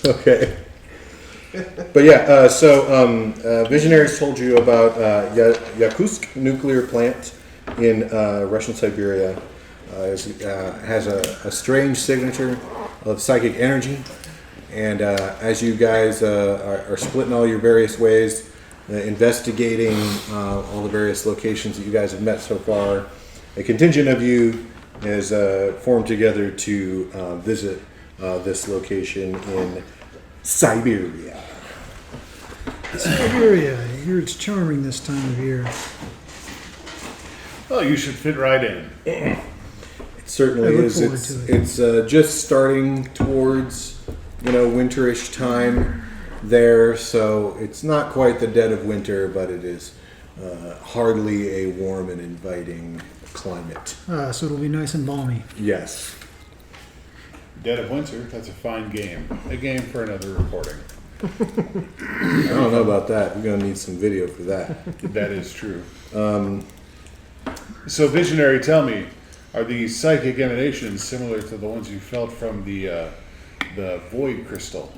Okay. But yeah, Visionaries told you about Yakutsk nuclear plant in Russian Siberia. Has a strange signature of psychic energy. And as you guys are splitting all your various ways, investigating all the various locations that you guys have met so far, a contingent of you is formed together to visit this location in Siberia. Siberia, I hear it's charming this time of year. Well, you should fit right in. It certainly is. It's just starting towards winterish time there, so it's not quite the dead of winter, but it is hardly a warm and inviting climate. So it'll be nice and balmy. Yes. Dead of Winter, that's a fine game. A game for another recording. I don't know about that. We're going to need some video for that. That is true. So, Visionary, tell me, are these psychic emanations similar to the ones you felt from the Void Crystal?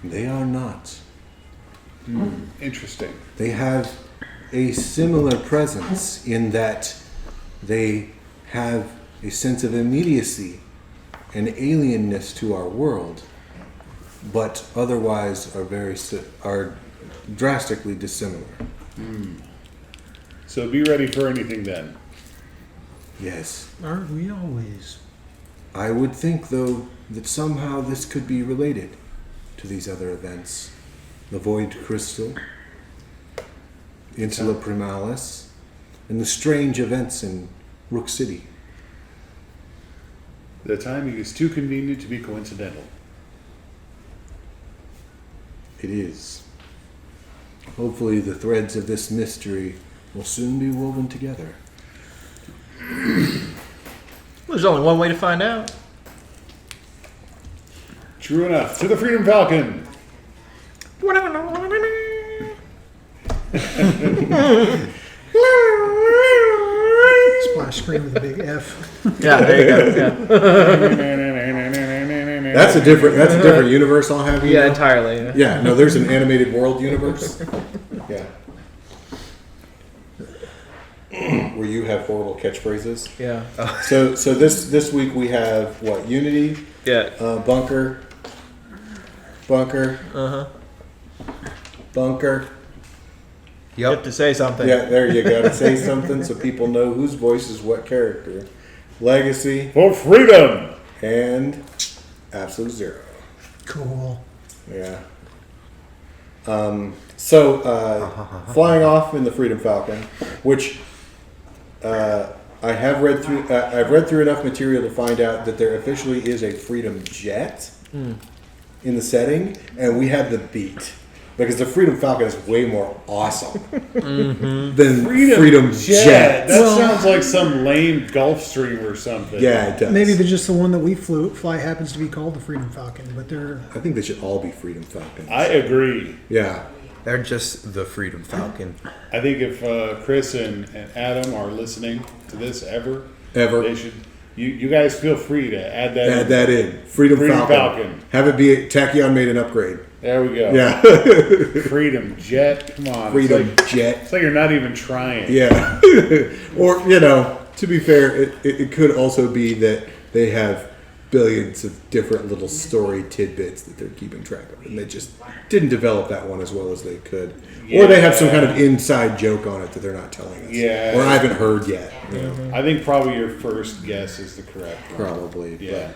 They are not. Interesting. They have a similar presence in that they have a sense of immediacy and alienness to our world, but otherwise are drastically dissimilar. So be ready for anything then. Yes. Aren't we always? I would think, though, that somehow this could be related to these other events. The Void Crystal, Insula Primalis, and the strange events in Rook City. The timing is too convenient to be coincidental. It is. Hopefully the threads of this mystery will soon be woven together. There's only one way to find out. True enough. To the Freedom Falcon! Splash screen with a big F. Yeah, there you go. Yeah, That's a different universe. I'll have you know. entirely. Yeah, no, there's an animated world universe. Yeah. Where you have horrible catchphrases. Yeah. So this week we have what? Unity. Yeah. Bunker. Uh-huh. Bunker. You have to say something. Yeah, there you go. To say something so people know whose voice is what character. Legacy. For freedom! And Absolute Zero. Cool. Yeah. Flying off in the Freedom Falcon, which I've read through enough material to find out that there officially is a Freedom Jet in the setting, and we have the beat. Because the Freedom Falcon is way more awesome than Freedom Jet. That sounds like some lame Gulfstream or something. Yeah, it does. Maybe just the one that we fly happens to be called the Freedom Falcon, but they're... I think they should all be Freedom Falcons. I agree. Yeah. They're just the Freedom Falcon. I think if Chris and Adam are listening to this ever, they should. You guys feel free to add that in. Freedom Falcon. Have it be Tachyon made an upgrade. There we go. Yeah. Freedom Jet. Come on. Freedom Jet. It's like you're not even trying. Yeah. Or, to be fair, it could also be that they have billions of different little story tidbits that they're keeping track of, and they just didn't develop that one as well as they could. Yeah. Or they have some kind of inside joke on it that they're not telling us. Yeah. Or I haven't heard yet. I think probably your first guess is the correct one. Probably. Yeah.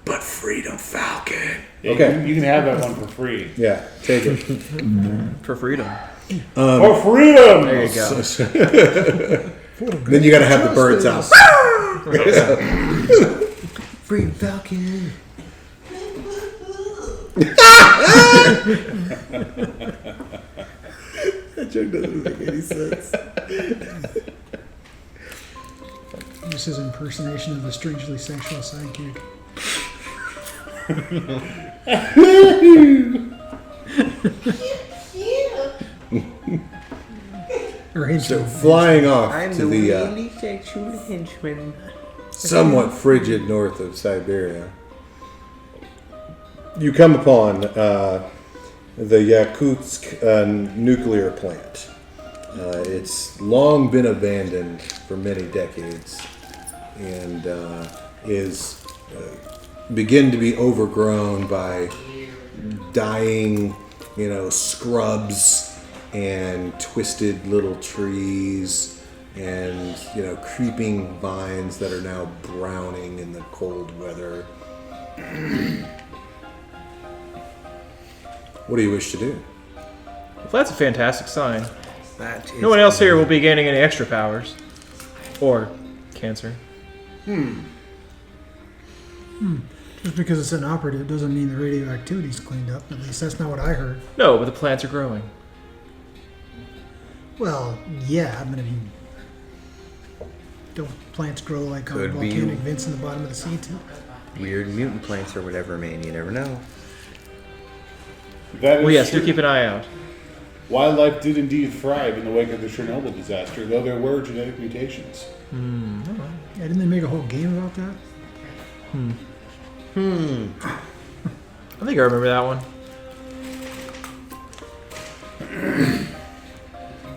But Freedom Falcon. Yeah, Okay. You can have that one for free. Yeah, take it. For freedom. For freedom! There you go. Then you got to have the birds out. Freedom Falcon. That joke doesn't make any sense. This is impersonation of the strangely sexual sidekick. So flying off I'm to the the really sexual henchman. somewhat frigid north of Siberia, you come upon the Yakutsk nuclear plant. It's long been abandoned for many decades and is begin to be overgrown by dying, scrubs and twisted little trees and, creeping vines that are now browning in the cold weather. What do you wish to do? Well, that's a fantastic sign. That is No one else here will be gaining any extra powers. Or cancer. Just because it's inoperative doesn't mean the radioactivity's cleaned up. At least that's not what I heard. No, but the plants are growing. Well, yeah, but I mean, don't plants grow like on Could be. volcanic vents in the bottom of the sea too? weird mutant plants or whatever, man. You never know. That is Well, yes, true. do keep an eye out. Wildlife did indeed thrive in the wake of the Chernobyl disaster, though there were genetic mutations. Yeah, didn't they make a whole game about that? I think I remember that one.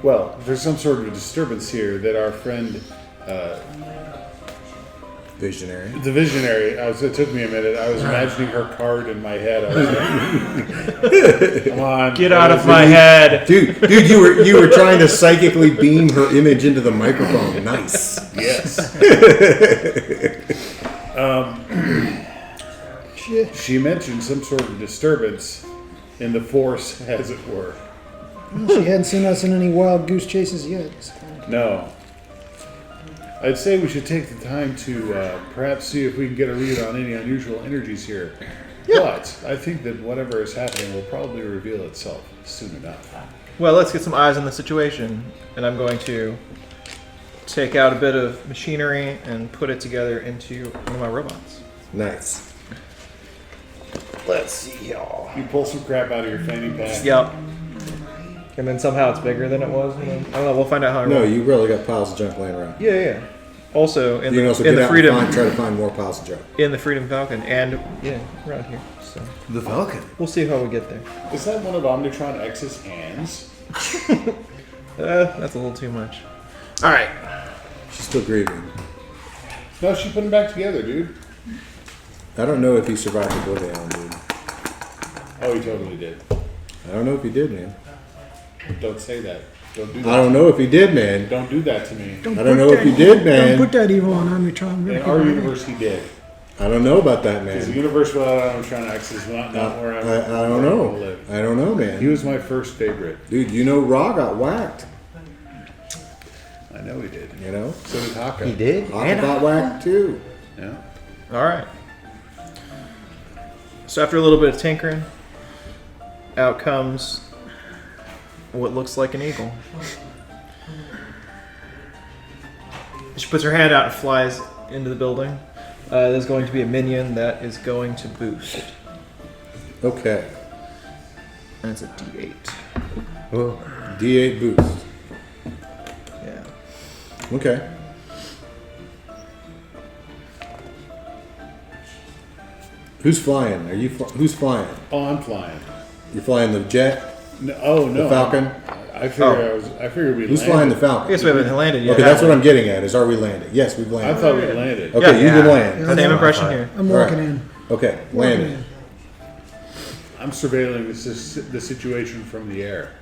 Well, there's some sort of disturbance here that our friend, Visionary. the visionary, it took me a minute. I was imagining her card in my head. I was like, come on. Get out of my head! Dude, you were trying to psychically beam her image into the microphone. Nice. Yes. She mentioned some sort of disturbance in the force, as it were. Well, she hadn't seen us in any wild goose chases yet. So. No. I'd say we should take the time to perhaps see if we can get a read on any unusual energies here. But I think that whatever is happening will probably reveal itself soon enough. Well, let's get some eyes on the situation. And I'm going to take out a bit of machinery and put it together into one of my robots. Nice. Let's see, y'all. You pull some crap out of your fanny pack. Yep. And then somehow it's bigger than it was. And then, I don't know. We'll find out how. I No, roll. you really got piles of junk laying around. Yeah. Also, in You can the, also in get the out Freedom, and try to find more piles of junk. in the Freedom Falcon, and around here. So The Falcon. we'll see how we get there. Is that one of Omnitron X's hands? That's a little too much. All right. She's still grieving. No, she put them back together, dude. I don't know if he survived the Oblivion, dude. Oh, he totally did. I don't know if he did, man. Don't say that. Don't do that. I don't know if he did, man. Don't do that to me. I don't know if he did, man. Don't put that evil on Omnitron. In our universe, he did. I don't know about that, Because the man. universe without Omnitron X is not where I where don't know. live. I don't know, He man. was my first favorite. Dude, Ra got whacked. I know he did. You know? So did Haka. He did? Haka got whacked, too. Yeah. All right. So after a little bit of tinkering, out comes what looks like an eagle. She puts her hand out and flies into the building. There's going to be a minion that is going to boost. Okay. And it's a D8. Whoa. D8 boost. Yeah. Okay. Who's flying? Who's flying? Oh, I'm flying. You're flying the jet? No, oh no. The Falcon? I figured we Who's landed. flying the I Falcon? guess we haven't landed yet. Okay, that's what I'm getting at, is are we landing? Yes, we've I landed. thought we landed. Okay, you Yeah. can land. Same impression here. I'm All right. walking in. Okay, Walking landing. in. I'm surveilling the situation from the air.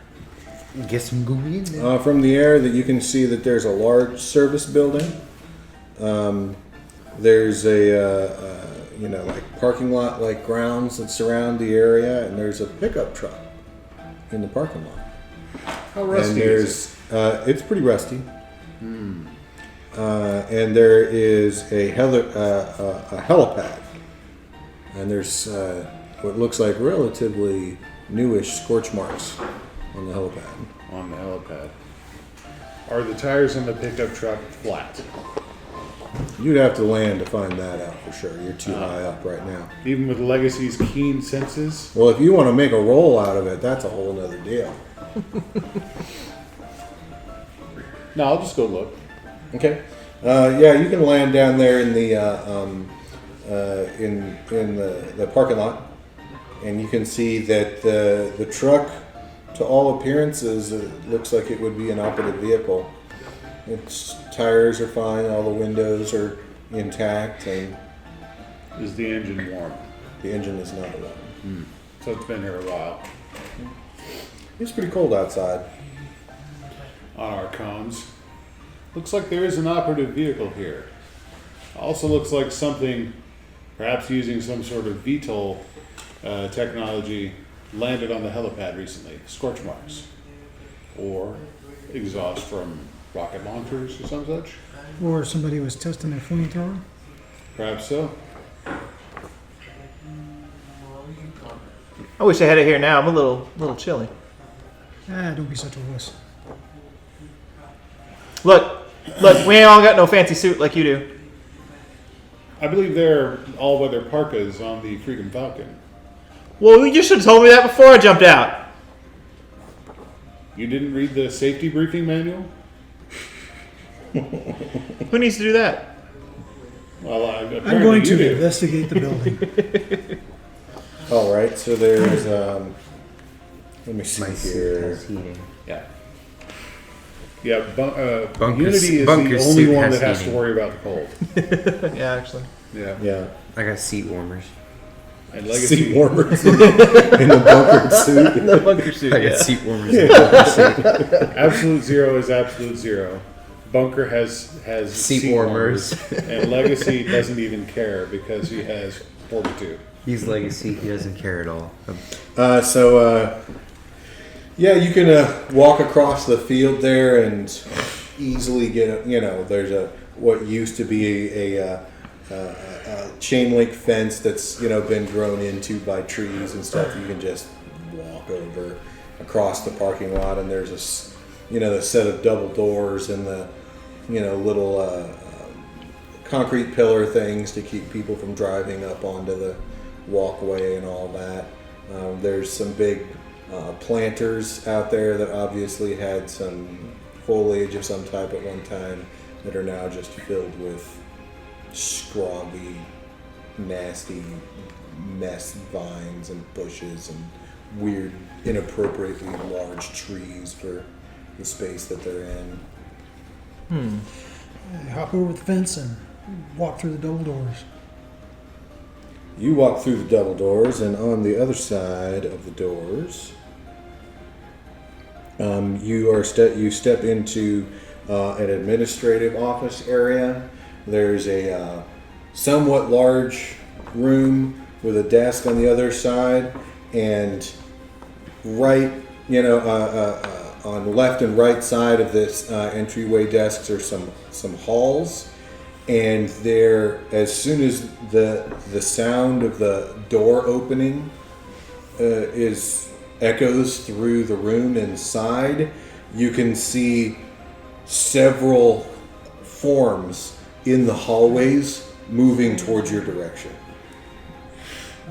Get some gooey in there. From the air, that you can see that there's a large service building. There's a like parking lot, like grounds that surround the area, and there's a pickup truck in the parking lot. How And rusty is there's, it's pretty rusty. And there is a helipad, and there's what looks like relatively newish scorch marks on the helipad. it on the helipad? Are the tires on the pickup truck flat? You'd have to land to find that out for sure. You're too high up right now. Even with Legacy's keen senses? Well, if you want to make a roll out of it, that's a whole nother deal. No, I'll just go look. Okay. Yeah, you can land down there in the in the parking lot. and you can see that the truck, to all appearances, looks like it would be an operative vehicle. Its tires are fine, all the windows are intact, and Is the engine warm? the engine is not warm. So it's been here a while. It's pretty cold outside. On our comms. Looks like there is an operative vehicle here. Also looks like something, perhaps using some sort of VTOL technology, landed on the helipad recently. Scorch marks. Or exhaust from rocket launchers or some such. Or somebody was testing their flamethrower. Perhaps so. I wish I had it here now. I'm a little chilly. Don't be such a wuss. Look, we ain't all got no fancy suit like you do. I believe they're all-weather parkas on the Freedom Falcon. Well, you should have told me that before I jumped out. You didn't read the safety briefing manual? Who needs to do that? Well, I'm apparently going you to do. investigate the building. All right, so there's let me see My suit here. has heating. Yeah. Yeah, Bunker Unity is bunker the only suit one has that has to heating. worry about the cold. Yeah, actually. Yeah. Yeah, I got seat warmers. And Legacy. seat warmers in a bunkered suit. The bunker suit. I got Yeah. seat warmers. in the Absolute Zero is Absolute Zero. Bunker has Seat warmers. and Legacy doesn't even care because he has Fortitude. He's legacy. He doesn't care at all. Yeah, you can walk across the field there and easily get. There's what used to be a chain link fence that's been grown into by trees and stuff. You can just walk over across the parking lot, and there's a set of double doors and the little concrete pillar things to keep people from driving up onto the walkway and all that. There's some big planters out there that obviously had some foliage of some type at one time that are now just filled with scroggy, nasty mess vines and bushes and weird, inappropriately large trees for the space that they're in. Hop over the fence and walk through the double doors. You walk through the double doors, and on the other side of the doors, you step into an administrative office area. There's a somewhat large room with a desk on the other side, and right, on the left and right side of this entryway desks are some halls. And there, as soon as the sound of the door opening echoes through the room inside, you can see several forms in the hallways moving towards your direction.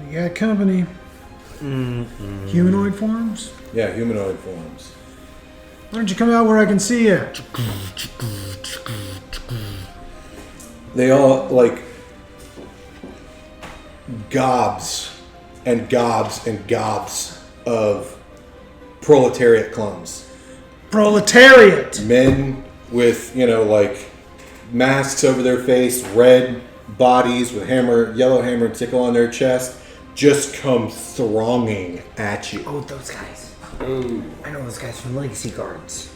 We got company. Humanoid forms? Yeah, humanoid forms. Why don't you come out where I can see you? They all gobs and gobs and gobs of proletariat clones. Proletariat! Men with, masks over their face, red bodies with yellow hammer and sickle on their chest, just come thronging at you. Oh, those guys. Oh, I know those guys from Legacy Guards.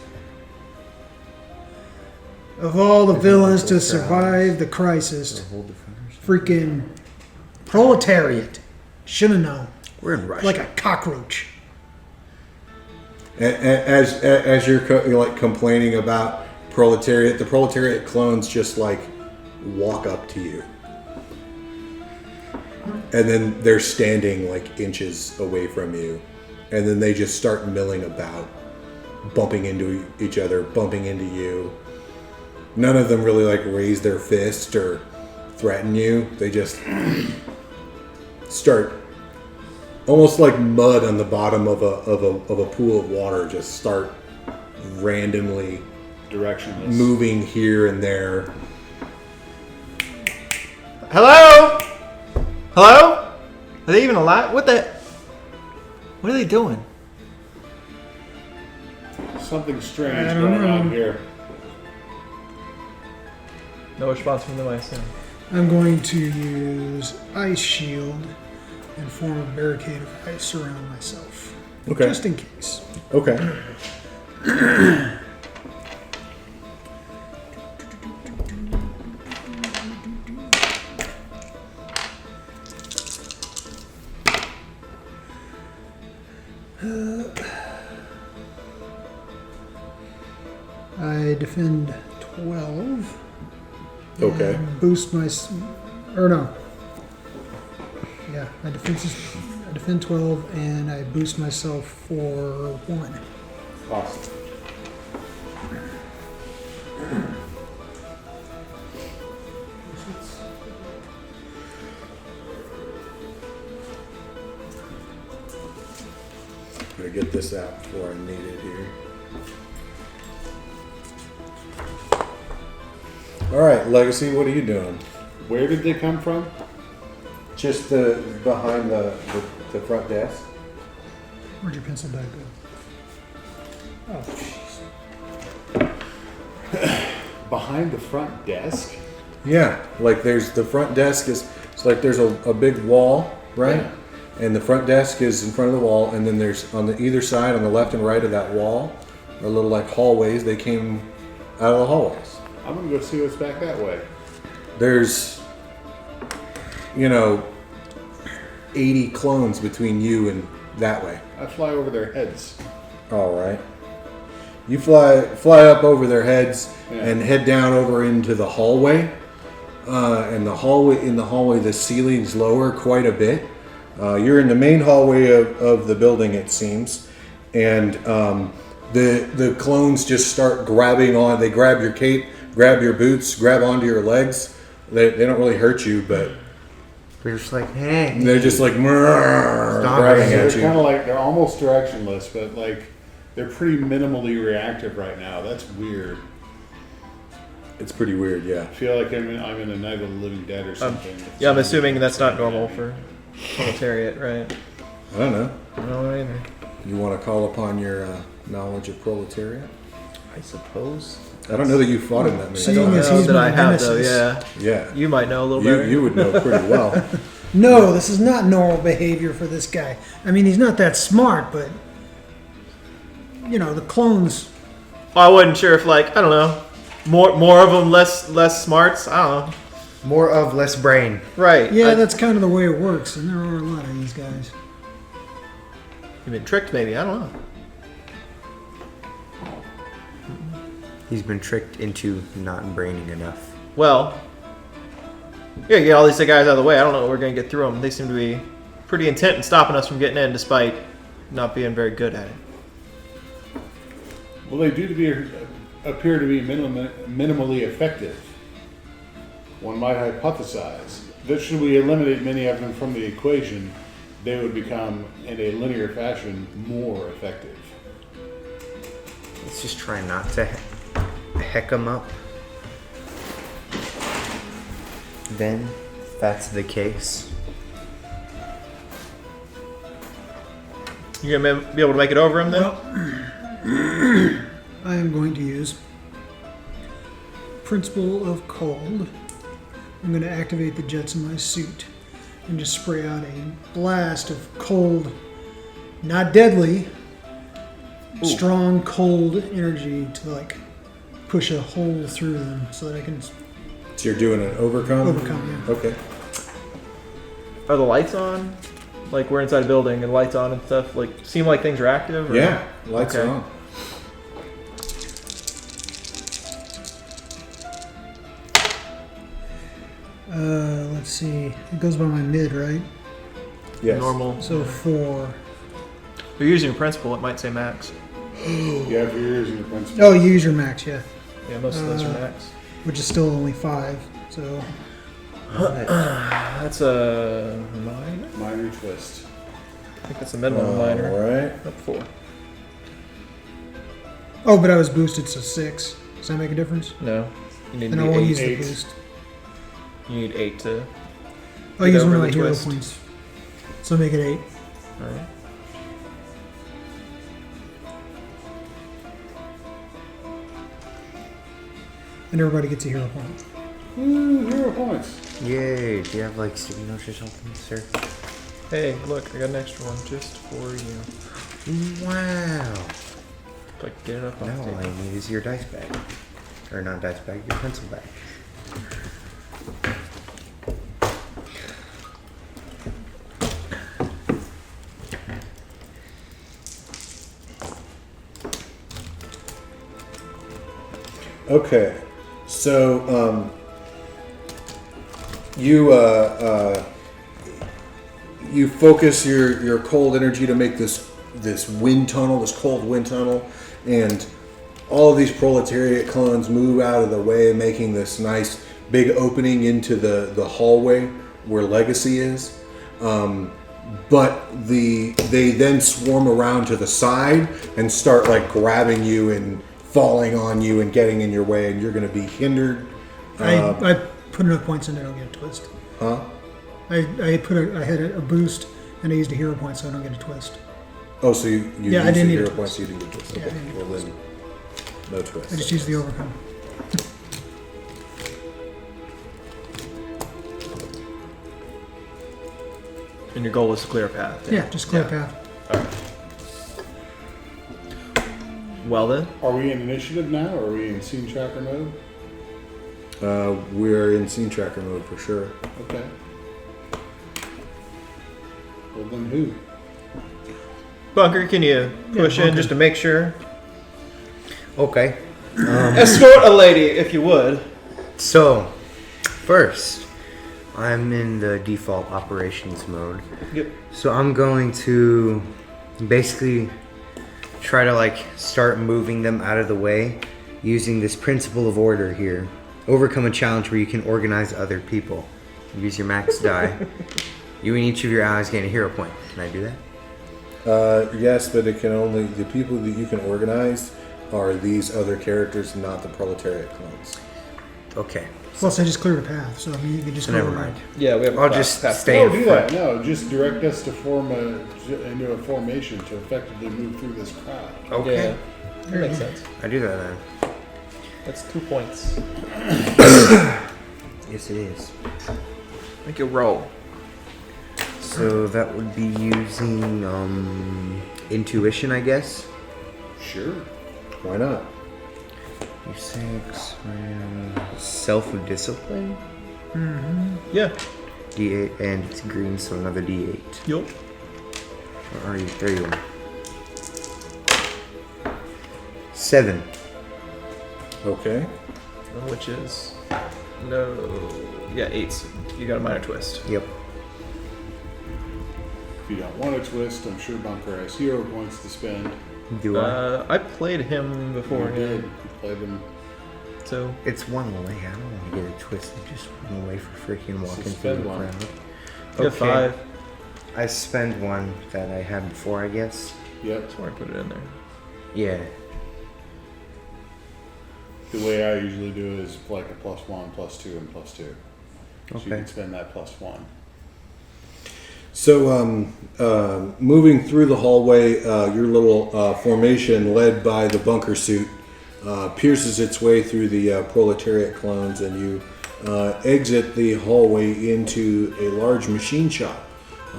Of all the villains to survive the crisis, Hold the fingers. freaking proletariat. Should have known. We're in Russia. Like a cockroach. As you're complaining about proletariat, the proletariat clones just walk up to you. And then they're standing inches away from you. And then they just start milling about, bumping into each other, bumping into you. None of them really raise their fist or threaten you. They just start almost like mud on the bottom of a pool of water. Just start randomly Directionless. moving here and there. Hello? Hello? Are they even alive? What the? What are they doing? Something I strange don't going know. on here. No response from them, I assume. I'm going to use Ice Shield and form a barricade of ice around myself. Okay. Just in case. Okay. I defend 12. Okay. And boost my. Or no. Yeah, I defend 12 and I boost myself for 1. Awesome. I'm gonna get this out before I need it here. All right, Legacy, what are you doing? Where did they come from? Just behind the front desk. Where'd your pencil bag go? Oh, jeez. Behind the front desk? Yeah, like there's the front desk is it's like there's a big wall, right? Yeah. And the front desk is in front of the wall, and then there's on the either side, on the left and right of that wall, are little like hallways. They came out of the hallways. I'm gonna go see what's back that way. There's, 80 clones between you and that way. I fly over their heads. All right. You fly up over their heads Yeah. and head down over into the hallway. And in the hallway, the ceiling's lower quite a bit. You're in the main hallway of the building, it seems, and the clones just start grabbing on. They grab your cape, grab your boots, grab onto your legs. They don't really hurt you, but They're just like, hey. they're just like Stop grabbing it. They're at you. kind of like, they're almost directionless, but like, they're pretty minimally reactive right now. That's weird. It's pretty weird, yeah. I feel like I'm in a Night of the Living Dead or something. Yeah, I'm assuming that's not normal for proletariat, right? I don't know. I don't know either. You want to call upon your knowledge of proletariat? I suppose. I don't know that you fought in that many. Seeing Don't as know he's that my I have though. nemesis. Yeah, Yeah. you might know a little better. You would know pretty well. No, this is not normal behavior for this guy. I mean, he's not that smart, but the clones. Well, I wasn't sure if I don't know, more of them, less smarts. I don't know. More of, less brain. Right. Yeah, that's kind of the way it works, and there are a lot of these guys. You've been tricked, maybe. I don't know. He's been tricked into not braining enough. Well, yeah, get all these guys out of the way. I don't know what we're gonna get through them. They seem to be pretty intent in stopping us from getting in, despite not being very good at it. Well, they do appear to be minimally effective. One might hypothesize that should we eliminate many of them from the equation, they would become, in a linear fashion, more effective. Let's just try not to heck him up. Then, if that's the case. You gonna be able to make it over him then? I am going to use Principle of Cold. I'm going to activate the jets in my suit and just spray out a blast of cold, not deadly, strong cold energy to push a hole through them so that I can So you're doing an overcome? overcome them. Okay. Are the lights on? Like we're inside a building and lights on and stuff. Seem like things are active? Or? Yeah, lights Okay. are on. Let's see. It goes by my mid, right? Yes. Normal. So 4. If you're using a principal, it might say max. Yeah, if you're using the principle. Oh, you use your max, yeah. Yeah, most of those are max. Which is still only 5. So That's a minor? Minor twist. I think that's a minimum minor. All right. Up 4. oh, but I was boosted to 6. Does that make a difference? No. You need Then I to won't be use 8. the boost. You need 8 to... I'll use over one of my the hero twist. points. So make it 8. Alright. and everybody gets a hero point. Ooh, hero points. Yay. Do you have like sticky notes or something, sir? Hey, look, I got an extra one just for you. Wow. Like, get it up on Now the all table. I need is your dice bag. Or not dice bag, your pencil bag. Okay, so you focus your cold energy to make this wind tunnel, this cold wind tunnel, and all of these proletariat clones move out of the way, making this nice big opening into the hallway where Legacy is. But they then swarm around to the side and start like grabbing you and falling on you and getting in your way, and you're going to be hindered. I put enough points in, I don't get a twist. Huh? I had a boost, and I used a hero point, so I don't get a twist. Oh, so you Yeah, I used didn't the need a hero twist. points, you didn't get twist. Yeah, I Okay, didn't need well then, no twist. I just used the overcome. And your goal was to clear a path. Yeah, just clear path. Well then, Are we in initiative now, or are we in scene tracker mode? We're in scene tracker mode for sure. Okay. Well, then who? Bunker, can you push in Bunker. just to make sure? Okay. Escort a lady, if you would. So, first, I'm in the default operations mode. Yep. So I'm going to basically try to like start moving them out of the way using this principle of order here. Overcome a challenge where you can organize other people. Use your max die. You and each of your allies gain a hero point. Can I do that? Yes, but it can only the people that you can organize are these other characters, not the proletariat clones. Okay. Plus, I just cleared a path, so I mean, you can just So go never around. mind. Yeah, we have. I'll just stay No, in do front. that. No, just direct us to into a formation to effectively move through this crowd. Okay. Yeah, that makes sense. I do that then. That's 2 points. Yes, it is. Make it roll. So that would be using intuition, I guess. Sure. Why not? D6, self-discipline. Yeah. D8, and it's green, so another D8. Yup. Where are you? There you are. 7. Okay. Which is yeah, 8. You got a minor twist. Yep. If you don't want a twist, I'm sure Bunker has hero points to spend. Do I? I played him before. You did. You played them. So It's one away. I don't want to get a twist and just run away for freaking walking through Suspend the one. crowd. you have 5. I spend one that I had before, I guess. Yep. That's where I put it in there. Yeah. The way I usually do it is like a +1, +2, and +2. So you Okay. can spend that +1. So, moving through the hallway, your little formation, led by the bunker suit, pierces its way through the proletariat clones, and you exit the hallway into a large machine shop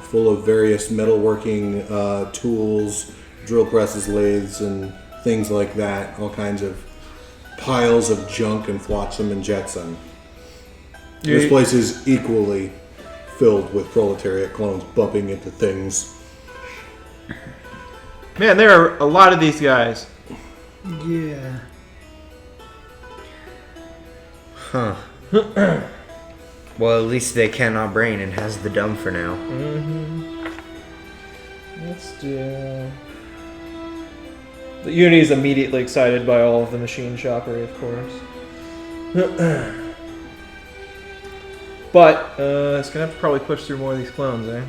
full of various metalworking tools, drill presses, lathes, and things like that. All kinds of piles of junk and flotsam and jetsam. This place is equally filled with proletariat clones bumping into things. Man, there are a lot of these guys. Yeah. Huh. Well, at least they cannot brain and has the dumb for now. Let's do. The Uni is immediately excited by all of the machine shoppery, of course. But it's gonna have to probably push through more of these clones, eh?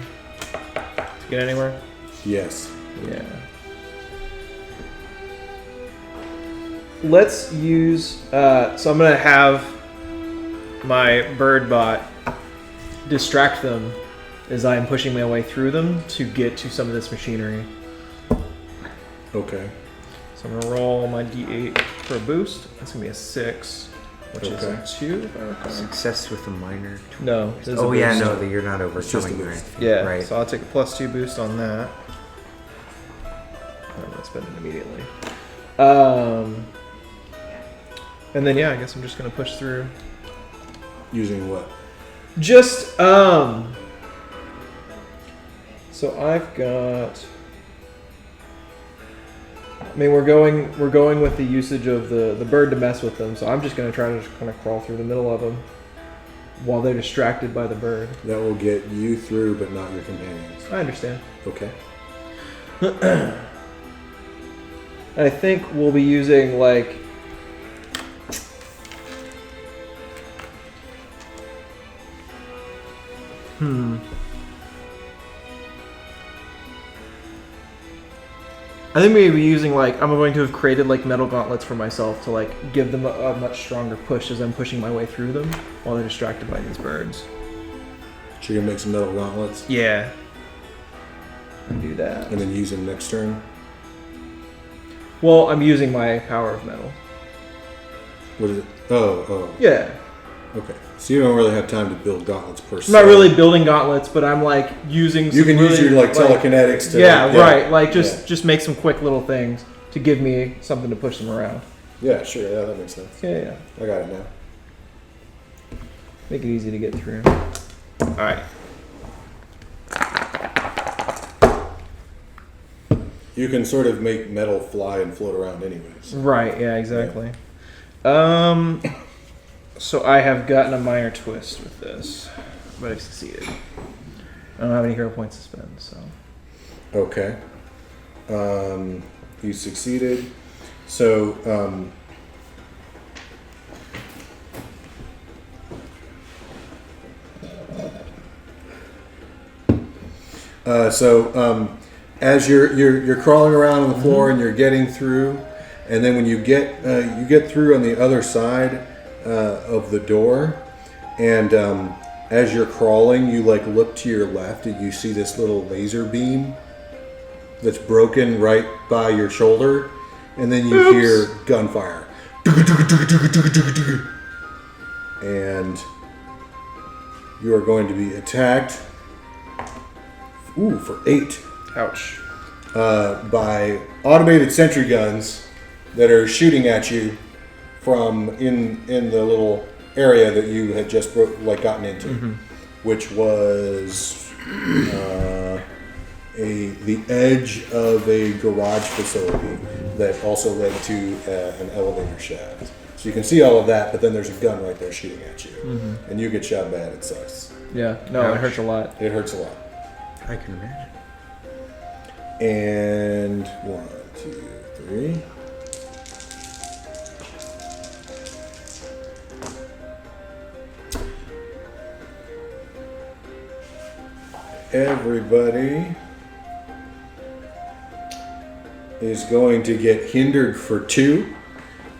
To get anywhere. Yes. Yeah. Let's use. So I'm gonna have my bird bot distract them as I am pushing my way through them to get to some of this machinery. Okay. So I'm gonna roll my d8 for a boost. That's gonna be a 6. which Okay. is a 2. If I recall. Success with a minor. No. there's a Oh yeah, boost. no, that you're not It's just a overcoming or boost. anything. Yeah, Right. so I'll take a +2 boost on that. I'm gonna spend it immediately. And then yeah, I guess I'm just gonna push through. Using what? Just so I've got. I mean, we're going with the usage of the bird to mess with them. So I'm just gonna try to just kind of crawl through the middle of them while they're distracted by the bird. That will get you through, but not your companions. I understand. Okay. I think we'll be using like. I think maybe using like I'm going to have created like metal gauntlets for myself to like give them a much stronger push as I'm pushing my way through them while they're distracted by these birds. So you're gonna make some metal gauntlets Yeah. Do that. and then use them next turn. Well, I'm using my power of metal. What is it? Oh, Yeah. okay. So you don't really have time to build gauntlets per se. I'm not really building gauntlets, but I'm like using. You some can use really, your like telekinetics to. Yeah, right. Like Yeah. just make some quick little things to give me something to push them around. Yeah, sure. Yeah, that makes sense. Yeah. I got it now. Make it easy to get through. All right. You can sort of make metal fly and float around anyways. Right. Yeah. Exactly. So I have gotten a minor twist with this, but I've succeeded. I don't have any hero points to spend, so. Okay. You succeeded. So, as you're crawling around on the floor and you're getting through, and then when you get through on the other side of the door, and as you're crawling, you like look to your left and you see this little laser beam that's broken right by your shoulder, and then you hear gunfire, and you are going to be attacked. Ooh, for 8. Ouch. By automated sentry guns that are shooting at you from in the little area that you had just gotten into, which was the edge of a garage facility that also led to an elevator shaft. So you can see all of that, but then there's a gun right there shooting at you, and you get shot bad. It sucks. Yeah. No, it hurts a lot. It hurts a lot. I can imagine. And 1, 2, 3. Everybody is going to get hindered for 2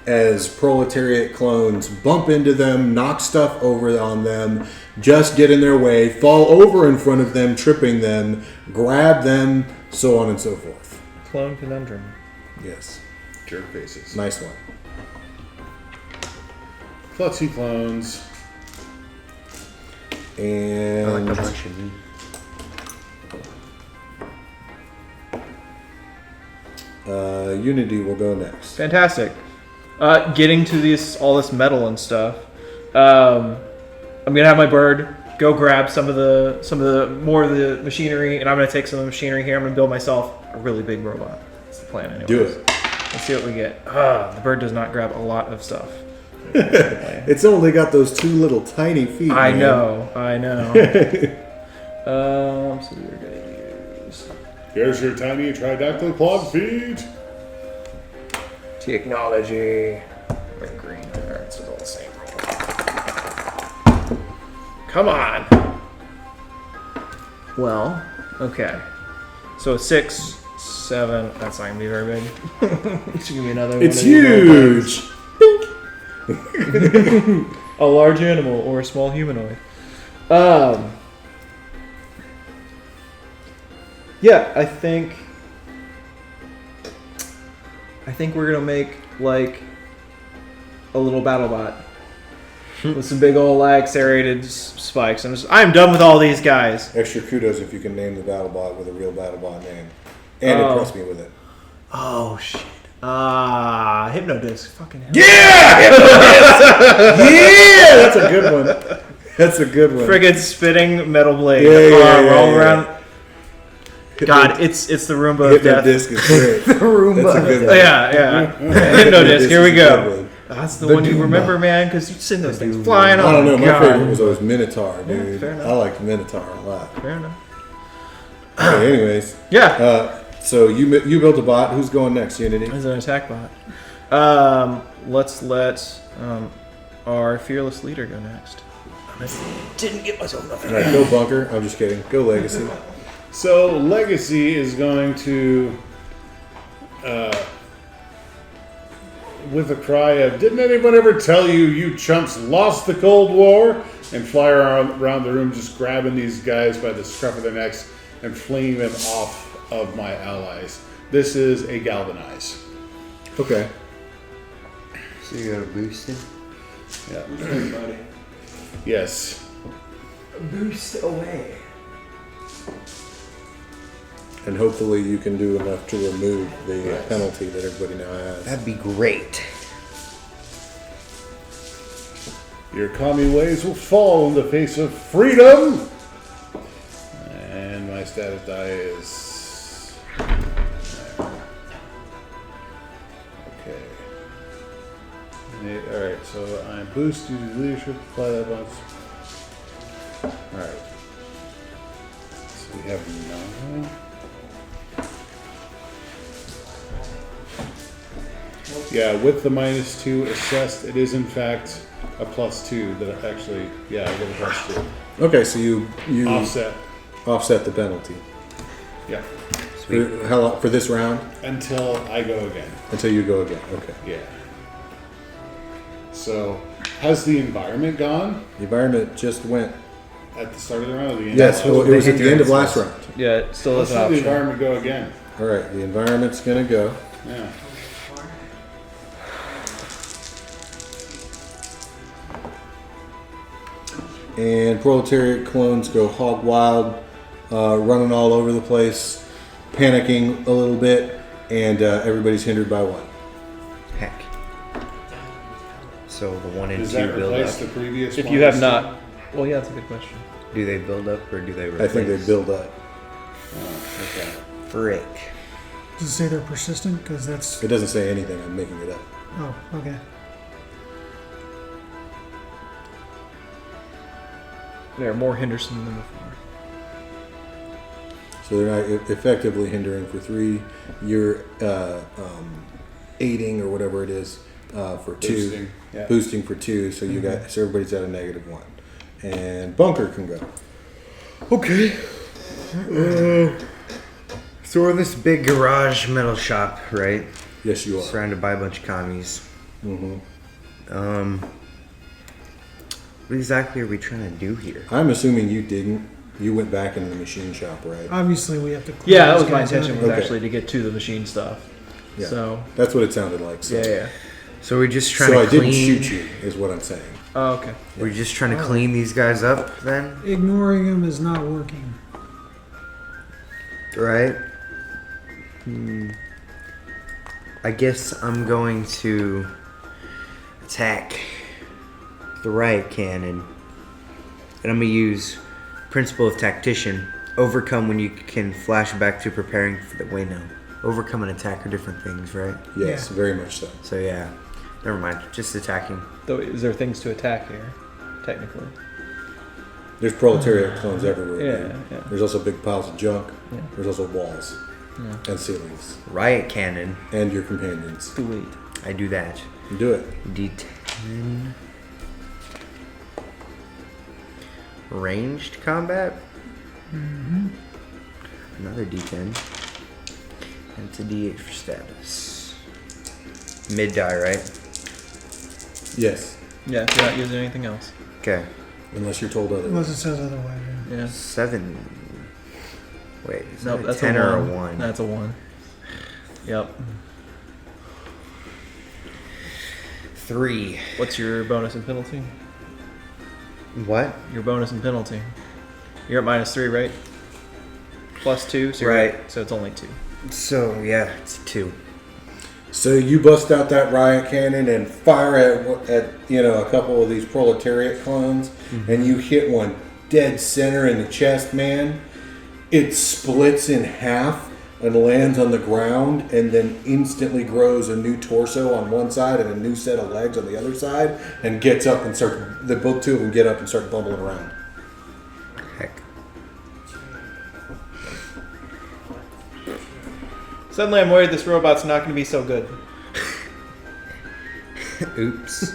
as proletariat clones bump into them, knock stuff over on them, just get in their way, fall over in front of them, tripping them, grab them, so on and so forth. Clone conundrum. Yes. Jerk faces. Nice one. Klutzy clones. I And like a bunch of meat. Unity will go next. Fantastic. Getting to all this metal and stuff. I'm gonna have my bird go grab some of the more of the machinery, and I'm gonna take some of the machinery here. I'm gonna build myself a really big robot. That's the plan, anyway. Do it. Let's see what we get. The bird does not grab a lot of stuff. It's only got those 2 little tiny feet. I man. know. So we're gonna use Here's your tiny tridactyl clawed feet. technology. Red, green. Alright, so it's all the same. Come on. Well, okay. So 6, 7. That's not gonna be very big. It's gonna be another. It's one of these huge. a large animal or a small humanoid. Yeah, I think we're gonna make like a little battle bot with some big old like serrated spikes. I'm done with all these guys. Extra kudos if you can name the battle bot with a real battle bot name, and impress me with it. Oh shit. Hypnodisc. Fucking hell. Yeah, that's a good one. That's a good one. Friggin' spitting metal blade. Yeah, roll around. God, it's the Roomba of death. Hypnodisc is great. The Roomba. That's a good one. Yeah. Hypnodisc. Here we is a good go. one. That's the one you remember, man, because you'd seen those things flying. I don't know. Oh, My God. favorite was always Minotaur, dude. fair enough. I liked Minotaur a lot. Fair enough. Okay, anyways, Yeah. so you built a bot. Who's going next, Unity? As an attack bot. Let's let our fearless leader go next. I didn't get myself enough. All right, go Bunker. I'm just kidding. Go Legacy. So Legacy is going to, with a cry of "Didn't anyone ever tell you, you chumps lost the Cold War?" and fly around the room, just grabbing these guys by the scruff of their necks and flinging them off of my allies. This is a galvanize. Okay. So you got a boost in? Yeah. Yes. Boost away. And hopefully you can do enough to remove the penalty that everybody now has. That'd be great. Your commie ways will fall in the face of freedom. And my status die is. Okay. Alright, so I'm boost, use leadership, apply that once. Alright. So we have 9. Yeah, with the -2 assessed, it is in fact a +2 that actually, yeah, I get a +2. Okay, so you Offset. the penalty. Yeah. For how long, for this round? Until I go again. Until you go again. Okay. Yeah. So, has the environment gone The environment just went. at the start of the round or the end? Yes, of well, the it was at the end of last round. Yeah, it still Let's is an let the option. environment go again. All right, the environment's gonna go. Yeah. And proletariat clones go hog wild, running all over the place, panicking a little bit, and everybody's hindered by 1. Heck. So the 1 and Does 2 that build replace up. the previous If one? you have not, well, yeah, that's a good question. Do they build up or do they replace? I think they build up. Oh, okay. Frick. Does it say they're persistent? Because that's. It doesn't say anything. I'm making it up. Oh, okay. They're more Henderson than before. So they're not effectively hindering for 3. You're aiding or whatever it is for 2. Boosting, yeah. Boosting for 2. So you got so everybody's at a -1, and Bunker can go. Okay. So we're in this big garage metal shop, right? Yes, you are. Surrounded by a bunch of commies. hmm What exactly are we trying to do here? I'm assuming you didn't. You went back into the machine shop, right? Obviously, we have to. Clear Yeah, that these was my guys intention out. was Okay. actually to get to the machine stuff. Yeah. So, That's what it sounded like. So, yeah. So we're just trying so I to didn't clean. shoot you, is what I'm saying. Oh, okay. We're just trying to clean these guys up, then, Ignoring them is not working. right? I guess I'm going to attack the riot cannon, and I'm gonna use principle of tactician. Overcome when you can flash back to preparing for the wait. No, overcome and attack are different things, right? Yes, Yeah. very much so. So yeah, never mind. Just attacking. Though, is there things to attack here, technically? There's proletariat clones everywhere. Yeah, dude. yeah. There's also big piles of junk. Yeah. There's also walls and ceilings Riot cannon. and your companions. Sweet. I do that. Do it. D10. Ranged combat. Another D10. And it's a D8 for status. Mid die, right? Yes, Yeah, if you're not using anything else. Okay. unless you're told Unless otherwise. it says otherwise. Yeah. Yeah. 7. Wait, is Nope, that a that's 10 a or a 1. 1? That's a 1. Yep. 3. What's your bonus and penalty? What? Your bonus and penalty. You're at -3, right? +2, so Right. So it's only 2. So yeah, it's 2. So you bust out that riot cannon and fire at a couple of these proletariat clones, and you hit one dead center in the chest, man. It splits in half and lands on the ground, and then instantly grows a new torso on one side and a new set of legs on the other side, and gets up and both two of them get up and start bumbling around. Heck. Suddenly I'm worried this robot's not going to be so good. Oops.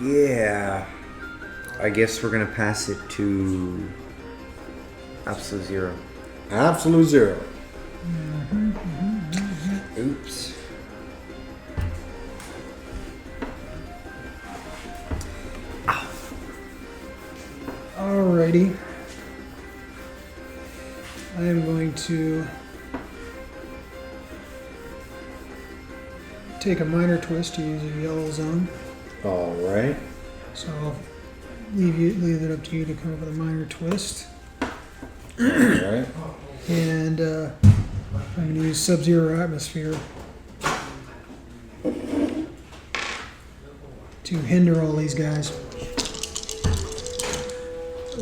Yeah. I guess we're gonna pass it to absolute 0. Absolute 0. Oops. Alrighty. I am going to take a minor twist to use a yellow zone. All right. So I'll leave it up to you to come up with a minor twist. All right. And I'm going to use Sub-Zero Atmosphere to hinder all these guys.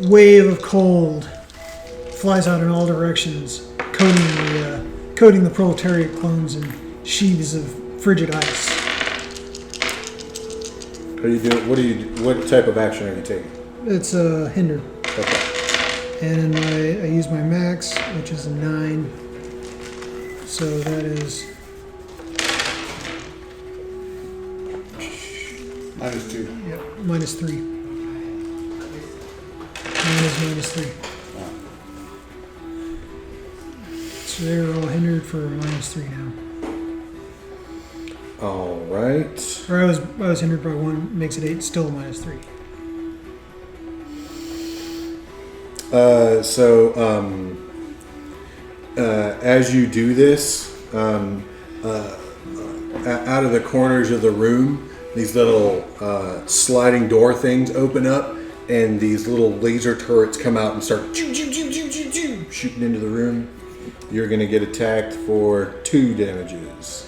Wave of cold flies out in all directions, coating the proletariat clones in sheaths of frigid ice. What type of action are you taking? It's a hinder. Okay. And I use my max, which is a 9. So that is -2. -3. Mine is -3. So they're all hindered for -3 now. All right. Or I was hindered by 1, makes it 8, still -3. As you do this, out of the corners of the room, these little sliding door things open up, and these little laser turrets come out and start shooting into the room. You're going to get attacked for 2 damages.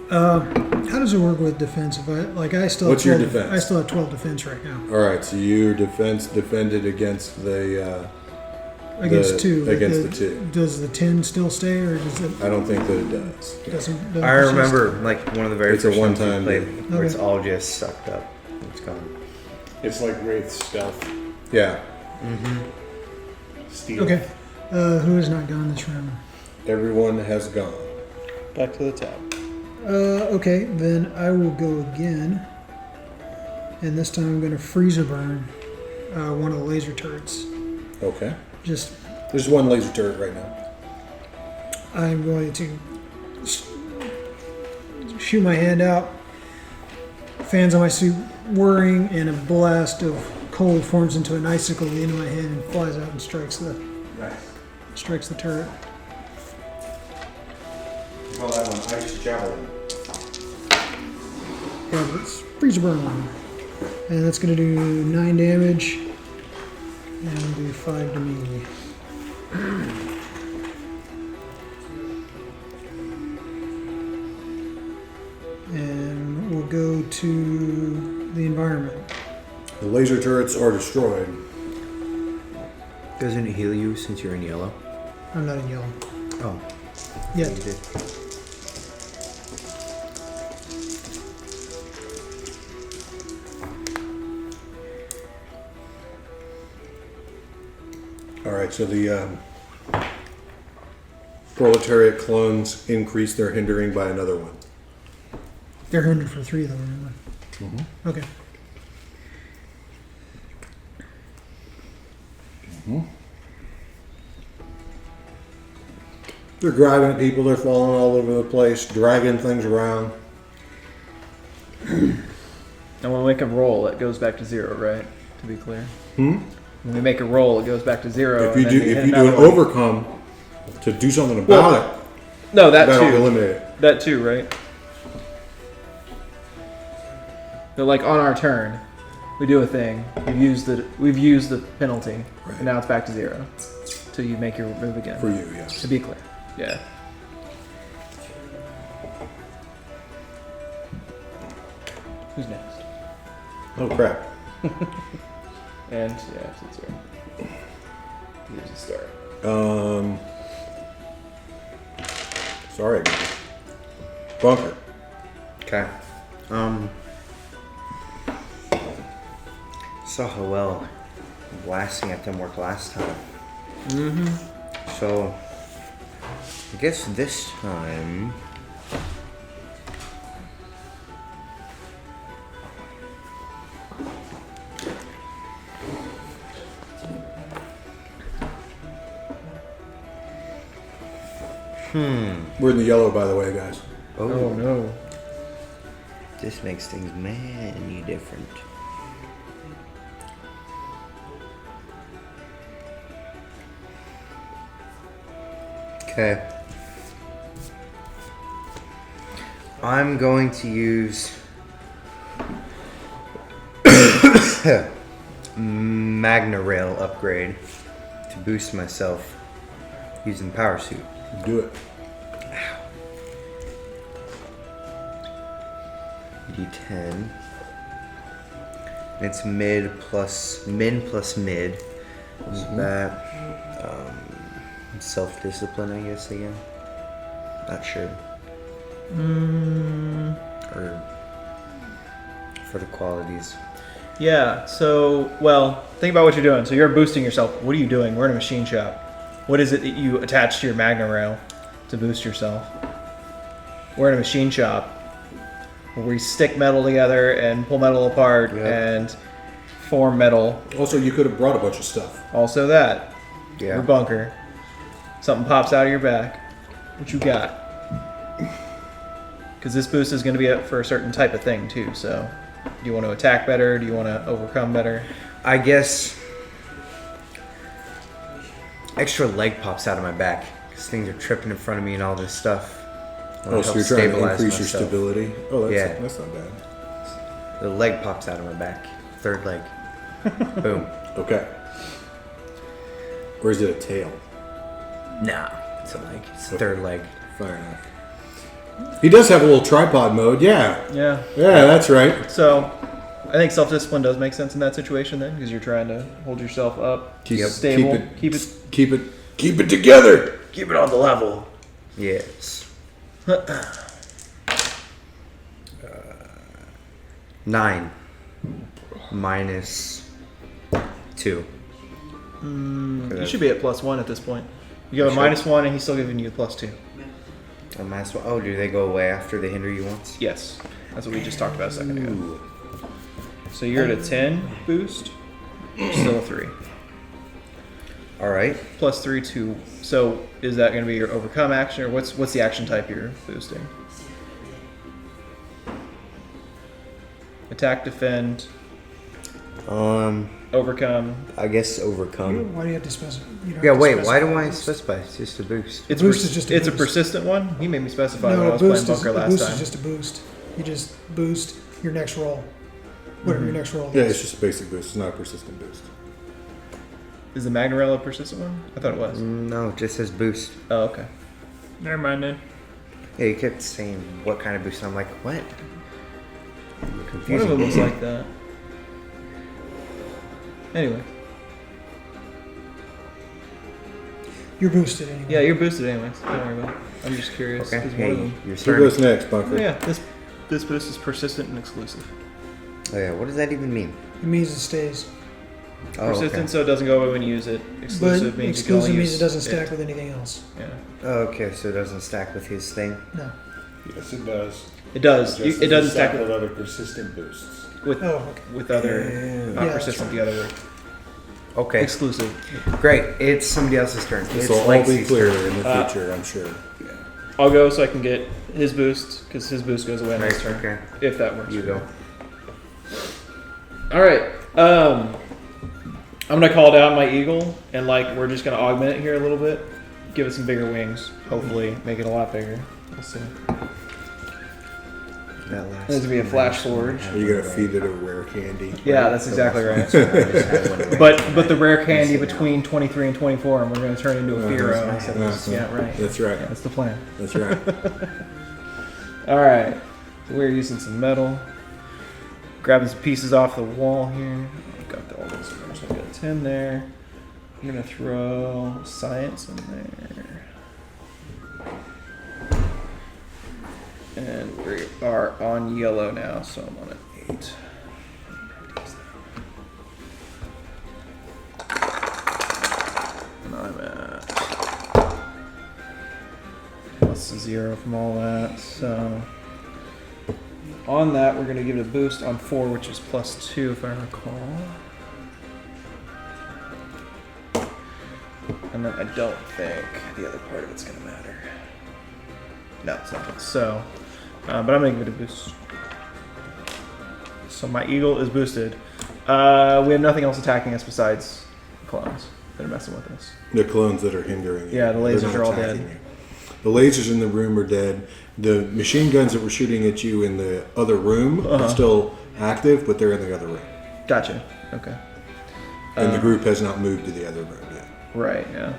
How does it work with defense? If I still What's have your 12, defense? I still have 12 defense right now. All right, so your defense defended against the Against 2. against the 2. Does the 10 still stay, or does it I don't think that it does. doesn't I remember like one of the very It's a first ones we one-time played deal. where it's Okay. all just sucked up. It's gone. It's like Wraith stealth. Yeah, Steel. Okay. Who has not gone this round? everyone has gone. Back to the top. Okay, then I will go again. And this time I'm going to freezer burn one of the laser turrets. Okay. Just, There's one laser turret right now. I'm going to shoot my hand out, fans on my suit whirring, and a blast of cold forms into an icicle at the end of my hand and flies out and strikes the turret. Call that one Ice Javelin. Yeah, but it's freezer burn one. And that's going to do 9 damage. And it'll do 5 to me. And we'll go to the environment. The laser turrets are destroyed. Doesn't it heal you since you're in yellow? I'm not in yellow Oh, yet. you did. All right, so the proletariat clones increase their hindering by another 1. They're hindered for 3 though, remember? Okay. They're driving at people. They're falling all over the place, dragging things around. And when we make a roll, it goes back to 0, right? To be clear. When we make a roll, it goes back to 0. If you and do, then we hit if you do another an one. overcome to do something about it, No, that that'll too. eliminate it. That too, right? But like on our turn, we do a thing. We've used the penalty, Right. and now it's back to 0 till you make your move again. For you, yes. To be clear, yeah. Who's next? Oh crap. And yeah, it's 0. Here's the start. Sorry. Bunker. Okay. Saw how well blasting at them worked last time. So, I guess this time. We're in the yellow, by the way, guys. Oh no. This makes things many different. Okay. I'm going to use Magna Rail upgrade to boost myself using Power Suit. Do it. D10. It's min plus mid. Is that self-discipline, I guess, again? Not sure. Or for the qualities. Yeah. So, well, think about what you're doing. So you're boosting yourself. What are you doing? We're in a machine shop. What is it that you attach to your Magna Rail to boost yourself? We're in a machine shop where we stick metal together and pull metal apart and form metal. Also, you could have brought a bunch of stuff. Also that. Yeah. Your bunker. Something pops out of your back. What you got? Because this boost is going to be for a certain type of thing too. So, do you want to attack better? Do you want to overcome better? I guess extra leg pops out of my back because things are tripping in front of me and all this stuff. Oh, so you're trying to increase your stability? Oh, that's not bad. The leg pops out of my back. Third leg. Boom. Okay. Or is it a tail? Nah, it's a leg. It's the third leg. Fair enough. He does have a little tripod mode, yeah. Yeah. Yeah, that's right. So, I think self-discipline does make sense in that situation then, because you're trying to hold yourself up, stable, keep it together. Keep it on the level. Yes. 9 minus 2. You should be at +1 at this point. You have a -1, and he's still giving you a +2. A minus 1. Oh, do they go away after they hinder you once? Yes, that's what we just talked about a second ago. So you're at a 10 boost, still a 3. All right. +3 to. So is that going to be your overcome action, or what's the action type you're boosting? Attack, defend, overcome. I guess overcome. Why do you have to specify? Yeah, wait. Why do I specify? It's just a boost. It's Boost is just a it's a boost. persistent one. He made me specify when I No, was playing boost Bunker is last time. just a boost. You just boost your next roll, whatever your next roll Yeah, is. it's just a basic boost. It's not a persistent boost. Is the Magna a persistent one? I thought it was. No, it just says boost. Oh, okay. Never mind then. Yeah, you kept saying what kind of boost. I'm like, what? One of Confusing. them was like that. Anyway. You're boosted anyway. Yeah, you're boosted anyways. Don't worry about it. I'm just curious. Okay. 'cause one of Hey, them. your Who turn. goes next, Bunker? Oh, yeah, this boost is persistent and exclusive. Oh yeah. What does that even mean? It means it stays. Oh, Persistent, okay. so it doesn't go away when you use it. Exclusive But means you can only exclusive means use it doesn't stack with anything else. Yeah, Oh, okay, so it doesn't stack with his thing. No. Yes, it does. it does. Just It doesn't stack with with other persistent boosts. with, Oh, okay. with other not Yeah, persistent. that's The other word. Okay, Exclusive. great. It's somebody else's turn. This It's will all be Lacey's clear turn. in the future, I'm sure. I'll go so I can get his boost because his boost goes away on his Right, turn. okay. If that works. You for go. All right. I'm gonna call down my eagle and we're just gonna augment it here a little bit, give it some bigger wings. Hopefully, make it a lot bigger. We'll see. That last. There's gonna be a flash forge. You're gonna feed it a rare candy. Yeah, that's exactly right. But But the rare candy between 23 and 24, and we're gonna turn into a Firo. instead of this. Yeah, right. That's right. Yeah, that's the plan. That's right. All right, so we're using some metal. Grabbing some pieces off the wall here. I've got all those numbers. I've got a 10 there. I'm gonna throw science in there. And we are on yellow now, so I'm on an 8. And I'm at +0 from all that, so on that we're going to give it a boost on 4, which is +2 if I recall. And then I don't think the other part of it's going to matter. No, it's not. So, but I'm going to give it a boost. So my eagle is boosted. We have nothing else attacking us besides clones that are messing with us. The clones that are hindering you. Yeah, the lasers They're not are all attacking dead. you. The lasers in the room are dead. The machine guns that were shooting at you in the other room are still active, but they're in the other room. Gotcha. Okay. And the group has not moved to the other room yet. Right, yeah.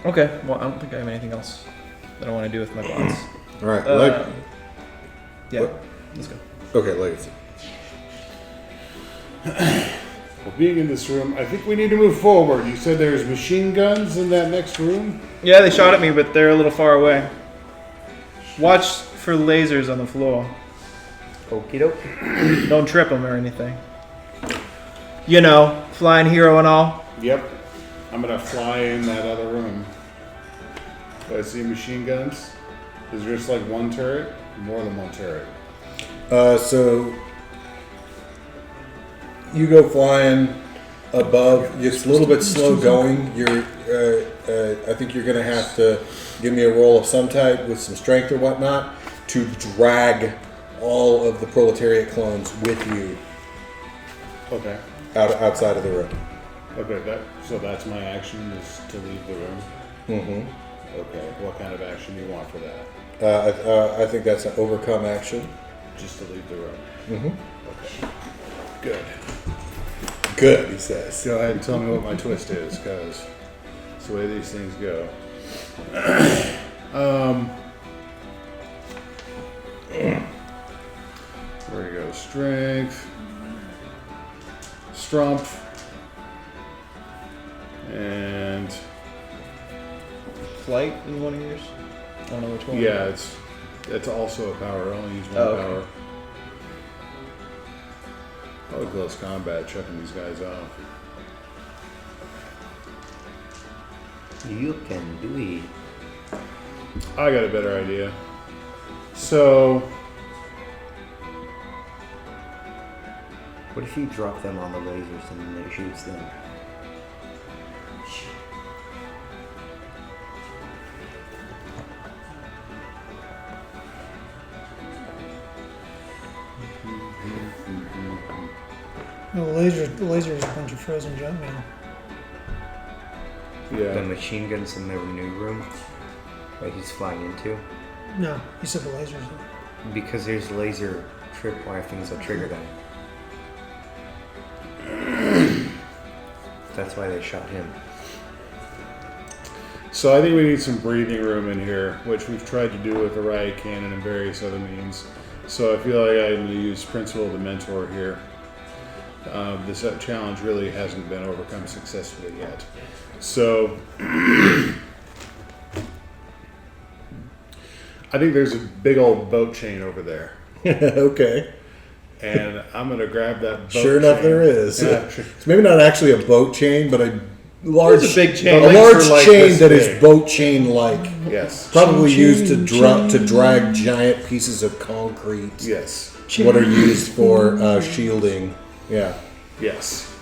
Okay, well, I don't think I have anything else that I want to do with my bots. All right. Yeah, What? let's go. Okay, legacy. Well, being in this room, I think we need to move forward. You said there's machine guns in that next room? Yeah, they shot at me, but they're a little far away. Watch for lasers on the floor. Okie doke. Don't trip them or anything. You know, flying hero and all. Yep. I'm gonna fly in that other room. Do I see machine guns? Is there just like one turret? More than one turret. So you go flying above. It's a little bit slow going. You're. I think you're going to have to give me a roll of some type with some strength or whatnot to drag all of the proletariat clones with you Okay. outside of the room. Okay, so that's my action is to leave the room. Mm-hmm. Okay. What kind of action do you want for that? I think that's an overcome action. Just to leave the room. Mm-hmm. Okay. Good. Good, he says. Go ahead and tell me what my twist is, because it's the way these things go. Where do you go? Strength, Strumpf, and Flight in one of yours? I don't know which one. yeah, it's also a power. I only use one okay. power. Probably close combat, chucking these guys off. You can do it. I got a better idea. So, What if you drop them on the lasers and then it shoots them? No, the laser is a bunch of frozen junk mail. The yeah. machine guns in the new room that he's flying into? No, you said the lasers. Because there's laser tripwire things that trigger them. That's why they shot him. So I think we need some breathing room in here, which we've tried to do with the riot cannon and various other means. So I feel like I'm going to use Principle of the Mentor here. This challenge really hasn't been overcome successfully yet. So I think there's a big old boat chain over there. Okay. And I'm going to grab that boat Sure enough, chain. there is. Yeah, sure. It's maybe not actually a boat chain, but a large, It's a big chain. a The large links are like chain this that is big. boat chain like. Yes. Probably Chain, used to chain. drag giant pieces of concrete. Yes. What are used for shielding? Yeah. Yes.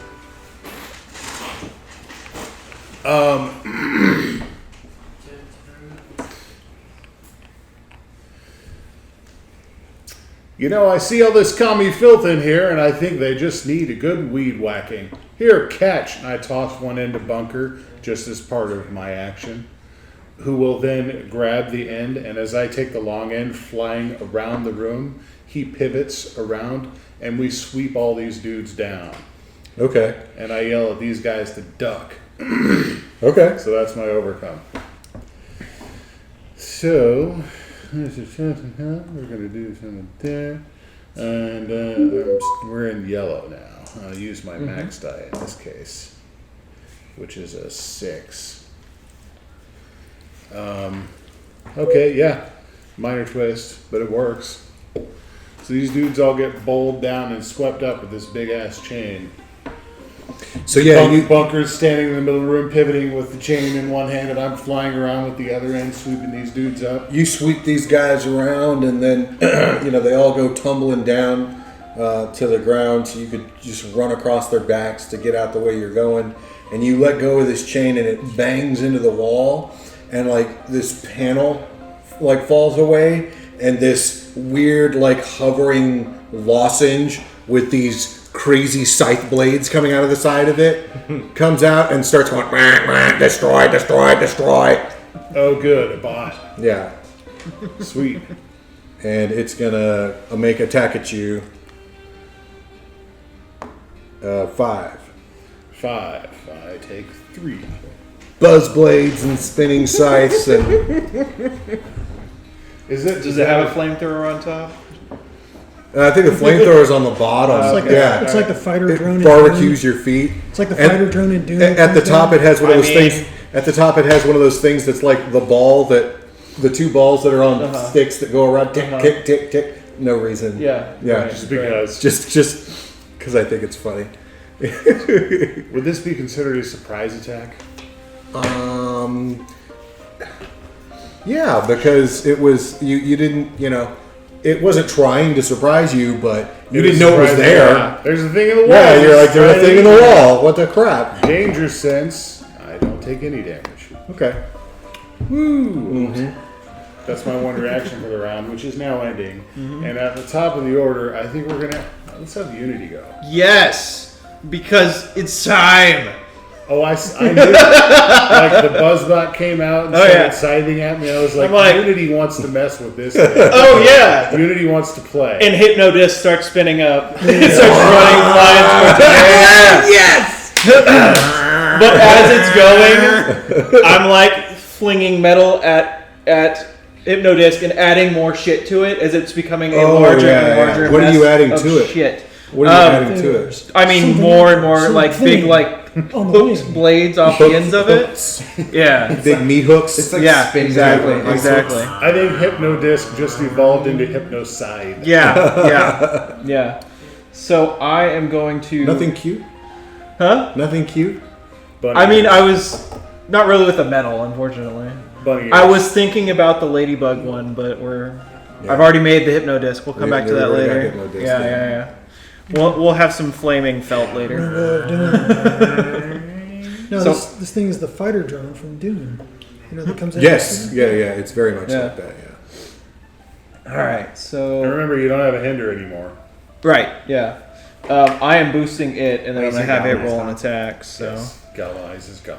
You know, I see all this commie filth in here, and I think they just need a good weed whacking. Here, catch. And I toss one into Bunker, just as part of my action. who will then grab the end, and as I take the long end flying around the room, he pivots around, and we sweep all these dudes down. Okay. And I yell at these guys to duck. Okay. So that's my overcome. So, we're going to do something there. And we're in yellow now. I'll use my max die in this case, which is a 6. Okay, yeah. Minor twist, but it works. So these dudes all get bowled down and swept up with this big-ass chain. So yeah, Bunker's standing in the middle of the room, pivoting with the chain in one hand, and I'm flying around with the other end, sweeping these dudes up. you sweep these guys around, and then they all go tumbling down to the ground. So you could just run across their backs to get out the way you're going, and you let go of this chain, and it bangs into the wall, and like this panel like falls away, and this weird like hovering lozenge with these crazy scythe blades coming out of the side of it comes out and starts going destroy, destroy, destroy. Oh, good, a bot. Yeah, Sweet. and it's gonna make attack at you. 5 5. I take 3. buzz blades and spinning scythes and Is it? Does it have a flamethrower on top? I think the flamethrower's on the bottom. It's like yeah, it's like the fighter it drone. barbecues your feet. It's like the And fighter drone in Doom. At the top, it has one of I those mean- things. At the top, it has one of those things that's like the ball that the 2 balls that are on sticks that go around. Tick, tick, tick, tick. No reason. Yeah. Yeah. Right. Just because. Just because I think it's funny. Would this be considered a surprise attack? Yeah, because it was you didn't it wasn't trying to surprise you, but you didn't know it was there. Yeah. There's a thing in the wall. Yeah, you're like, there's a thing in the wall. wall. What the crap? Danger sense. I don't take any damage. Okay. Woo! That's my one reaction for the round, which is now ending. And at the top of the order, I think we're gonna let's have Unity go. Yes, because it's time. Oh, I knew like the buzzbot came out and started yeah. scything at me. I was like, I'm like- Unity wants to mess with this thing. Oh yeah. Unity wants to play. And Hypnodisc starts spinning up. It starts running, flying towards the Yes. But as it's going, I'm like flinging metal at Hypnodisc and adding more shit to it as it's becoming a larger and larger. What are you mess adding of to it? Shit. What are you adding to it? I mean, Something- more and more like big something like on the hooked wing. blades off the ends of it. Yeah. Big meat hooks. It's like Yeah. spin Exactly. table. Exactly. I think Hypnodisc just evolved into Hypnoside. Yeah. Yeah. Yeah. So I am going to. Nothing cute. Huh? Nothing cute. Bunny I mean, ears. I was not really with the metal, unfortunately. Bunny I ears. was thinking about the ladybug one, but Yeah. I've already made the Hypnodisc. We'll come back to We that already got later. Hypnodisc, Yeah, yeah. yeah, yeah. We'll have some flaming felt later. No, So- this thing is the fighter drone from Doom. That comes out. Yes. Yeah. Yeah. It's very much Yeah. like that. Yeah. All right, And so remember, you don't have a hinder anymore. right, yeah. I am boosting it, and then I'm Wait, gonna so have it Galvanized roll an gone? attack. So Yes. Galvanize is gone.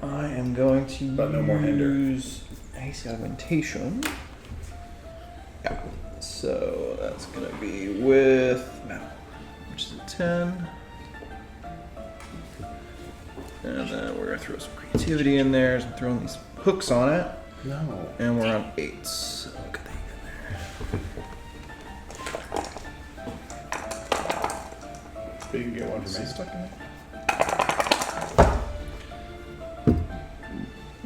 I am going to But no more hinder. use Ice Augmentation. Yeah. So that's gonna be with metal, which is a 10. And then we're gonna throw some creativity in there. So I'm throwing these hooks on it, No. and we're on 8s. So get that in But you can get one from me. there.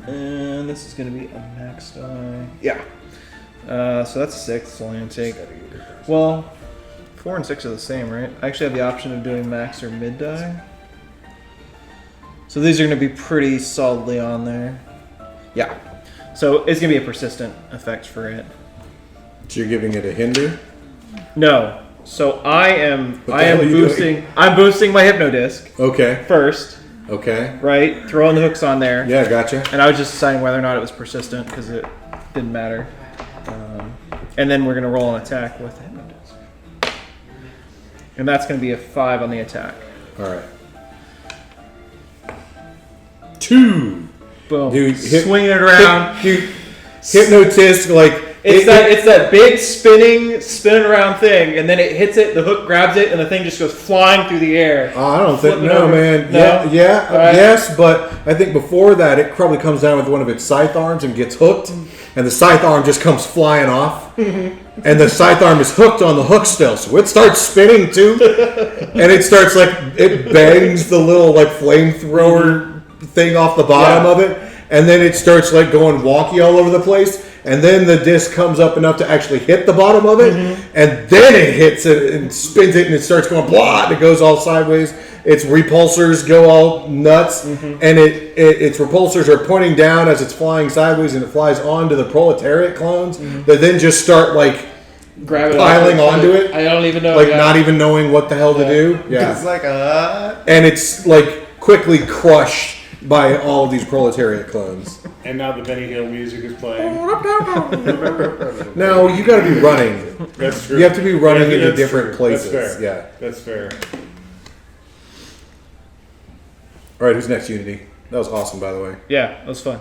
And this is gonna be a max die. Yeah. So that's 6. So I'm gonna take. Well, 4 and 6 are the same, right? I actually have the option of doing max or mid die. So these are going to be pretty solidly on there. Yeah. So it's going to be a persistent effect for it. So you're giving it a hinder. No. So I am What the hell are you boosting. I'm boosting my Hypnodisc Okay. first, Okay. right? Throwing the hooks on there. Yeah. Gotcha. And I was just deciding whether or not it was persistent because it didn't matter. And then we're going to roll an attack with Hypnodisc. And that's going to be a 5 on the attack. All right. 2. Boom. Dude, Swinging it around. Dude, hypnotist, like It's that big spinning around thing, and then it hits it. The hook grabs it, and the thing just goes flying through the air. I don't think Flipping no, over. man. No? Yeah, Right. yes, but I think before that, it probably comes down with one of its scythe arms and gets hooked, and the scythe arm just comes flying off, and the scythe arm is hooked on the hook still, so it starts spinning too, and it starts like it bangs the little like flamethrower thing off the bottom of it, and then it starts like going wonky all over the place. And then the disc comes up enough to actually hit the bottom of it, and then it hits it and spins it, and it starts going blah, and it goes all sideways. Its repulsors go all nuts, and its repulsors are pointing down as it's flying sideways, and it flies onto the proletariat clones that then just start like Grab it piling off, onto it, I don't even know. like not even knowing what the hell to do. Yeah, It's like and it's like quickly crushed by all of these proletariat clones. And now the Benny Hill music is playing. Now you got to be running. That's true. You have to be running Yeah, into that's different true. places. That's fair. Yeah. That's fair. All right, who's next, Unity? That was awesome, by the way. Yeah, that was fun.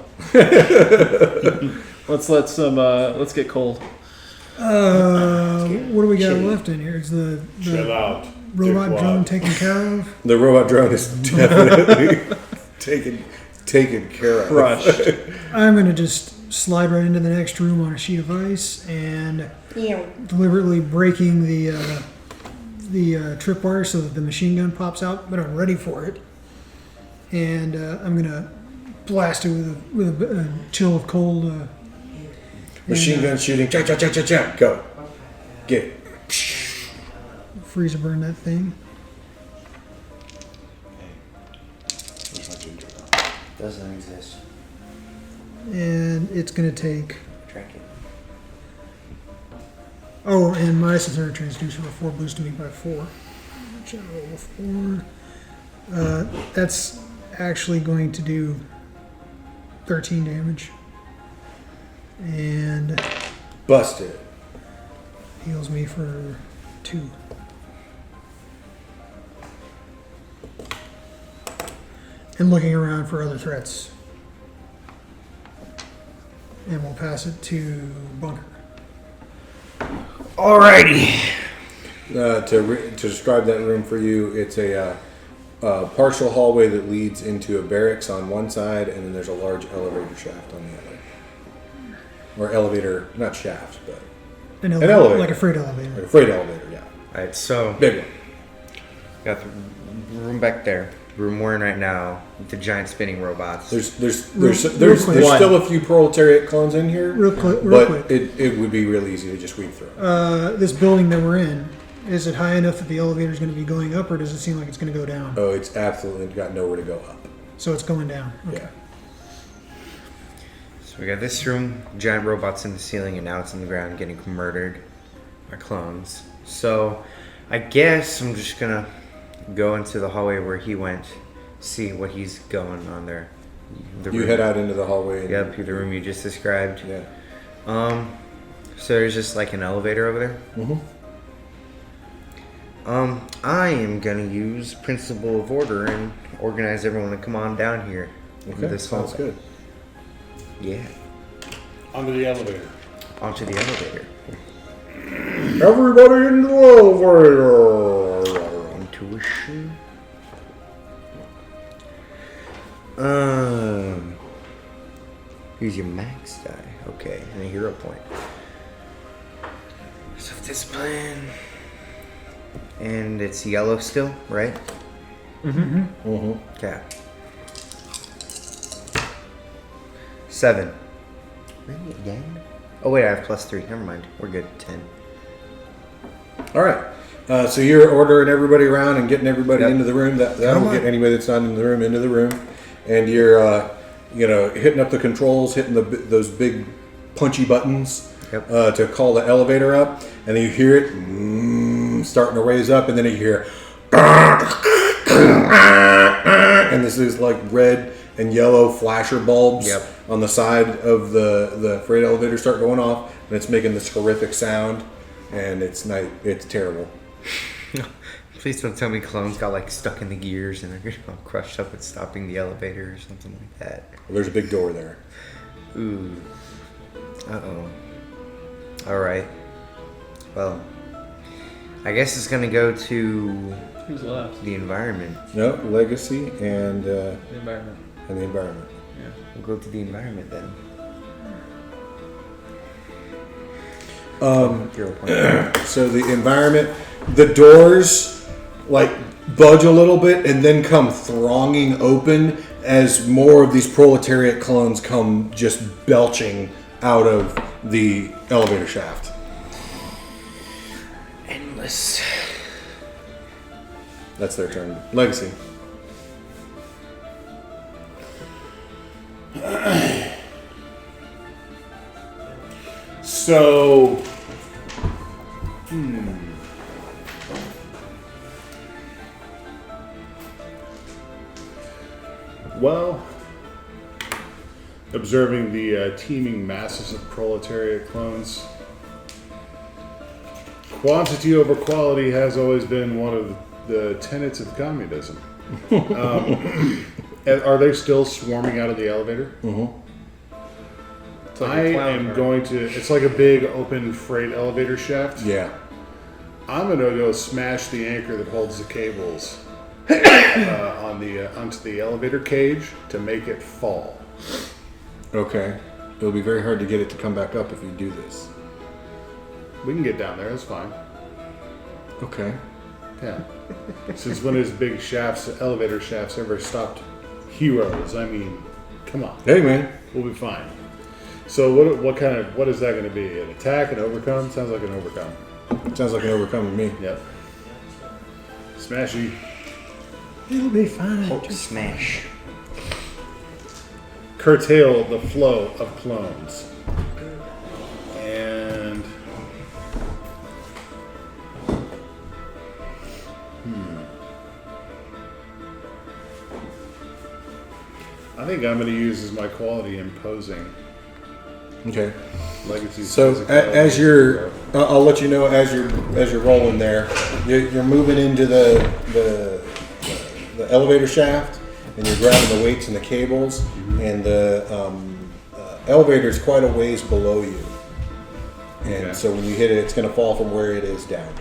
Let's get cold. What do we got left in here? Is the Chill out. robot Dickwad. drone taken care of? The robot drone is definitely taken care of. Crushed. I'm gonna just slide right into the next room on a sheet of ice and deliberately breaking the tripwire so that the machine gun pops out, but I'm ready for it. And I'm gonna blast it with a chill of cold. Machine gun shooting. Cha cha cha cha cha. Go. Get it. Freeze burn that thing. doesn't exist. And it's gonna take. Track it. Oh, and my esoteric transducer for 4 boosting me by 4. General 4. That's actually going to do 13 damage. And Busted. heals me for 2. And looking around for other threats. And we'll pass it to Bunker. Alrighty. To describe that room for you, it's a partial hallway that leads into a barracks on one side, and then there's a large elevator shaft on the other. Or elevator, not shaft, but An elevator. Like a freight elevator. like a freight elevator, yeah. Alright, so Big one. got the room back there. Room we're in right now with the giant spinning robots. There's Real quick. still a few proletariat clones in here, Real quick. but it would be real easy to just weed through. This building that we're in, is it high enough that the elevator is going to be going up, or does it seem like it's going to go down? Oh, it's absolutely got nowhere to go up. So it's going down. Okay. Yeah. So we got this room, giant robots in the ceiling, and now it's on the ground getting murdered by clones. So I guess I'm just gonna go into the hallway where he went, see what he's going on there. You head out into the hallway. And, Yep, the room you just described. Yeah. So there's just like an elevator over there. Mm-hmm. I am gonna use principle of order and organize everyone to come on down here. Okay. This Sounds hallway. good. Yeah, Onto the elevator. onto the elevator. Everybody in the elevator. Intuition. Here's your max die. Okay, and a hero point. So discipline. And it's yellow still, right? Mm-hmm. Okay. 7. Really again? Oh wait, I have +3. Never mind. We're good. 10. All right. So you're ordering everybody around and getting everybody Yep. into the room. That'll Come on. get anybody that's not in the room into the room, and you're hitting up the controls, hitting those big punchy buttons Yep. to call the elevator up, and then you hear it starting to raise up, and then you hear, and this is like red and yellow flasher bulbs Yep. on the side of the freight elevator start going off, and it's making this horrific sound, and it's terrible. Please don't tell me clones got like stuck in the gears and they're all crushed up at stopping the elevator or something like that. Well, there's a big door there. Ooh. Uh-oh. Alright. Well, I guess it's gonna go to Who's left? the environment. No, legacy and The environment. the environment. Yeah. We'll go to the environment then. 0 point. So the environment, the doors like budge a little bit and then come thronging open as more of these proletariat clones come just belching out of the elevator shaft. Endless. That's their turn. Legacy. So, well, observing the teeming masses of proletariat clones, quantity over quality has always been one of the tenets of communism. Are they still swarming out of the elevator? It's like I a clown am car. going to. It's like a big open freight elevator shaft. Yeah. I'm gonna go smash the anchor that holds the cables onto the elevator cage to make it fall. Okay. It'll be very hard to get it to come back up if you do this. We can get down there. That's fine. Okay. Yeah. Since when has big shafts, elevator shafts, ever stopped heroes? I mean, come on. Hey, man. We'll be fine. So what is that going to be? An attack, an overcome? Sounds like an overcome. Sounds like an overcome to me. Yep. Smashy. It'll be fine. Hulk smash. Curtail the flow of clones. And I think I'm going to use as my quality imposing. Okay. Legacy. So as you're, I'll let you know as you're rolling there, you're moving into the elevator shaft, and you're grabbing the weights and the cables, and the elevator is quite a ways below you, and Okay. so when you hit it, it's going to fall from where it is down.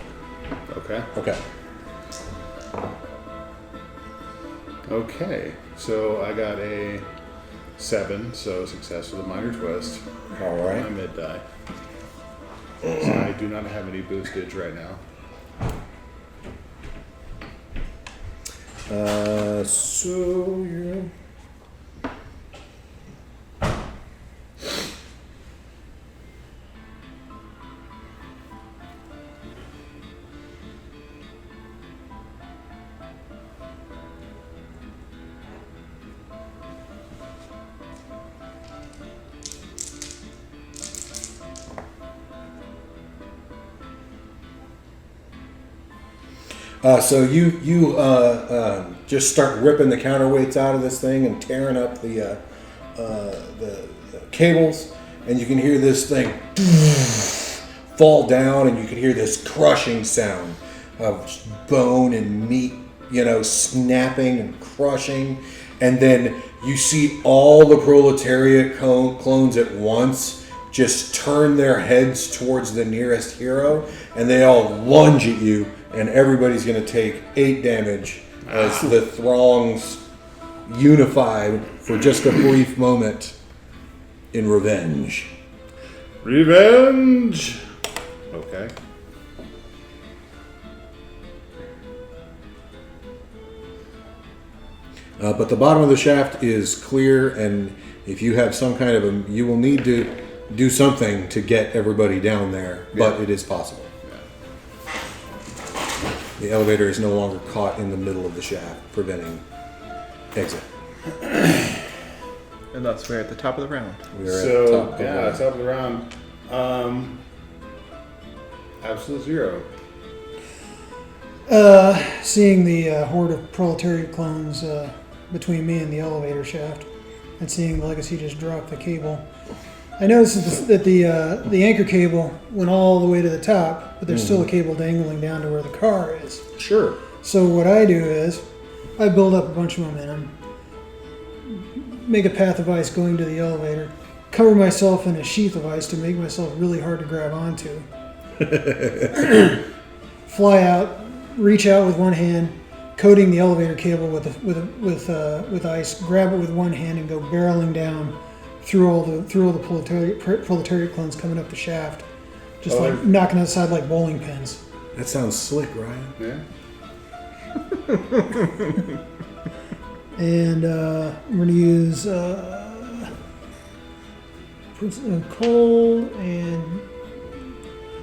Okay. Okay. Okay. So I got a 7, so success with a minor twist. All My right. mid die. So I do not have any boostage right now. So you're. So you just start ripping the counterweights out of this thing and tearing up the cables, and you can hear this thing fall down, and you can hear this crushing sound of bone and meat, snapping and crushing, and then you see all the proletariat clones at once just turn their heads towards the nearest hero, and they all lunge at you, and everybody's going to take 8 damage as the throngs unify for just a brief moment in revenge. Revenge! Okay. But the bottom of the shaft is clear, and if you have some kind of you will need to do something to get everybody down there, but Yeah. it is possible. The elevator is no longer caught in the middle of the shaft, preventing exit. And that's where at the top of the round. We are at So, the top of the yeah, round. top of the round. Absolute 0. Seeing the horde of proletariat clones between me and the elevator shaft, and seeing Legacy just drop the cable, I noticed that the anchor cable went all the way to the top, but there's still a cable dangling down to where the car is. Sure. So what I do is I build up a bunch of momentum, make a path of ice going to the elevator, cover myself in a sheath of ice to make myself really hard to grab onto. Fly out, reach out with one hand, coating the elevator cable with ice, grab it with one hand, and go barreling down through all the proletariat clones coming up the shaft, just like knocking outside like bowling pins. That sounds slick, Ryan. Yeah. And we're going to use cold and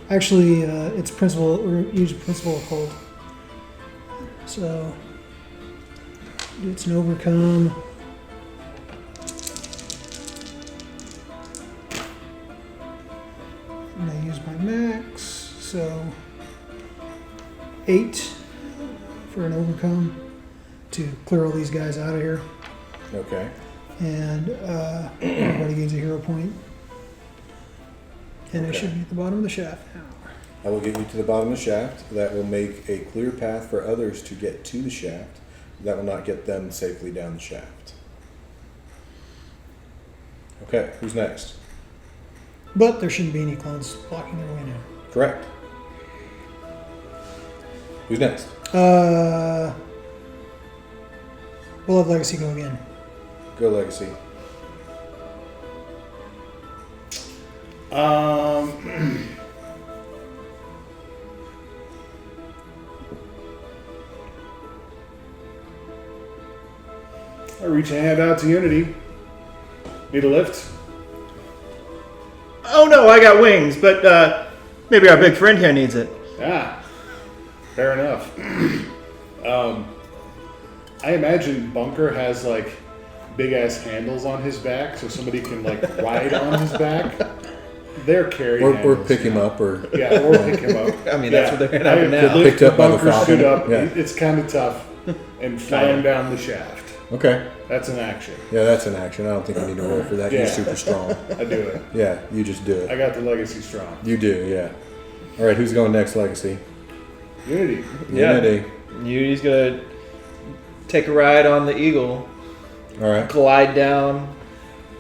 actually it's principle. We're going to use principle of cold. So it's an overcome. I'm going to use my max. So 8 for an overcome to clear all these guys out of here. Okay. And everybody gains a hero point. And I should be at the bottom of the shaft now. I will get you to the bottom of the shaft. That will make a clear path for others to get to the shaft. That will not get them safely down the shaft. Okay, who's next? But there shouldn't be any clones blocking their way now. Correct. Who's next? We'll have Legacy go again. Go Legacy. I reach a hand out to Unity. Need a lift? Oh no, I got wings, but maybe our big friend here needs it. Ah, fair enough. I imagine Bunker has like big ass handles on his back, so somebody can like ride on his back. They're carrying Or handles pick him now. up, or Yeah, or pick him up. I mean, that's what they're gonna I have to now. lift Picked up by the Bunker Falcon. suit up, Yeah. it's kind of tough, and fly him down the shaft. okay. That's an action. Yeah, that's an action. I don't think we need to roll for that. You're Yeah. super strong. I do it. Yeah, you just do I it. got the legacy strong. You do, yeah. All right, who's going next, Legacy? Unity. Yeah. Unity. Unity's gonna take a ride on the Eagle, All right. glide down.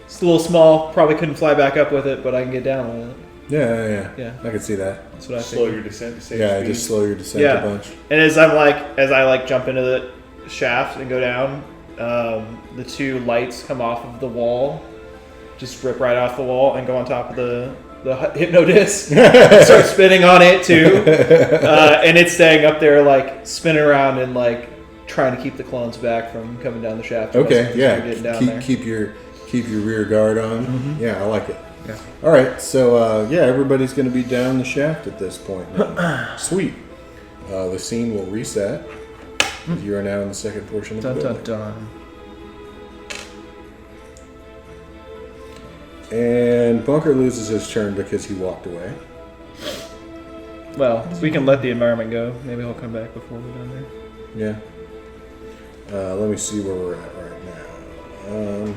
It's a little small, probably couldn't fly back up with it, but I can get down with it. Yeah. Yeah. I can see that. That's what I Slow think. your descent to save Yeah, speed. just slow your descent Yeah. a bunch. And as I jump into the shaft and go down, the two lights come off of the wall, just rip right off the wall and go on top of the hypno disc. Start spinning on it too, and it's staying up there like spinning around and like trying to keep the clones back from coming down the shaft. Okay, yeah. Getting down there. Keep your rear guard on. Yeah, I like it. Yeah. All right, so yeah, everybody's going to be down the shaft at this point now. Sweet. The scene will reset. You are now in the second portion of the Dun building. dun dun. And Bunker loses his turn because he walked away. Well, we can let the environment go. Maybe he'll come back before we're done there. Yeah. Let me see where we're at right now.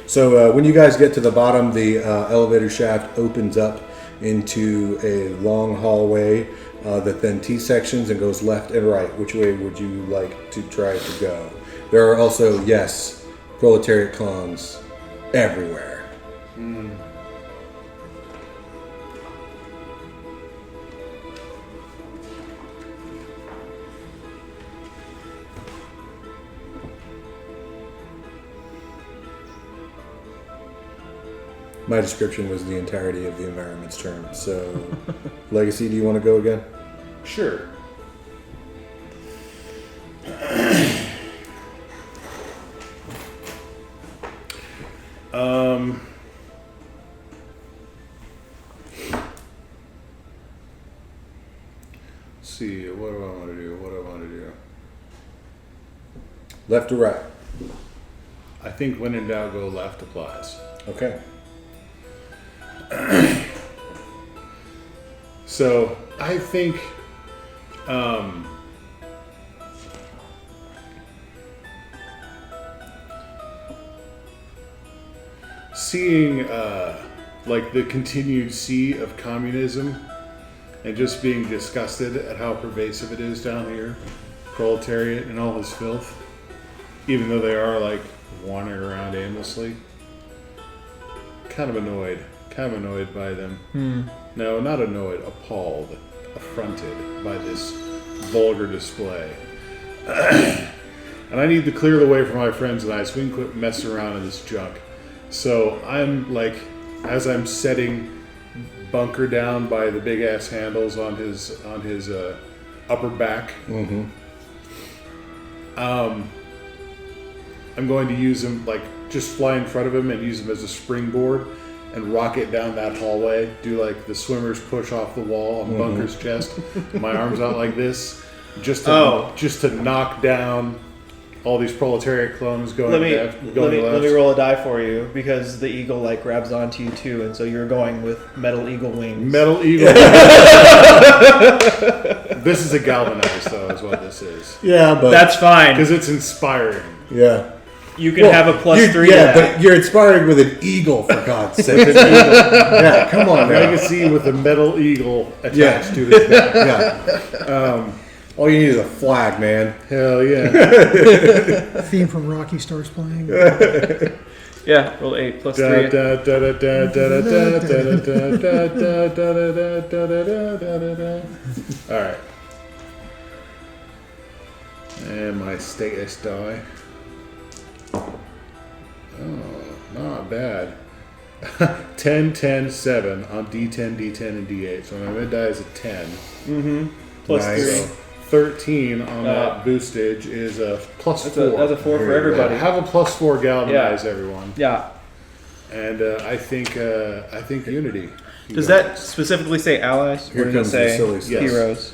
So when you guys get to the bottom, the elevator shaft opens up into a long hallway that then T-sections and goes left and right. Which way would you like to try to go? There are also, yes, proletariat clones everywhere. My description was the entirety of the environment's term. So, Legacy, do you want to go again? Sure. Let's see, what do I want to do? Left or right? I think when in doubt, go left applies. Okay. So I think seeing like the continued sea of communism and just being disgusted at how pervasive it is down here. Proletariat and all his filth. Even though they are like wandering around aimlessly. Kind of annoyed by them. No, not annoyed, appalled, affronted by this vulgar display. And I need to clear the way for my friends and I so we can quit messing around in this junk. So I'm like, as I'm setting Bunker down by the big ass handles on his upper back, I'm going to use him, like, just fly in front of him and use him as a springboard and rocket down that hallway. Do like the swimmer's push off the wall on Bunker's chest. My arms out like this, just to knock down all these proletariat clones going left. Let me roll a die for you because the eagle like grabs onto you too, and so you're going with metal eagle wings. Metal eagle. This is a galvanized, though, is what this is. Yeah, but That's fine. Because it's inspiring. yeah. You can have a +3 to Yeah, that. but you're inspired with an eagle, for God's sake. Yeah, come on, man. Legacy with a metal eagle attached to his back. Yeah. All you need is a flag, man. Hell yeah. Theme from Rocky starts playing. Yeah, roll 8 +3. Alright. And my status die. Oh, not bad. 10, 10, 7 on D10, D10, and D8. So my mid die is a 10. Plus Nice. 3. So 13 on that boostage is a +4. That's a 4 for everybody. Have a +4 galvanize, everyone. Yeah. And I think unity. Does that specifically say allies? Here or does it comes the say silly stuff. heroes?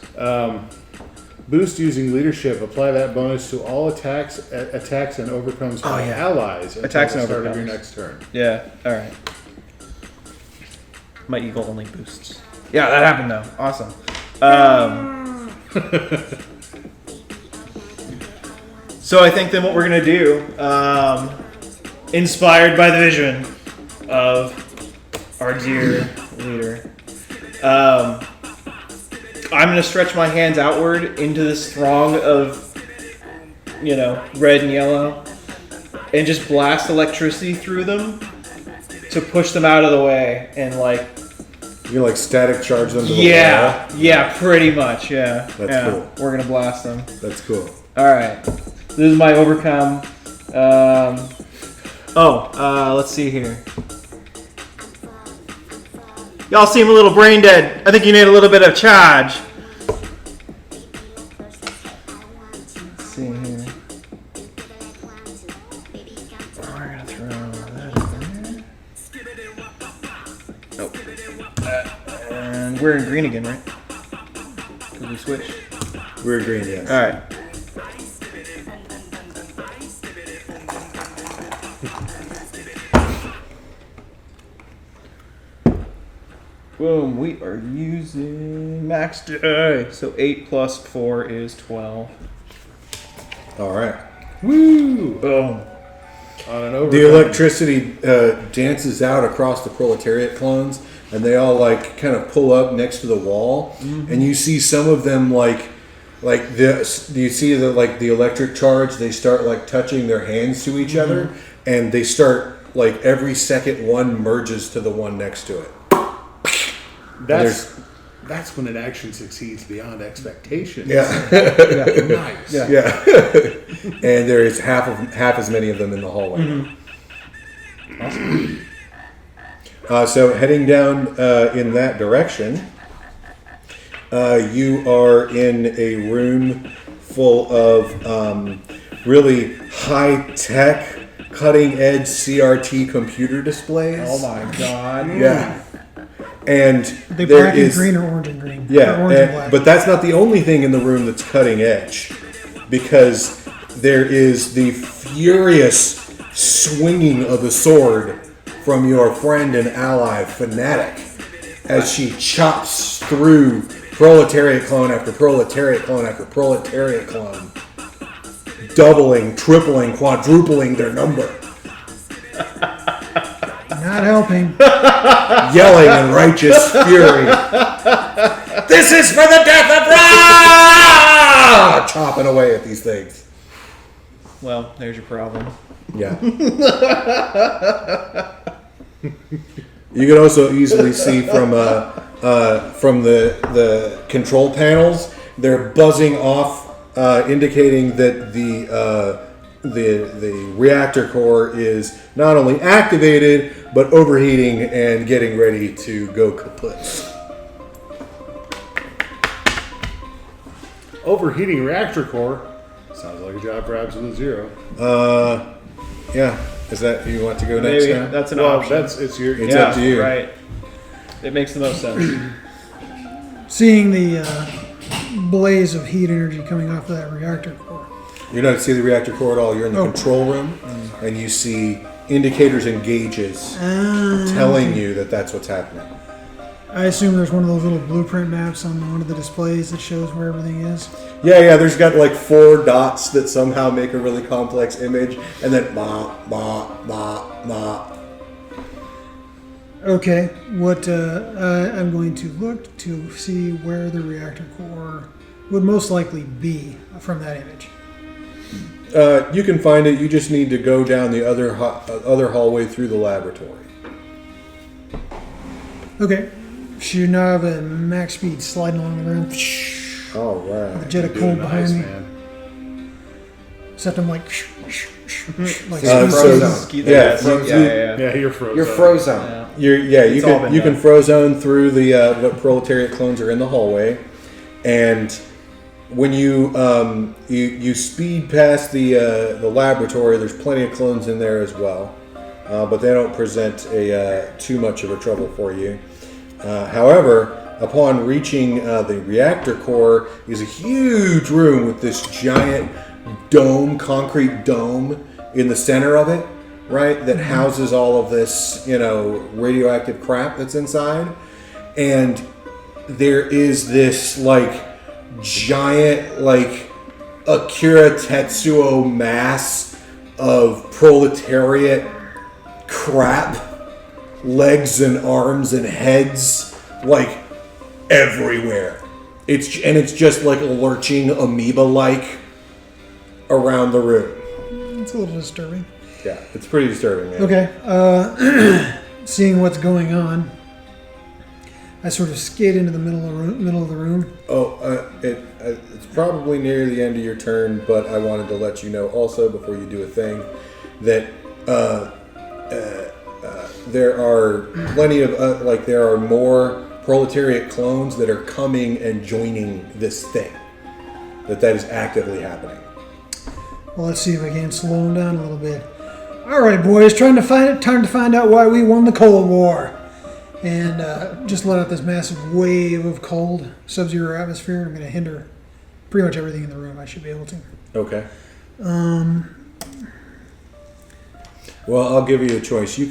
Boost using leadership. Apply that bonus to all attacks and overcomes by allies. Until Attacks the and start of your overcomes. next turn. Yeah. All right. My eagle only boosts. Yeah, that happened though. Awesome. So I think then what we're gonna do, inspired by the vision of our dear leader, I'm gonna stretch my hands outward into this throng of, red and yellow, and just blast electricity through them to push them out of the way and You can, like, static charge them to the yeah, pretty much, yeah. That's yeah. cool. We're gonna blast them. wall. That's cool. All right, this is my overcome. Let's see here. Y'all seem a little brain dead. I think you need a little bit of charge. Let's see here. We're gonna throw that in there. Nope. And we're in green again, right? Because we switched. We're green, yes. All right. Boom, we are using max die. So 8 plus 4 is 12. All right. Woo! Boom. On an overcome. The electricity dances out across the proletariat clones, and they all like kind of pull up next to the wall, and you see some of them like this. You see the electric charge. They start like touching their hands to each other, and they start like every second one merges to the one next to it. That's when an action succeeds beyond expectations. Yeah. Nice. Yeah. And there is half as many of them in the hallway. Awesome. So heading down in that direction, you are in a room full of really high-tech, cutting-edge CRT computer displays. Oh my god. Yeah. And They there black and is green or orange and green? yeah, Or orange and black. but that's not the only thing in the room that's cutting edge, because there is the furious swinging of the sword from your friend and ally Fanatic as she chops through proletariat clone after proletariat clone after proletariat clone, doubling, tripling, quadrupling their number, Not helping. yelling in righteous fury. This is for the death of Ra! Chopping away at these things. Well, there's your problem. Yeah. You can also easily see from the control panels, they're buzzing off, indicating that the reactor core is not only activated but overheating and getting ready to go kaput. Overheating reactor core. Sounds like a job for Absolute Zero. Yeah. Is that you want to go next? Maybe Now? that's an Well, option. It's up to you. Right. It makes the most sense. Seeing the blaze of heat energy coming off of that reactor core. You don't see the reactor core at all. You're in the control room, and you see indicators and gauges telling you that that's what's happening. I assume there's one of those little blueprint maps on one of the displays that shows where everything is. Yeah. There's got like 4 dots that somehow make a really complex image, and then ma. Okay, what I'm going to look to see where the reactor core would most likely be from that image. You can find it. You just need to go down the other hallway through the laboratory. Okay, shooting out of a max speed, sliding along the ground. All right. A jet of Doing cold behind nice, me. man. Except I'm like, like so- Ski- yeah, Yeah, you're frozen. You're frozen. Yeah. You It's all can been you can done. frozone through the what proletariat clones are in the hallway, and when you you speed past the laboratory, there's plenty of clones in there as well, but they don't present too much of a trouble for you. However, upon reaching the reactor core is a huge room with this giant concrete dome in the center of it, right? That houses all of this, radioactive crap that's inside. And there is this giant Akira Tetsuo mass of proletariat crap, legs and arms and heads everywhere. It's just lurching amoeba around the room. It's a little disturbing. Yeah, it's pretty disturbing, man. Okay, seeing what's going on, I sort of skate into the middle of the room. It's probably near the end of your turn, but I wanted to let you know also before you do a thing that there are plenty of there are more proletariat clones that are coming and joining this thing. That is actively happening. Well, let's see if I can slow him down a little bit. All right, boys, time to find out why we won the Cold War. And just let out this massive wave of cold sub-zero atmosphere. I'm going to hinder pretty much everything in the room. I should be able to. Okay. Well, I'll give you a choice. You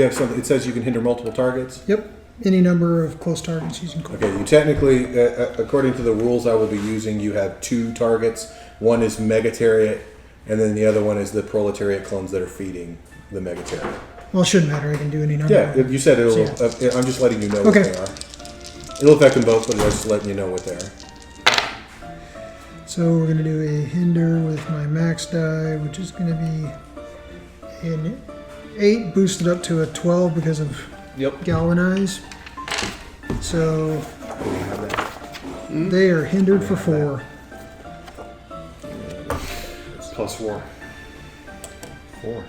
have something. It says you can hinder multiple targets. Yep. Any number of close targets using cold. Okay. You technically, according to the rules I will be using, you have 2 targets. One is Megatariat, and then the other one is the proletariat clones that are feeding the Megatariat. Well, it shouldn't matter. I can do any number. Yeah, you said it'll. Yeah. I'm just letting you know Okay. what they are. It'll affect them both, but I'm just letting you know what they are. So we're going to do a hinder with my max die, which is going to be an 8 boosted up to a 12 because of galvanize. So they are hindered for 4. +4. 4.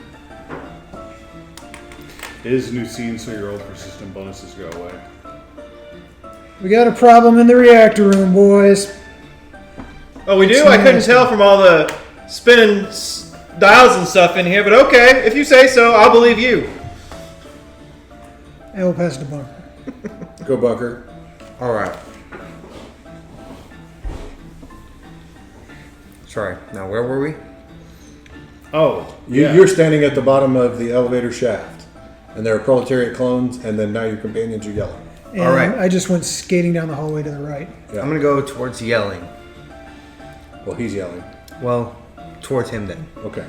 It is a new scene, so your old persistent bonuses go away. We got a problem in the reactor room, boys. Oh, we do? I couldn't tell from all the spinning dials and stuff in here, but okay. If you say so, I'll believe you. I will pass it to Bunker. Go Bunker. All right. Sorry. Now, where were we? Oh, yeah. You're standing at the bottom of the elevator shaft, and there are proletariat clones, and then now your companions are yelling. And All right. I just went skating down the hallway to the right. Yeah. I'm gonna go towards yelling. Well, he's yelling. Well, Towards him then. Okay.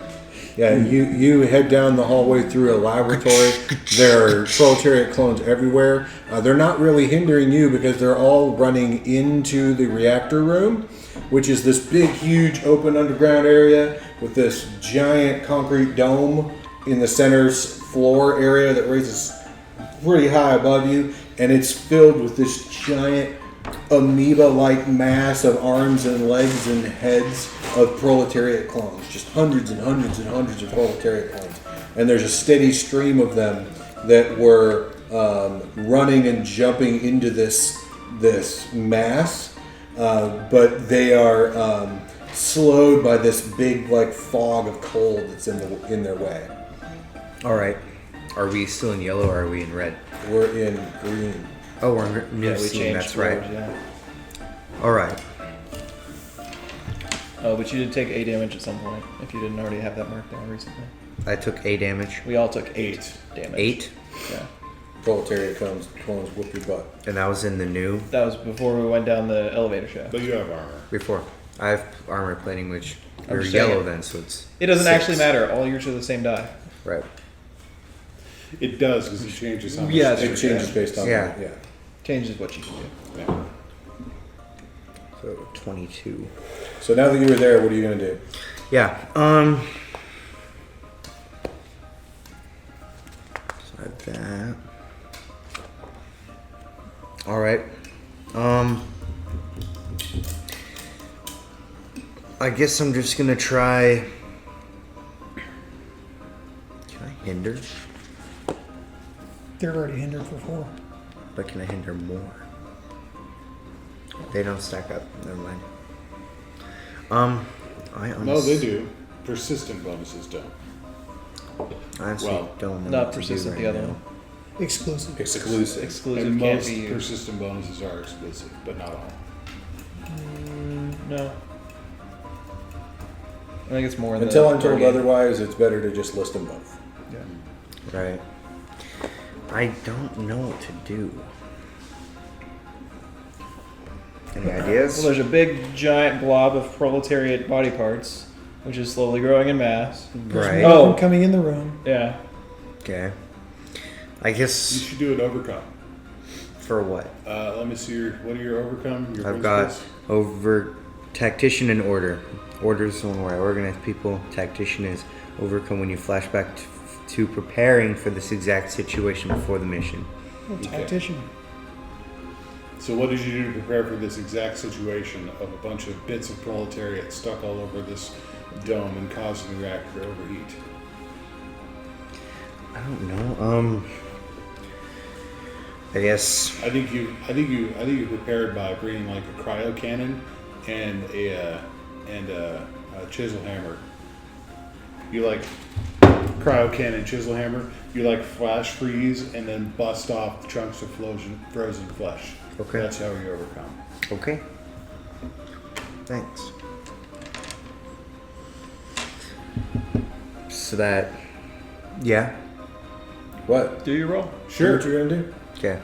Yeah, you head down the hallway through a laboratory. There are proletariat clones everywhere. They're not really hindering you because they're all running into the reactor room, which is this big, huge, open underground area with this giant concrete dome in the center's floor area that raises pretty high above you, and it's filled with this giant amoeba-like mass of arms and legs and heads of proletariat clones, just hundreds and hundreds and hundreds of proletariat clones. And there's a steady stream of them that were running and jumping into this mass, but they are slowed by this big like fog of cold that's in their way. All right. Are we still in yellow or are we in red? We're in green. Oh, we're in new Yeah, we scene. changed That's right. roles, yeah. All right. Oh, but you did take 8 damage at some point, if you didn't already have that marked down recently. I took 8 damage. We all took 8 damage. 8? Yeah. Proletariat clones whoop your butt. And that was in the new That was before we went down the elevator shaft. But you have armor. before. I have armor plating, which I'm you're just yellow saying. then, so it's It doesn't 6. actually matter. All yours are the same die. Right. It does because it changes how much. Yeah, It changes based on Yeah. that, yeah. Changes what you can do. Yeah. So 22. So now that you were there, what are you gonna do? Yeah. Like that. All right. I guess I'm just gonna try. Can I hinder? They're already hindered for 4. But can I hinder more? They don't stack up. Never mind. No, they do. Persistent bonuses don't. I honestly Well, don't know. Not what to do persistent, right the other now. one. Exclusive. Exclusive. Exclusive And can't most be used. persistent bonuses are exclusive, but not all. No. I think it's more than Until I'm told otherwise, it's better to just list them both. Yeah. Right. I don't know what to do. Any ideas? Well, there's a big, giant blob of proletariat body parts, which is slowly growing in mass. There's Right. more of Oh. them coming in the room. Yeah. Okay. I You guess should do an overcome. for what? Let me see what are your overcome? Your I've got principles? over tactician and order. Order is the one where I organize people. Tactician is overcome when you flash back to preparing for this exact situation before the mission. Oh, tactician. So what did you do to prepare for this exact situation of a bunch of bits of proletariat stuck all over this dome and causing the reactor to overheat? I don't know. I guess I think you prepared by bringing like a cryo cannon and a chisel hammer. You like cryo cannon, chisel hammer. You like flash freeze and then bust off chunks of frozen flesh. Okay. That's how you overcome. okay. Thanks. So that, yeah. What? Do you roll? Sure. What you're gonna do? Okay.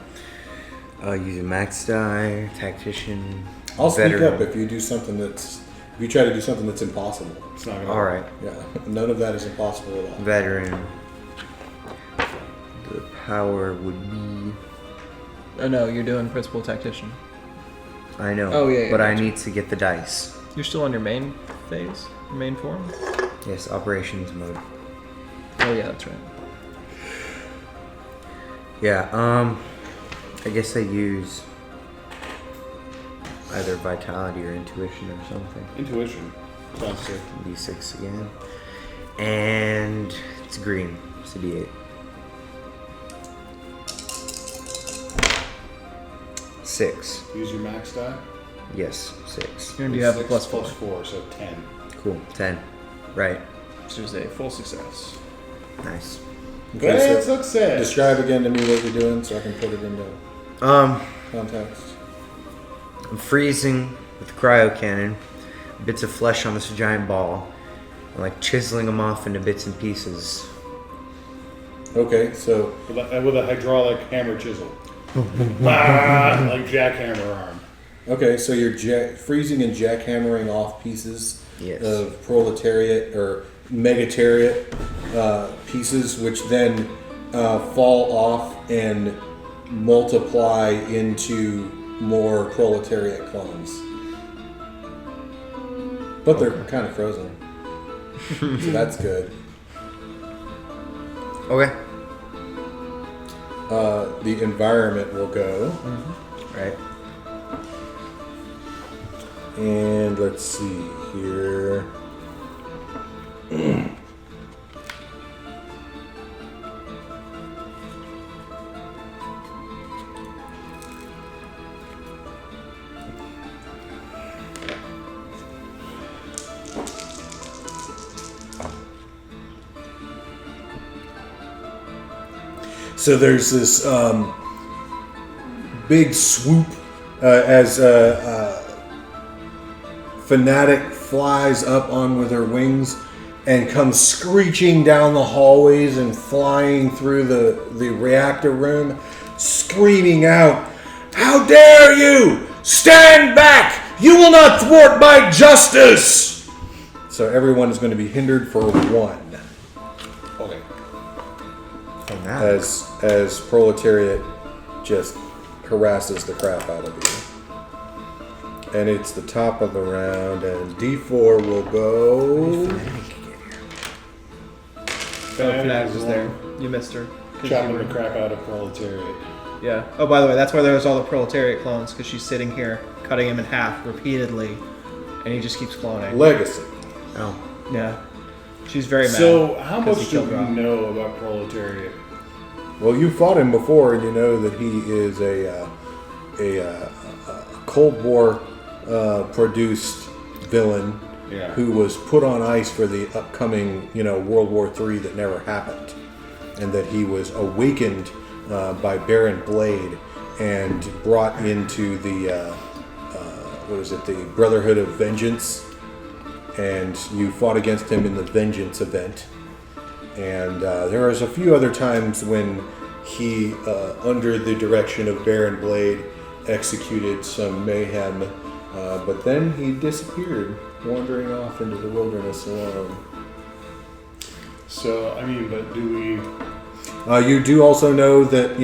Use a max die, tactician. I'll speak veteran. up if you do something if you try to do something that's impossible. It's not gonna All right. Yeah, none of that is impossible at all. Veteran. The power would be. Oh, no, you're doing principal tactician. I know. Oh, yeah, yeah, But I gotcha. need to get the dice. You're still on your main phase? Your main form? Yes, operations mode. Oh, yeah, that's right. Yeah. I guess I use either vitality or intuition or something. Intuition. Sounds good. D6 again. And it's green. It's a D8. 6. Use your max die. Yes, 6. And you have a Six plus 4. plus 4, so 10. Cool. 10. Right. So it's a full success. Nice. Okay, Great so success. describe again to me what you're doing so I can put it into context. I'm freezing with the cryo cannon, bits of flesh on this giant ball, and like chiseling them off into bits and pieces. Okay, so With a hydraulic hammer chisel. Like jackhammer arm. okay, so you're freezing and jackhammering off pieces Yes. of proletariat or megatariat pieces, which then fall off and multiply into more proletariat clones. But they're kind of frozen. So that's good. Okay. The environment will go. Right. And let's see here. So there's this big swoop as Fanatic flies up on with her wings and comes screeching down the hallways and flying through the reactor room, screaming out, "How dare you! Stand back! You will not thwart my justice!" So everyone is going to be hindered for one. Okay. As Proletariat just harasses the crap out of you. And it's the top of the round, and D4 will go. Fanatic was there. You missed her. 'Cause Chopping you were- the crap out of proletariat. Yeah. Oh, by the way, that's why there's all the proletariat clones, because she's sitting here cutting him in half repeatedly, and he just keeps cloning. Legacy. Oh. Yeah. She's very mad. So, how 'cause much he do killed we Rob. know about proletariat? Well, you fought him before, and you know that he is a Cold War produced villain Yeah. who was put on ice for the upcoming, World War III that never happened, and that he was awakened by Baron Blade and brought into the the Brotherhood of Vengeance, and you fought against him in the Vengeance event. And there was a few other times when he, under the direction of Baron Blade, executed some mayhem, but then he disappeared, wandering off into the wilderness alone. So, I mean, but do we... You do also know that,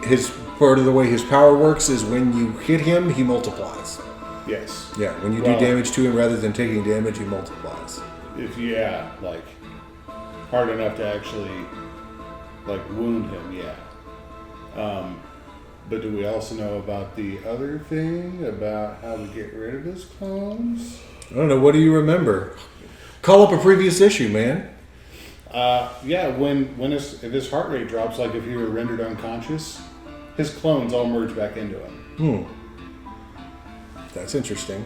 his part of the way his power works is when you hit him, he multiplies. Yes. Yeah, when you do Well- damage to him, rather than taking damage, he multiplies. Like, hard enough to actually, wound him, yeah. But do we also know about the other thing, about how to get rid of his clones? I don't know, what do you remember? Call up a previous issue, man. Yeah, if his heart rate drops, like if he were rendered unconscious, his clones all merge back into him. That's interesting.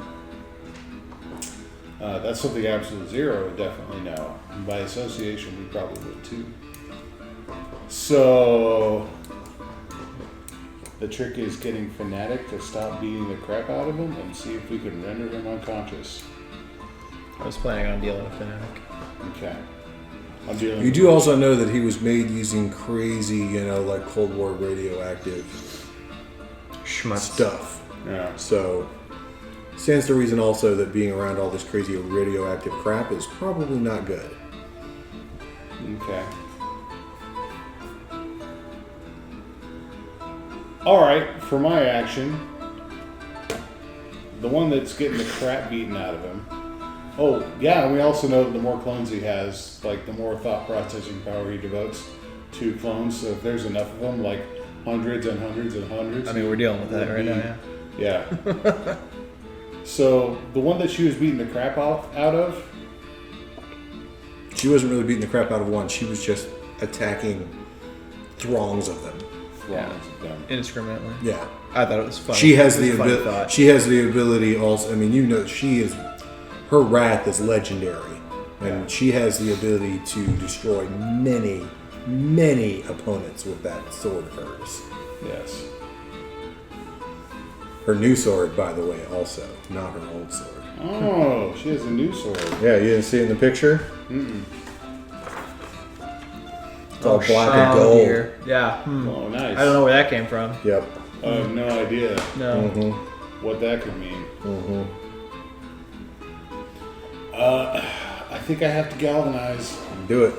That's something Absolute Zero would definitely know. And by association, we probably would too. So, the trick is getting Fanatic to stop beating the crap out of him and see if we can render him unconscious. I was planning on dealing with Fanatic. Okay. I'm dealing You do also know that he was made using crazy, Cold War radioactive Schmutz. stuff. Yeah. So, stands to reason also that being around all this crazy radioactive crap is probably not good. Okay. Alright, for my action, the one that's getting the crap beaten out of him. Oh, yeah, and we also know that the more clones he has, the more thought processing power he devotes to clones. So if there's enough of them, hundreds and hundreds and hundreds. I mean, we're dealing with that right now, yeah. Yeah. So the one that she was beating the crap out of, She wasn't really beating the crap out of one. She was just attacking throngs of them. Yeah. of them. Indiscriminately. Yeah. I thought it was funny. She has It was the a funny ability. thought. She has the ability also. I mean, her wrath is legendary, and Yeah. she has the ability to destroy many, many opponents with that sword of hers. Yes. Her new sword, by the way, also not her old sword. Oh, she has a new sword. Yeah, you didn't see it in the picture. Mm-mm. It's all black and gold. Dear. Yeah. Oh, nice. I don't know where that came from. Yep. I have no idea No. Mm-hmm. what that could mean. Mm-hmm. I think I have to galvanize. Do it.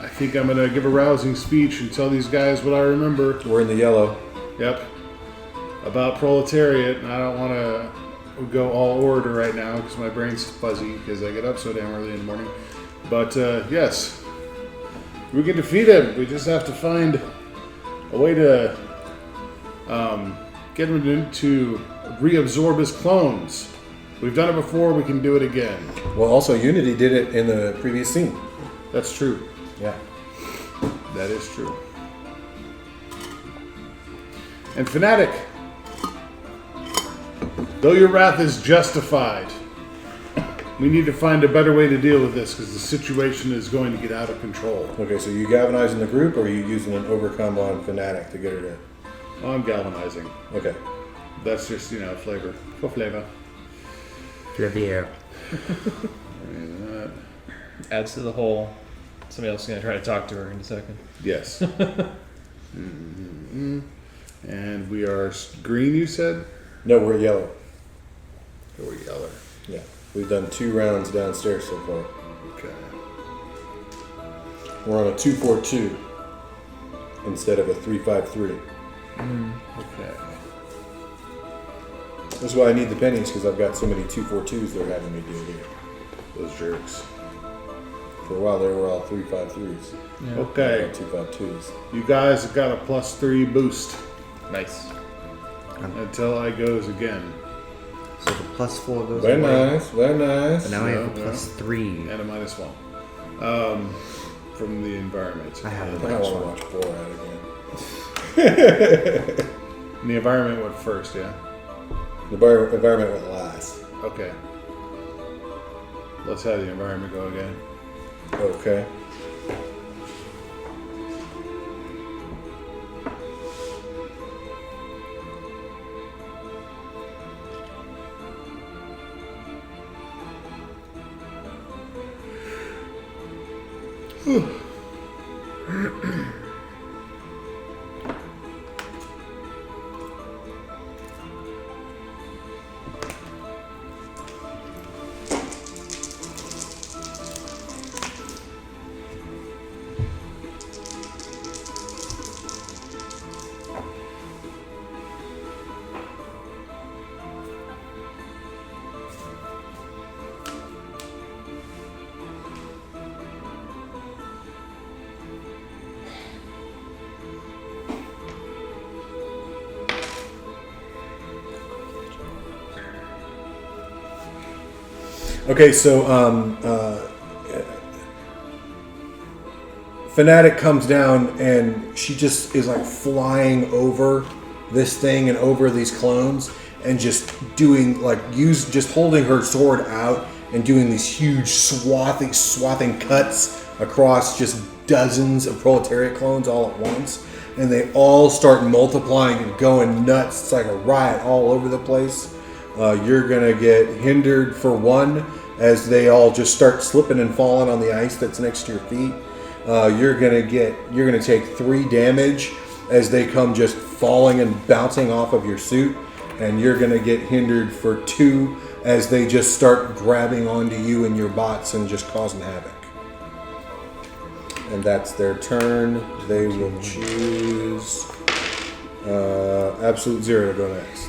I think I'm gonna give a rousing speech and tell these guys what I remember. We're in the yellow. Yep. About proletariat, and I don't want to go all orator right now because my brain's fuzzy because I get up so damn early in the morning. But yes, we can defeat him. We just have to find a way to get him to reabsorb his clones. We've done it before. We can do it again. Well, also Unity did it in the previous scene. That's true. Yeah. That is true. And Fanatic, though your wrath is justified, we need to find a better way to deal with this because the situation is going to get out of control. Okay, so you galvanizing the group, or are you using an overcome on Fanatic to get her to? Oh, I'm galvanizing. Okay. That's just, flavor. For flavor. Flavier. Adds to the whole. Somebody else is going to try to talk to her in a second. Yes. Mm-hmm. And we are green, you said? No, we're yellow. Or we're yellow. Yeah. We've done 2 rounds downstairs so far. Okay. We're on a 2-4-2 instead of a 3-5-3. Okay. That's why I need the pennies, because I've got so many 2-4-2s they're having me do here. Those jerks. For a while, they were all 3-5-3s. Yeah. Okay. 2-5-2s. You guys have got a +3 boost Nice. until I goes again. So the +4 goes Very away. nice, very nice. But now I have a Yeah. +3. And a -1. From the environment. I have I a want to -1. watch Borat again. And the environment went first, yeah? The environment went last. Okay. Let's have the environment go again. Okay. Okay, so Fanatic comes down and she just is like flying over this thing and over these clones and just doing like just holding her sword out and doing these huge swathing cuts across just dozens of proletariat clones all at once, and they all start multiplying and going nuts. It's like a riot all over the place. You're gonna get hindered for 1 as they all just start slipping and falling on the ice that's next to your feet. You're gonna take 3 damage as they come just falling and bouncing off of your suit, and you're gonna get hindered for 2 as they just start grabbing onto you and your bots and just causing havoc. And that's their turn. They will choose Absolute Zero to go next.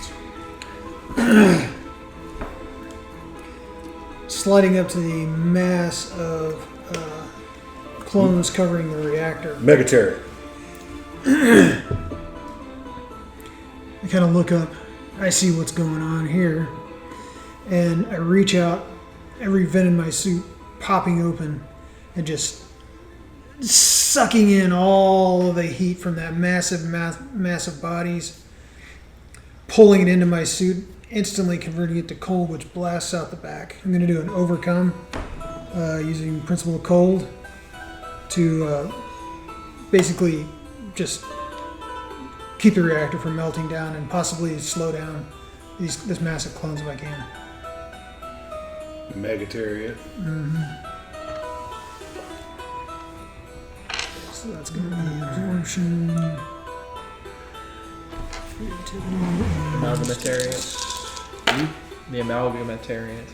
Sliding up to the mass of clones covering the reactor. Megaterror. I kind of look up. I see what's going on here. And I reach out, every vent in my suit popping open and just sucking in all of the heat from that massive bodies, pulling it into my suit, instantly converting it to cold, which blasts out the back. I'm going to do an overcome using Principle of Cold to basically just keep the reactor from melting down and possibly slow down this massive clones if I can. Megateriot. So that's going to be absorption. Amalgamatariat. The Amalgamatariat.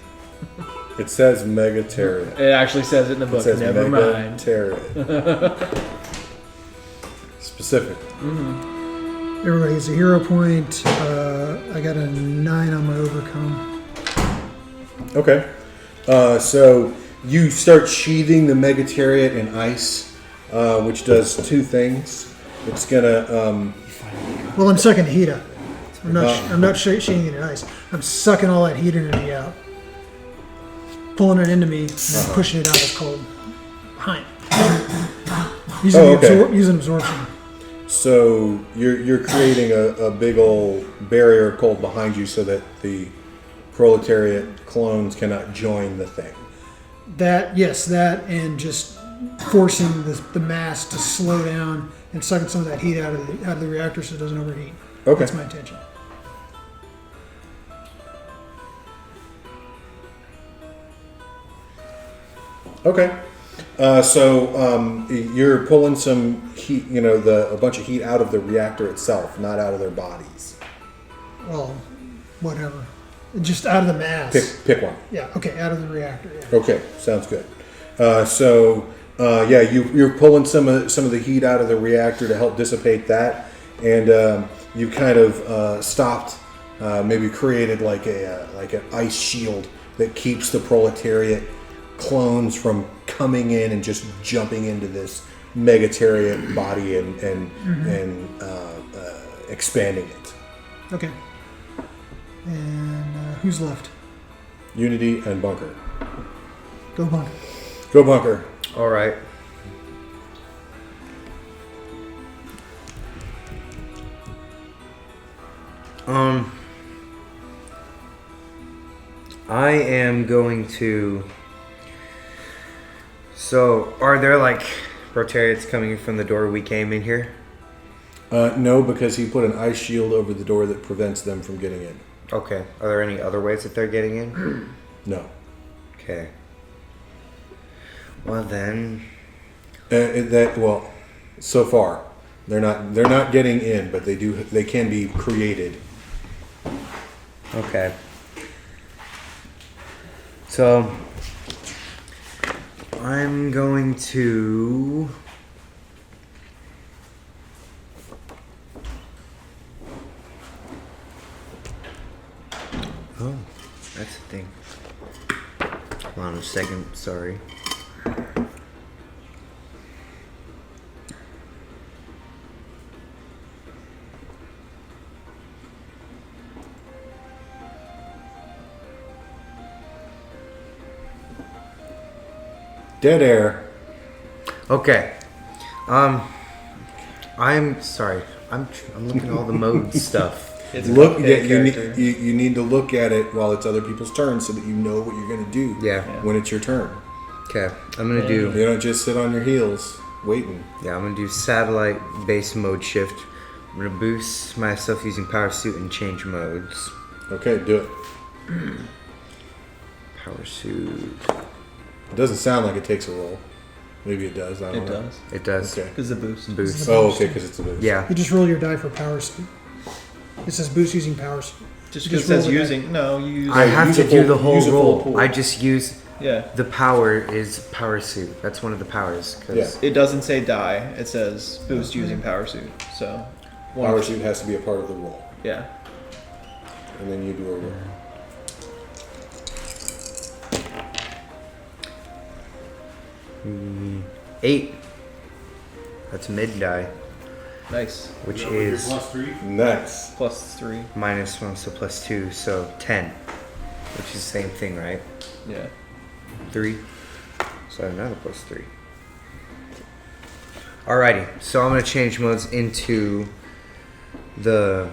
It says Megatariat. It actually says it in the It book. says Never mind. Megatariat. Specific. Everybody gets a hero point. I got a 9 on my overcome. Okay. So you start sheathing the Megatariat in ice, which does two things. It's gonna. Well, I'm sucking the heat up. I'm not sheeting it in ice. I'm sucking all that heat energy out, pulling it into me, and then pushing it out as cold. Behind. Using absorption. So you're creating a big old barrier of cold behind you, so that the proletariat clones cannot join the thing. That, and just forcing the mass to slow down and sucking some of that heat out of the reactor so it doesn't overheat. Okay. That's my intention. Okay. So you're pulling some heat, a bunch of heat out of the reactor itself, not out of their bodies. Well, whatever. Just out of the mass. Pick one. Yeah, okay, out of the reactor, yeah. Okay, sounds good. You're pulling some of the heat out of the reactor to help dissipate that, and you kind of stopped, maybe created like an ice shield that keeps the proletariat clones from coming in and just jumping into this Megatariat body and expanding it. Okay. And who's left? Unity and Bunker. Go Bunker. Go Bunker. All right. I am going to. So, are there like Rotarians coming from the door we came in here? No, because he put an ice shield over the door that prevents them from getting in. Okay. Are there any other ways that they're getting in? No. Okay. Well then. So far, they're not getting in, but they can be created. Okay. So I'm going to. Oh, that's a thing. Hold on a second, sorry. Dead air. Okay. I'm sorry. I'm looking at all the mode stuff. It's a You complicated need to look at it while it's other people's turns so that you know what you're going to do Yeah. when it's your turn. Okay. I'm gonna do. You don't just sit on your heels waiting. Yeah, I'm gonna do satellite base mode shift. I'm gonna boost myself using power suit and change modes. Okay, do it. Power suit. It doesn't sound like it takes a roll. Maybe it does. I don't It know. does. It does. Okay. Because the boost. Boost. Oh, okay, because it's a boost. Yeah. You just roll your die for power suit. It says boost using power suit. Just You because it just says roll the using. No, you use. I have use to a do full- the whole use a full roll. pool. I just use Yeah. the power is power suit. That's one of the powers. 'Cause- Yeah. It doesn't say die. It says boost using power suit. So. one Power of- suit has to be a part of the roll, Yeah. and then you do a roll. 8. That's mid die, Nice. which Is that what your is +3? Nice. +3. -1, so +2, so 10. Which is the same thing, right? Yeah. 3. So another +3. Alrighty, so I'm gonna change modes into the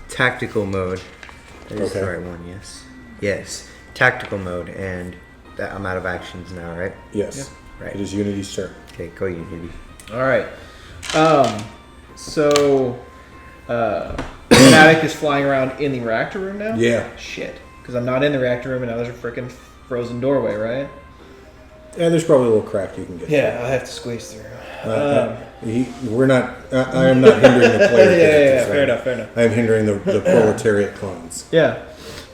tactical mode. That is the Okay. right one, yes. Yes. Tactical mode, and that I'm out of actions now, right? Yes. Right. It is Unity's turn. Okay, go Unity. All right. So, Fnatic is flying around in the reactor room now. Yeah. Shit. Because I'm not in the reactor room, and now there's a freaking frozen doorway, right? Yeah, there's probably a little crack you can get. Yeah, I have to squeeze through. We're not. I am not hindering the player. Yeah. Fair enough. I am hindering the proletariat clones. Yeah.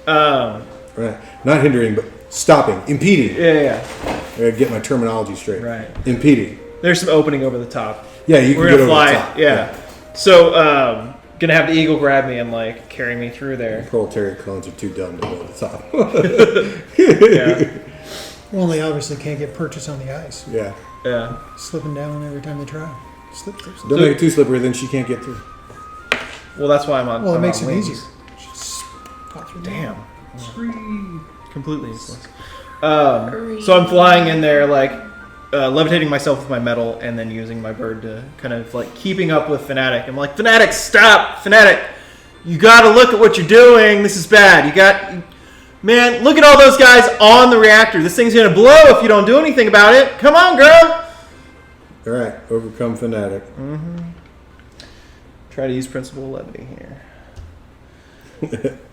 Right. Not hindering, but stopping, impeding. Yeah. I gotta get my terminology straight. Right. Impeding. There's some opening over the top. Yeah, you can We're get gonna over fly. the top. Yeah. So, gonna have the eagle grab me and like carry me through there. Proletariat clones are too dumb to go to the top. Yeah. Well, they obviously can't get purchase on the ice. Yeah. Yeah. Slipping down every time they try. Slip. Don't make it too slippery, then she can't get through. Well, that's why I'm on. Well, it I'm makes on it wings. easier. Just pop through the Damn. wall. Completely useless. So I'm flying in there, like levitating myself with my metal, and then using my bird to kind of like keeping up with Fnatic. I'm like, Fnatic, stop! Fnatic, you got to look at what you're doing. This is bad. Man, look at all those guys on the reactor. This thing's gonna blow if you don't do anything about it. Come on, girl. All right, overcome Fnatic. Try to use principal levity here.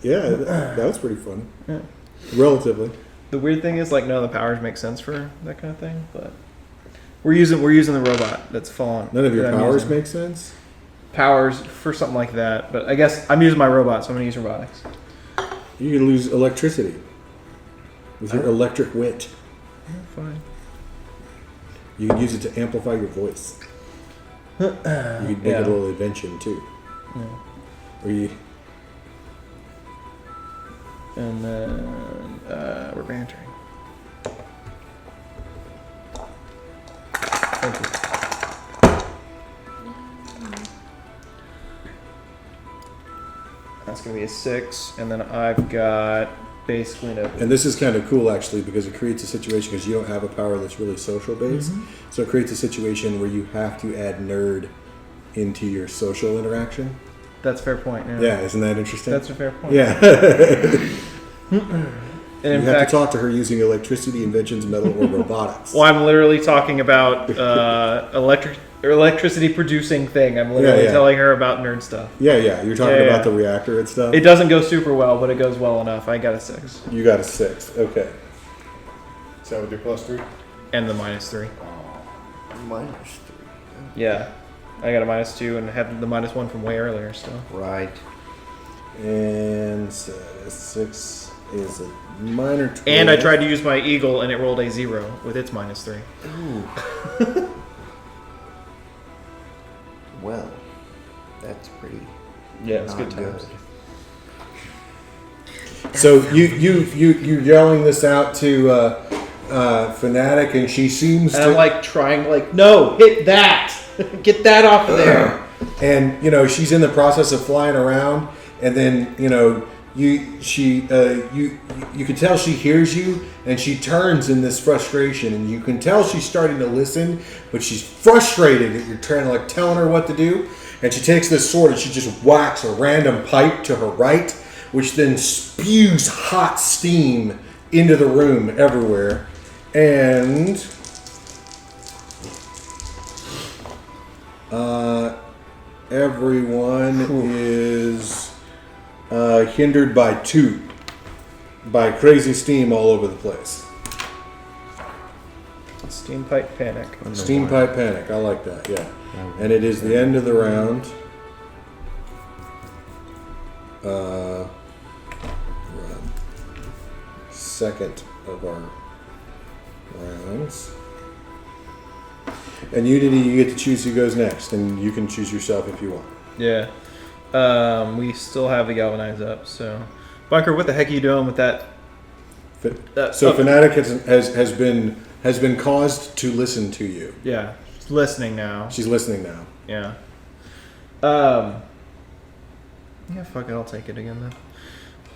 Yeah, that was pretty fun. Yeah. Relatively. The weird thing is, like, none of the powers make sense for that kind of thing, but we're using the robot that's fallen. None of your that I'm powers using. make sense? Powers for something like that, but I guess I'm using my robot, so I'm gonna use robotics. You can lose electricity with your electric wit. Fine. You can use it to amplify your voice. You can make Yeah. it a little invention too. Or you, And then we're bantering. Thank you. That's gonna be a 6, and then I've got basically no. and this is kind of cool actually because it creates a situation because you don't have a power that's really social based. So it creates a situation where you have to add nerd into your social interaction. That's a fair point. Yeah, Yeah, isn't that interesting? That's a fair point. yeah. And You in have fact, to talk to her using electricity, inventions, metal, or robotics. well, I'm literally talking about electricity producing thing. I'm literally Yeah. telling her about nerd stuff. Yeah, you're talking Yeah, about yeah. the reactor and stuff. It doesn't go super well, but it goes well enough. I got a 6. You got a 6. Okay. Is that with your +3? And the -3. -3. Yeah. I got a -2 and had the -1 from way earlier still. Right. And so 6 is a minor 12. And I tried to use my eagle and it rolled a 0 with its -3. Ooh. Well, that's pretty. Yeah, it's not good times. So you're yelling this out to Fnatic, and she seems And to. I'm like trying, like, no, hit that! Get that off of there! And she's in the process of flying around, and then you can tell she hears you, and she turns in this frustration, and you can tell she's starting to listen, but she's frustrated that you're trying to like telling her what to do, and she takes this sword and she just whacks a random pipe to her right, which then spews hot steam into the room everywhere, and everyone is hindered by 2 by crazy steam all over the place. Steam pipe panic. Steam pipe panic. I like that. Yeah, and it is the end of the round. Second of our rounds. And Unity, you get to choose who goes next, and you can choose yourself if you want. Yeah. We still have the galvanize up, so. Bunker, what the heck are you doing with that? So Fnatic has been caused to listen to you. Yeah. She's listening now. She's listening now. Yeah. Yeah, fuck it, I'll take it again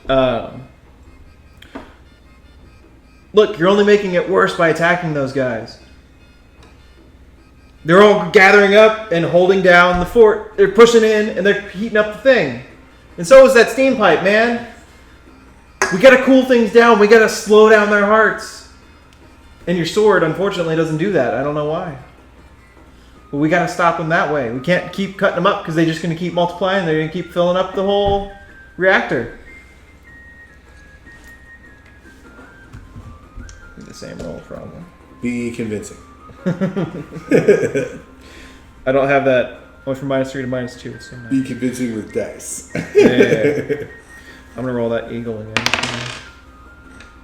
then. Look, you're only making it worse by attacking those guys. They're all gathering up and holding down the fort. They're pushing in and they're heating up the thing. And so is that steam pipe, man. We gotta cool things down. We gotta slow down their hearts. And your sword, unfortunately, doesn't do that. I don't know why. But we gotta stop them that way. We can't keep cutting them up because they're just gonna keep multiplying. They're gonna keep filling up the whole reactor. The same roll, probably. Be convincing. I don't have that. Went from -3 to -2. So Be convincing with dice. yeah. I'm gonna roll that eagle again.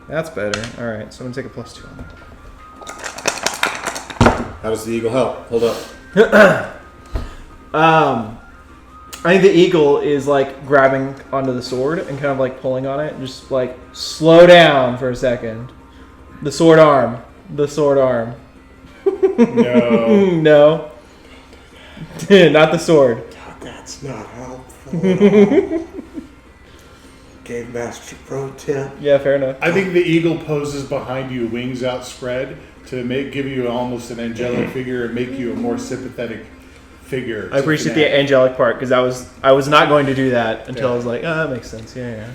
That's better. All right, so I'm gonna take a +2 on that. How does the eagle help? Hold up. I think the eagle is like grabbing onto the sword and kind of like pulling on it, and just like slow down for a second. The sword arm. The sword arm. No. No. Not the sword. That's not helpful at all. Game Master Pro tip. Yeah, fair enough. I think the eagle poses behind you, wings outspread, to give you almost an angelic figure and make you a more sympathetic figure. I appreciate the angelic part because I was not going to do that until I was like, oh, that makes sense. Yeah.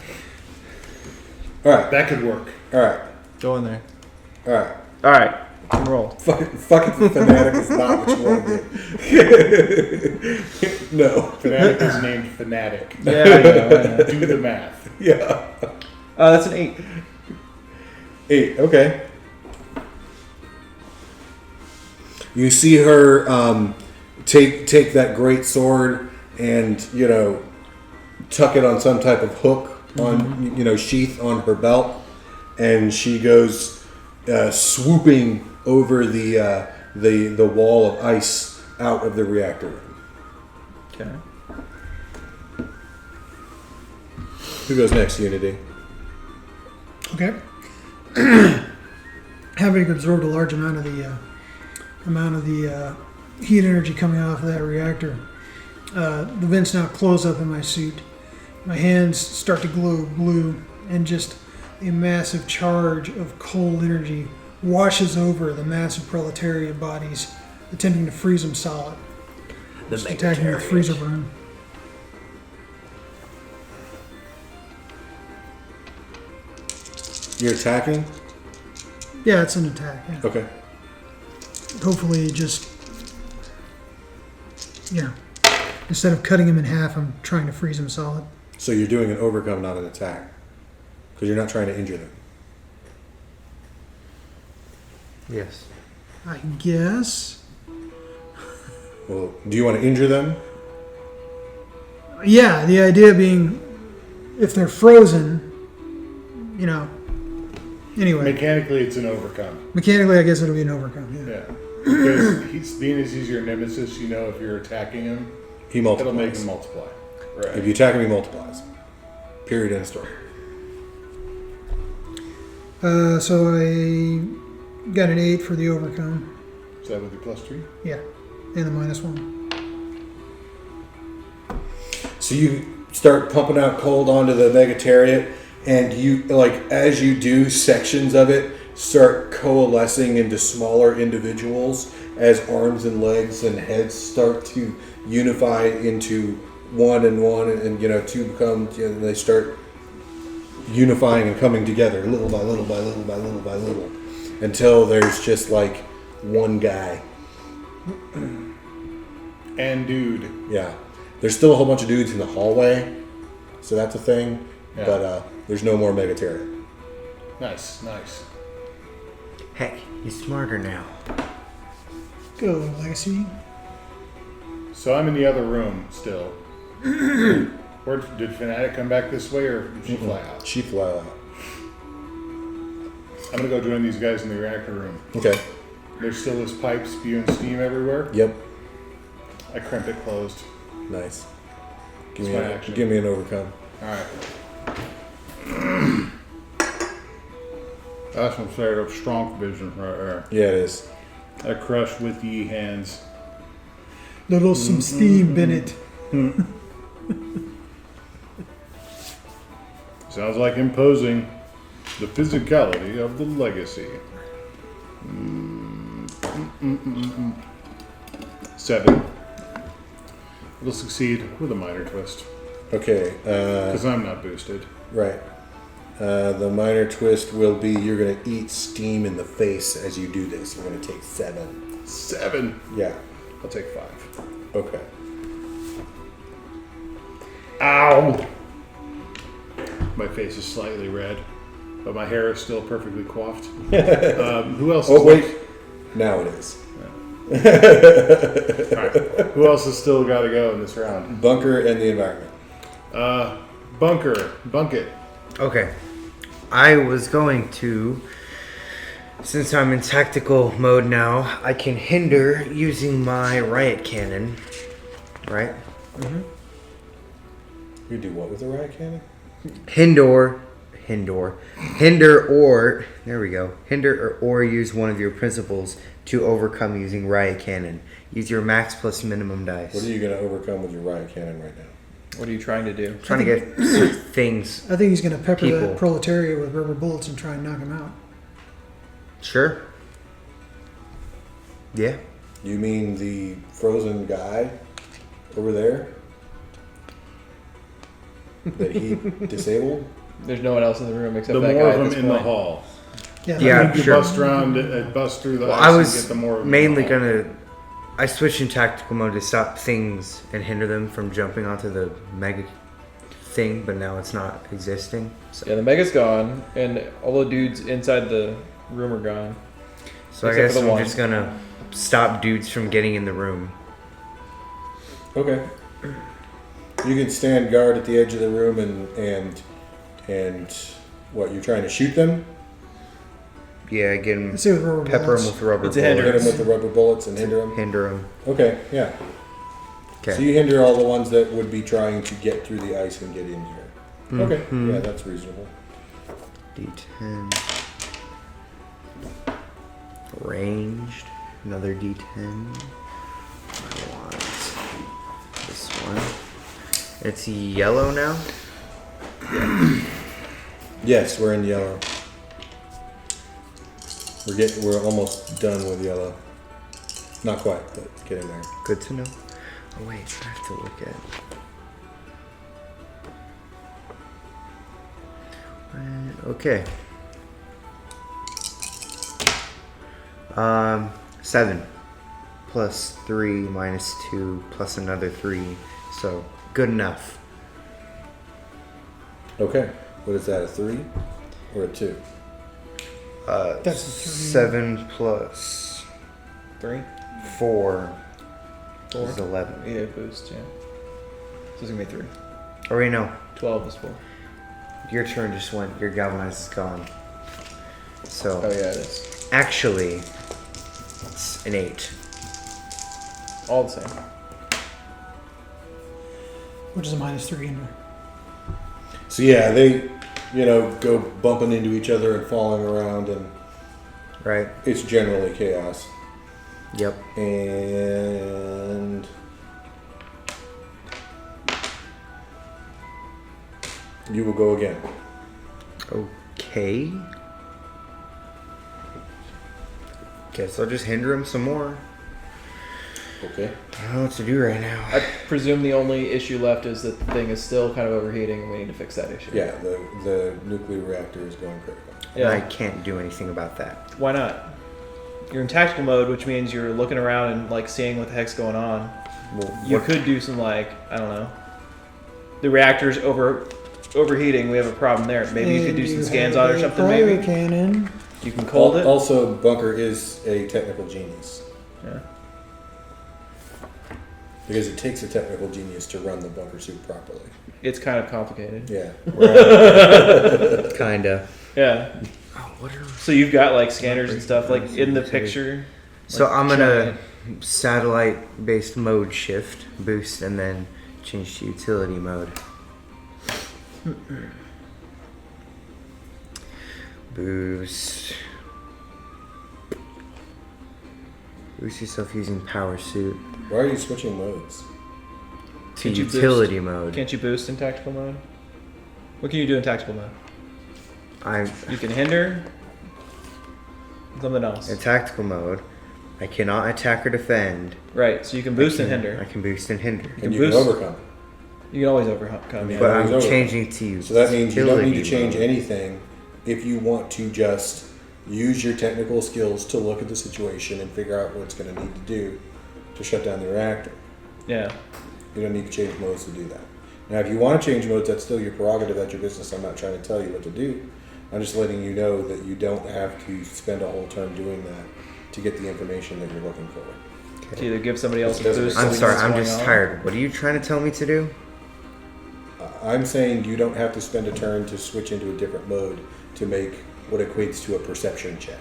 All right. That could work. All right. Go in there. All right. All right. Roll. Fucking fanatic is not what you want to do. No. Fanatic is named Fanatic. Yeah, I know. Do the math. Yeah. That's an 8. 8. Okay. You see her take that great sword and tuck it on some type of hook on sheath on her belt, and she goes swooping over the wall of ice out of the reactor room. Okay. Who goes next, Unity? Okay. Having absorbed a large amount of the heat energy coming off of that reactor, the vents now close up in my suit. My hands start to glow blue, and just a massive charge of cold energy washes over the massive proletariat bodies, attempting to freeze them solid. Just attacking with freezer burn. You're attacking? Yeah, it's an attack. Yeah. Okay. Hopefully, just instead of cutting him in half, I'm trying to freeze him solid. So you're doing an overcome, not an attack. Because you're not trying to injure them. Yes. I guess. Well, do you want to injure them? Yeah, the idea being, if they're frozen, Anyway, Mechanically, it's an overcome. mechanically, I guess it'll be an overcome. Yeah. Yeah. Because being as he's your nemesis, if you're attacking him, He multiplies. it'll make him multiply. Right. If you attack him, he multiplies. Period. End of story. So I got an 8 for the overcome. Is that with your +3? Yeah, and the -1. So you start pumping out cold onto the Megatariat, and as you do, sections of it start coalescing into smaller individuals as arms and legs and heads start to unify into one, and two become, they start unifying and coming together little by little by little by little by little until there's just like one guy. And dude. Yeah. There's still a whole bunch of dudes in the hallway, so that's a thing, Yeah. but there's no more Megatariat. Nice. Heck, he's smarter now. Go, Legacy. So I'm in the other room still. Or did Fanatic come back this way, or did she fly out? She fly out. I'm gonna go join these guys in the reactor room. Okay. There's still this pipe spewing steam everywhere. Yep. I crimp it closed. Nice. That's my action. Give me an overcome. Alright. That's some straight up strong vision right there. Yeah, it is. I crush with ye hands. Little some steam, Bennett. Sounds like imposing the physicality of the legacy. 7. It'll succeed with a minor twist. Okay. Because I'm not boosted. Right. The minor twist will be you're going to eat steam in the face as you do this. You're going to take 7. 7. Yeah. I'll take 5. Okay. Ow! My face is slightly red, but my hair is still perfectly coiffed. Who else? Oh, wait. Now it is. Alright. Who else has still got to go in this round? Bunker and the environment. Bunker. Bunk it. Okay. I was going to, since I'm in tactical mode now, I can hinder using my riot cannon. Right? You do what with the riot cannon? Hinder or use one of your principles to overcome using riot cannon. Use your max plus minimum dice. What are you going to overcome with your riot cannon right now? What are you trying to do? Trying to get things. I think he's going to pepper People. that proletariat with rubber bullets and try and knock him out. Sure. Yeah. You mean the frozen guy over there that he disabled? There's no one else in the room except The that more guy of at them this in the point. hall. Yeah. Yeah. You Sure. bust around, bust through the Well, ice I and was get the more of them mainly in the hall. I switched in tactical mode to stop things and hinder them from jumping onto the mega thing, but now it's not existing. So, Yeah, the Mega's gone, and all the dudes inside the room are gone. so I except guess for the I'm one. just gonna stop dudes from getting in the room. Okay. You can stand guard at the edge of the room and what, you're trying to shoot them? Yeah, get them, Let's see with rubber pepper bullets. them with rubber It's a bullets. Hit them with the rubber bullets and hinder them? Hinder them. Okay, yeah. Okay. So you hinder all the ones that would be trying to get through the ice and get in here. Okay, yeah, that's reasonable. D10. Ranged. Another D10. I want this one. It's yellow now. Yes, we're in yellow. We're almost done with yellow. Not quite, but getting there. Good to know. Oh wait, I have to look at. Okay. 7 plus 3 minus 2 plus another 3, so good enough. Okay, what is that, a 3 or a 2? That's a 3. 7 plus 3? 4 4? is 11. Yeah, boost, yeah. So it's gonna be 3. Or wait, no. 12 is 4. Your turn just went. Your galvanize is gone. So Oh yeah, it is. actually, it's an 8. All the same. Which is a -3 hinder. So yeah, they, go bumping into each other and falling around, and Right? it's generally chaos. Yep. And you will go again. Okay. Guess I'll just hinder him some more. Okay. I don't know what to do right now. I presume the only issue left is that the thing is still kind of overheating, and we need to fix that issue. Yeah, the nuclear reactor is going critical. Yeah. I can't do anything about that. Why not? You're in tactical mode, which means you're looking around and like seeing what the heck's going on. Well, You what- could do some I don't know. The reactor's overheating. We have a problem there. Maybe you could do some scans on it or something. Maybe Cannon. you can cold it. Also, Bunker is a technical genius. Yeah. Because it takes a technical genius to run the bunker suit properly. It's kind of complicated. Yeah. Kinda. Yeah. Oh, what are... So you've got like scanners and stuff like in the picture. So like, I'm gonna giant- satellite-based mode shift, boost, and then change to utility mode. Boost. Boost yourself using power suit Why are you switching modes? to Can't you boost? utility mode. Can't you boost in tactical mode? What can you do in tactical mode? You can hinder. Something else. In tactical mode, I cannot attack or defend. Right. So you can boost I and can- hinder. I can boost and hinder. And you boost. can overcome. You can always overcome. Yeah. But always I'm overcome. changing to utility So that means you don't need to change mode. anything if you want to just use your technical skills to look at the situation and figure out what's going to need to do to shut down the reactor. Yeah. You don't need to change modes to do that. Now, if you want to change modes, that's still your prerogative. That's your business. I'm not trying to tell you what to do. I'm just letting you know that you don't have to spend a whole turn doing that to get the information that you're looking for. To either give somebody else a Doesn't boost. make I'm so we sorry, know I'm what's just going on. tired. What are you trying to tell me to do? I'm saying you don't have to spend a turn to switch into a different mode to make what equates to a perception check.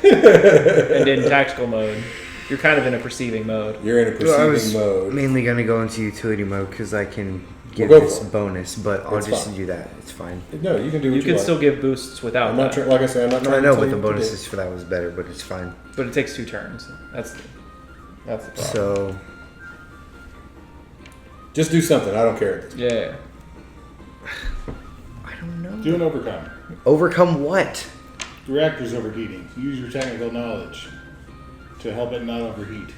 And in tactical mode, you're kind of in a perceiving mode. You're in a Well, I was perceiving mode. mainly gonna go into utility mode because I can give go this for it. bonus, but I'll It's just fine. do that. It's fine. No, you can do what You you can want. still give boosts without I'm not that, like I said, I'm not trying I to know, tell but you the what to do. bonuses for that was better, but it's fine. but it takes 2 turns. That's the problem. So, Just do something. I don't care. Yeah. I don't know. Do an overcome. Overcome what? The reactor's overheating. Use your technical knowledge to help it not overheat.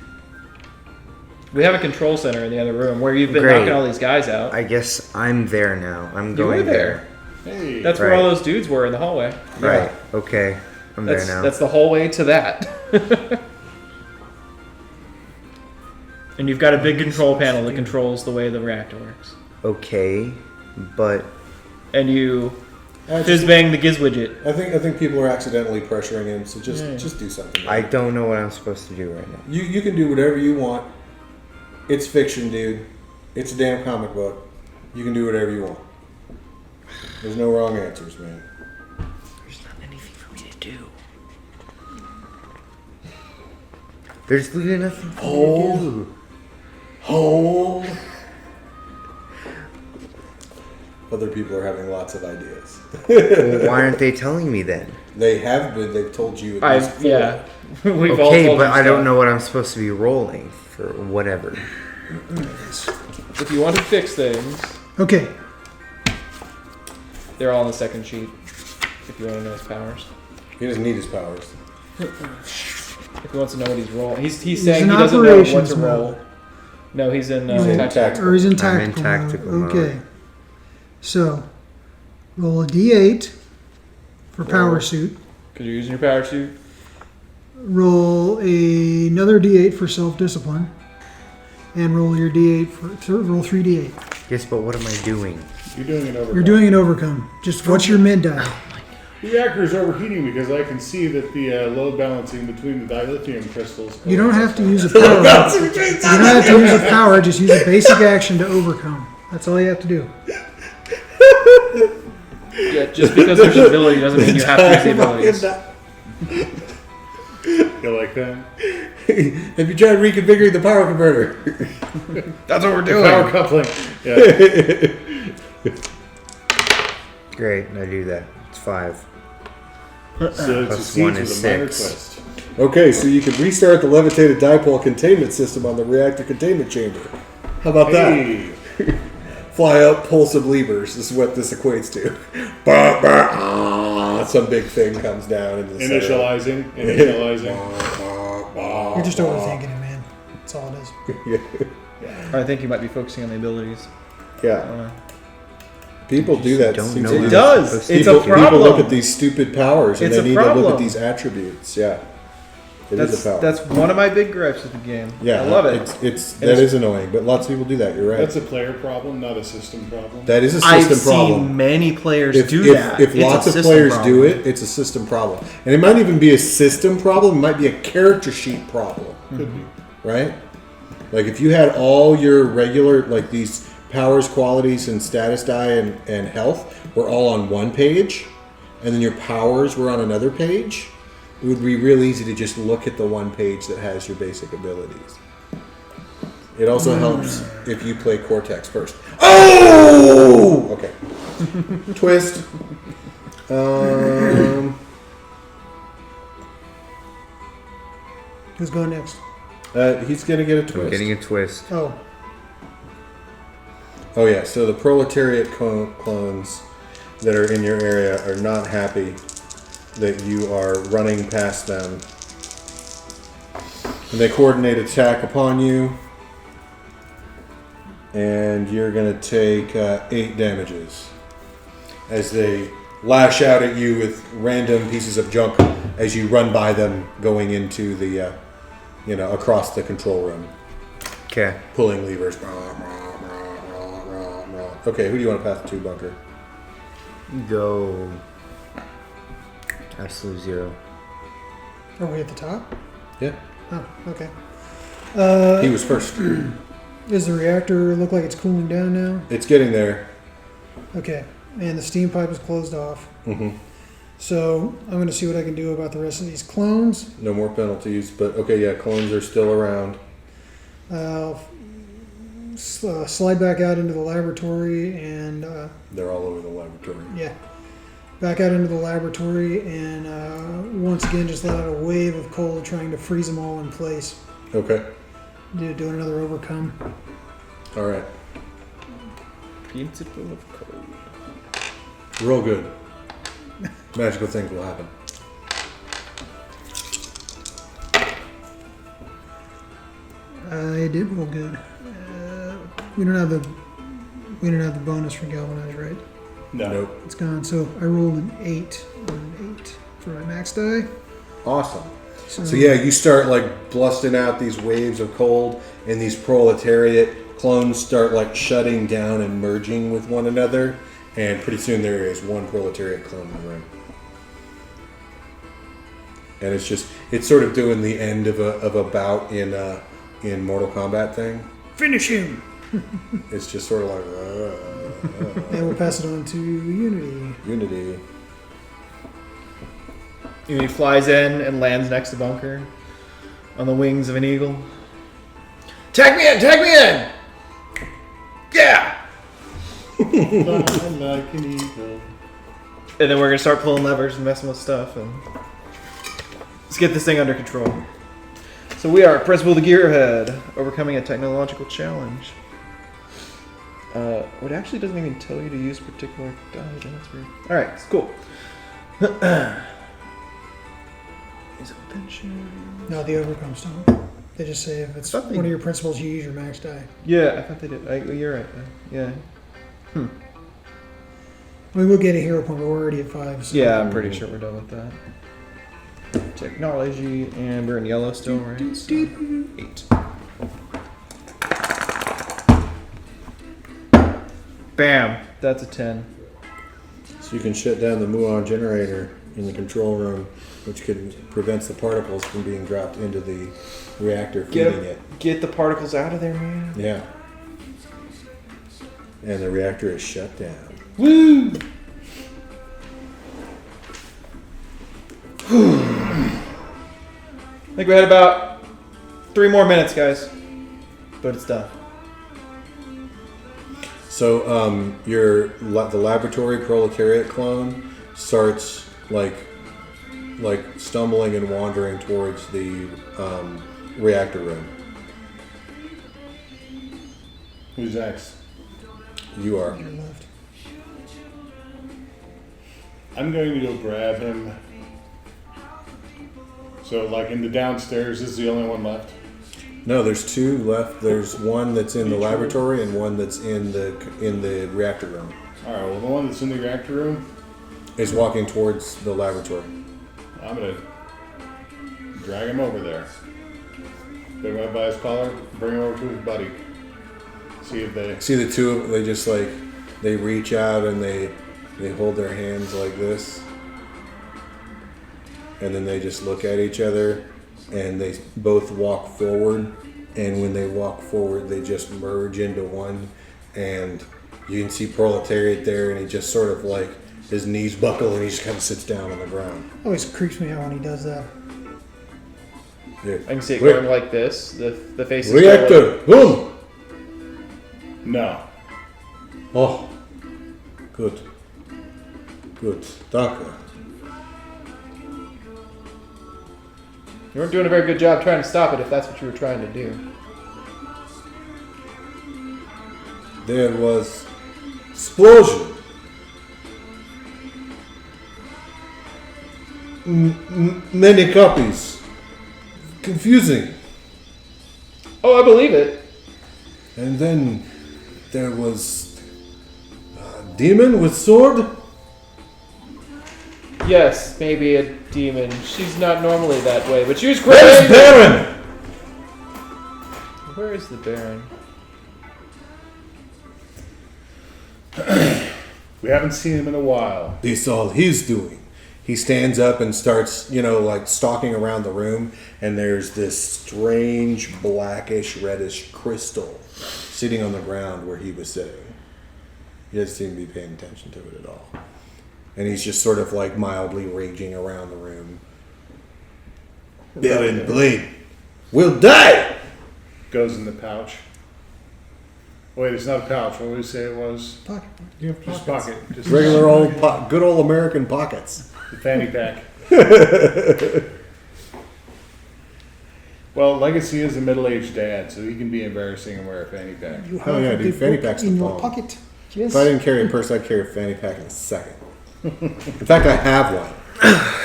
We have a control center in the other room where you've been Great. knocking all these guys out. I guess I'm there now. I'm You going were there. Hey, That's where Right. all those dudes were in the hallway. Right. Okay. I'm That's, there now. that's the hallway to that. And you've got a big control panel that controls the way the reactor works. Okay, but And you I fizz bang the Gizwidget. I think people are accidentally pressuring him, so just do something. I don't know what I'm supposed to do right now. You can do whatever you want. It's fiction, dude. It's a damn comic book. You can do whatever you want. There's no wrong answers, man. There's not anything for me to do. There's literally nothing for me to do. Hold. Other people are having lots of ideas. Well, why aren't they telling me then? They have been. They've told you. At least four. Yeah. We've all Okay, told but you I don't stuff. know what I'm supposed to be rolling for whatever. If you want to fix things, Okay. they're all on the second sheet. If you want to know his powers. He doesn't need his powers. If he wants to know what he's rolling. He's saying in he doesn't know what operations to roll. mode. No, he's in He's in tactical. tactical. Or he's in I'm in tactical, tactical mode. mode. Okay. So, roll a d8 for power suit. Because you're using your power suit. Roll another d8 for self-discipline. And roll your d8 for roll 3d8. Yes, but what am I doing? you're doing an overcome. You're doing an overcome. Just what's your mid die? The reactor is overheating because I can see that the load balancing between the dilithium crystals. You don't have to use a power. You don't have to use a power. Just use a basic action to overcome. That's all you have to do. Yeah, just because there's an ability doesn't mean you have to use the abilities. You like that? Have you tried reconfiguring the power converter? That's what we're Power coupling. Yeah. Great, I do that. It's 5. So it Plus succeeds 1 with is a minor 6. twist. Okay, so you can restart the levitated dipole containment system on the reactor containment chamber. How about that? Hey. Fly up, pull some levers. This is what this equates to. Bah, bah, ah, some big thing comes down into the center. Initializing. You're just overthinking it, man. That's all it is. I think you might be focusing on the abilities. I Yeah, don't know. people do that. don't Seems know to what do It that. does. It's It's a a problem. People look at these stupid powers and It's they a need to look problem. at these attributes. Yeah, it is a power. That's one of my big gripes with the game. yeah, I love it. It's And that it's- is annoying, but lots of people do that. You're right. That's a player problem, not a system problem. That is a I've system seen problem. many players If, do if, that. if It's a lots of system players problem. do it, it's a system problem. And it might even be a system problem. It might be a character sheet problem, Could be. right? Like if you had all your regular, like these powers, qualities, and status die and health were all on one page, and then your powers were on another page, it would be real easy to just look at the one page that has your basic abilities. It also helps if you play Cortex first. Oh! Okay. Twist. Who's going next? He's gonna get a I'm twist. getting a twist. Oh, Oh yeah, so the proletariat clones that are in your area are not happy that you are running past them. And they coordinate attack upon you. And you're going to take 8 damages as they lash out at you with random pieces of junk as you run by them going into the, across the control room, Okay. pulling levers. Okay, who do you want to pass it to, Bunker? Go. Absolute 0. Are we at the top? Yeah. Oh, okay. He was first. Does the reactor look like it's cooling down now? It's getting there. Okay. And the steam pipe is closed off. Mm-hmm. So I'm going to see what I can do about the rest of these clones. No more penalties, but okay, yeah, clones are still around. Slide back out into the laboratory and They're all over the laboratory. yeah, back out into the laboratory and once again just let out a wave of cold, trying to freeze them all in place. Okay. Doing another overcome. All right. Principle of code. Real good. Magical things will happen. I did roll good. We don't have the bonus for galvanize, right? No. Nope. It's gone. So I rolled an 8 on an 8 for my max die. Awesome. So yeah, you start like blusting out these waves of cold, and these proletariat clones start like shutting down and merging with one another, and pretty soon there is one proletariat clone in the room. And it's sort of doing the end of a bout in Mortal Kombat thing. Finish him. It's just sort of like And we'll pass it on to Unity. Unity. He flies in and lands next to Bunker on the wings of an eagle. Tag me in! Tag me in! Yeah! Fly like an eagle. And then we're gonna start pulling levers and messing with stuff, and let's get this thing under control. So we are Principal the Gearhead, overcoming a technological challenge. It actually doesn't even tell you to use particular die. That's weird. All right, it's cool. Is it pension? No, the overcome stuff. They just say if it's Something. one of your principles, you use your max die. Yeah, I thought they did. You're right. Yeah. I mean, we'll get a hero point, but we're already at 5. So. Yeah, I'm pretty sure we're done with that. Technology, and we're in yellow still, right? So 8. Bam! That's a 10. So you can shut down the muon generator in the control room, which prevents the particles from being dropped into the reactor, feeding it. Get the particles out of there, man. Yeah. And the reactor is shut down. Woo! I think we had about 3 more minutes, guys. But it's done. So the laboratory proletariat clone starts like stumbling and wandering towards the reactor room. Who's next? You are. Your left. I'm going to go grab him. So, like in the downstairs, this is the only one left. No, there's 2 left. There's one that's in the laboratory and one that's in the reactor room. All right. Well, the one that's in the reactor room, Is walking towards the laboratory. I'm gonna drag him over there. Pick him up by his collar, bring him over to his buddy. See if they. See the 2 of them, they just like they reach out and they hold their hands like this. And then they just look at each other and they both walk forward, and when they walk forward they just merge into one, and you can see Proletariat there, and he just sort of like his knees buckle and he just kind of sits down on the ground. Always creeps me out when he does that. Yeah. I can see it going like this. The face is Reactor! Boom! No. Oh, good. Good. Danke. You weren't doing a very good job trying to stop it if that's what you were trying to do. There was explosion. Many copies. Confusing. Oh, I believe it. And then there was a demon with sword. Yes, maybe a demon. She's not normally that way, but she was Where's crazy. Baron? Where is the Baron? We haven't seen him in a while. This all he's doing. he stands up and starts, like stalking around the room, and there's this strange blackish, reddish crystal sitting on the ground where he was sitting. He doesn't seem to be paying attention to it at all. And he's just sort of like mildly raging around the room. Baron Blade will die! Goes in the pouch. Wait, it's not a pouch. What did we say it was? Pocket. You have just pocket. Just Regular old, good old American pockets. the fanny pack. Well, Legacy is a middle-aged dad, so he can be embarrassing and wear a fanny pack. You Oh, yeah, a dude, big fanny book packs in the your bomb. pocket. Yes. If I didn't carry a purse, I'd carry a fanny pack in a second. In fact, I have one.